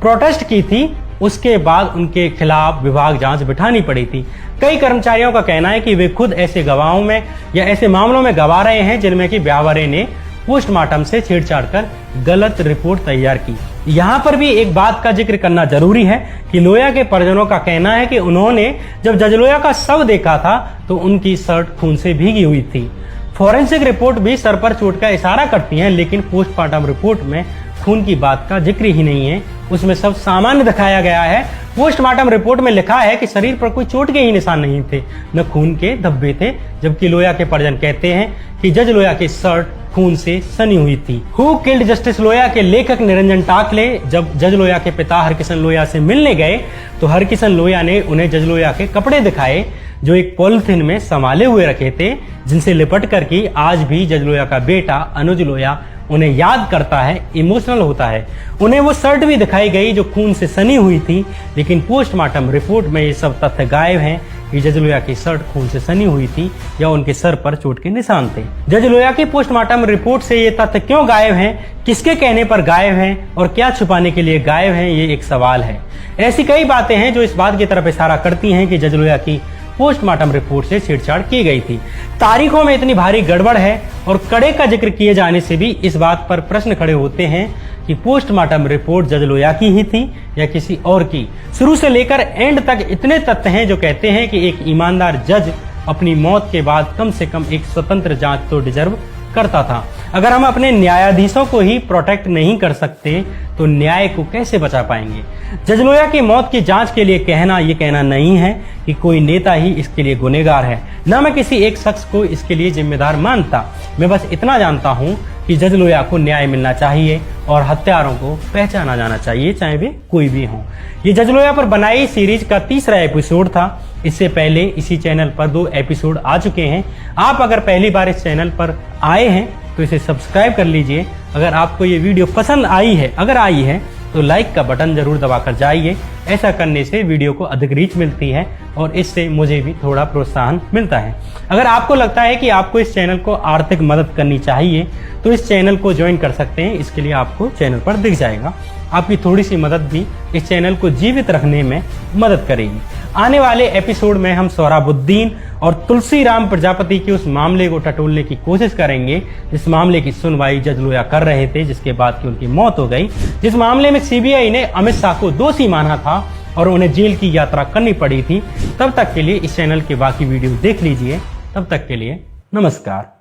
प्रोटेस्ट की थी, उसके बाद उनके खिलाफ विभाग जांच बिठानी पड़ी थी। कई कर्मचारियों का कहना है कि वे खुद ऐसे गवाहों में या ऐसे मामलों में गवा रहे हैं जिनमें कि व्यावहरे ने पोस्टमार्टम से छेड़छाड़ कर गलत रिपोर्ट तैयार की। यहाँ पर भी एक बात का जिक्र करना जरूरी है कि लोहिया के परिजनों का कहना है कि उन्होंने जब जज लोहिया का शव देखा था तो उनकी शर्ट खून से भीगी हुई थी। फॉरेंसिक रिपोर्ट भी सर पर चोट का इशारा करती है, लेकिन पोस्टमार्टम रिपोर्ट में खून की बात का जिक्र ही नहीं है, उसमें सब सामान्य दिखाया गया है। पोस्टमार्टम रिपोर्ट में लिखा है कि शरीर पर कोई चोट के ही निशान नहीं थे, न खून के धब्बे थे, जबकि लोहिया के परिजन कहते हैं कि जज लोहिया की शर्ट खून से सनी हुई थी। हु किल्ड जस्टिस लोहिया के लेखक निरंजन टाकले जब जज लोहिया के पिता हरकिशन लोहिया से मिलने गए तो हरकिशन लोहिया ने उन्हें जज लोहिया के कपड़े दिखाए जो एक पॉलिथीन में संभाले हुए रखे थे, जिनसे लिपट कर की आज भी जज लोहिया का बेटा अनुज लोहिया उन्हें याद करता है, इमोशनल होता है। उन्हें वो शर्ट भी दिखाई गई जो खून से सनी हुई थी, लेकिन पोस्टमार्टम रिपोर्ट में ये सब तथ्य गायब हैं कि जज लोहिया की शर्ट खून से सनी हुई थी या उनके सर पर चोट के निशान थे। जज लोहिया की पोस्टमार्टम रिपोर्ट से ये तथ्य क्यों गायब हैं, किसके कहने पर गायब हैं और क्या छुपाने के लिए गायब हैं, ये एक सवाल है। ऐसी कई बातें हैं जो इस बात की तरफ इशारा करती हैं कि जज लोहिया की पोस्टमार्टम रिपोर्ट से छेड़छाड़ की गई थी। तारीखों में इतनी भारी गड़बड़ है और कड़े का जिक्र किए जाने से भी इस बात पर प्रश्न खड़े होते हैं कि पोस्टमार्टम रिपोर्ट जज लोहिया की ही थी या किसी और की। शुरू से लेकर एंड तक इतने तथ्य हैं जो कहते हैं कि एक ईमानदार जज अपनी मौत के बाद कम से कम एक स्वतंत्र जांच तो डिजर्व करता था। अगर हम अपने न्यायाधीशों को ही प्रोटेक्ट नहीं कर सकते तो न्याय को कैसे बचा पाएंगे। जज लोहिया की मौत की जांच के लिए ये कहना नहीं है कि कोई नेता ही इसके लिए गुनहगार है, न मैं किसी एक शख्स को इसके लिए जिम्मेदार मानता। मैं बस इतना जानता हूं कि जज लोहिया को न्याय मिलना चाहिए और हत्यारों को पहचाना जाना चाहिए, चाहे वे कोई भी हों। ये जज लोहिया पर बनाई सीरीज का 3रा एपिसोड था। इससे पहले इसी चैनल पर 2 एपिसोड आ चुके हैं। आप अगर पहली बार इस चैनल पर आए हैं तो इसे सब्सक्राइब कर लीजिए। अगर आपको ये वीडियो पसंद आई है तो लाइक का बटन जरूर दबाकर जाइए। ऐसा करने से वीडियो को अधिक रीच मिलती है और इससे मुझे भी थोड़ा प्रोत्साहन मिलता है। अगर आपको लगता है कि आपको इस चैनल को आर्थिक मदद करनी चाहिए तो इस चैनल को ज्वाइन कर सकते हैं। इसके लिए आपको चैनल पर दिख जाएगा। आपकी थोड़ी सी मदद भी इस चैनल को जीवित रखने में मदद करेगी। आने वाले एपिसोड में हम सोहराबुद्दीन और तुलसीराम प्रजापति के उस मामले को टटोलने की कोशिश करेंगे जिस मामले की सुनवाई जज लोया कर रहे थे, जिसके बाद की उनकी मौत हो गई, जिस मामले में सीबीआई ने अमित शाह को दोषी माना था और उन्हें जेल की यात्रा करनी पड़ी थी। तब तक के लिए इस चैनल के बाकी वीडियो देख लीजिए। तब तक के लिए नमस्कार।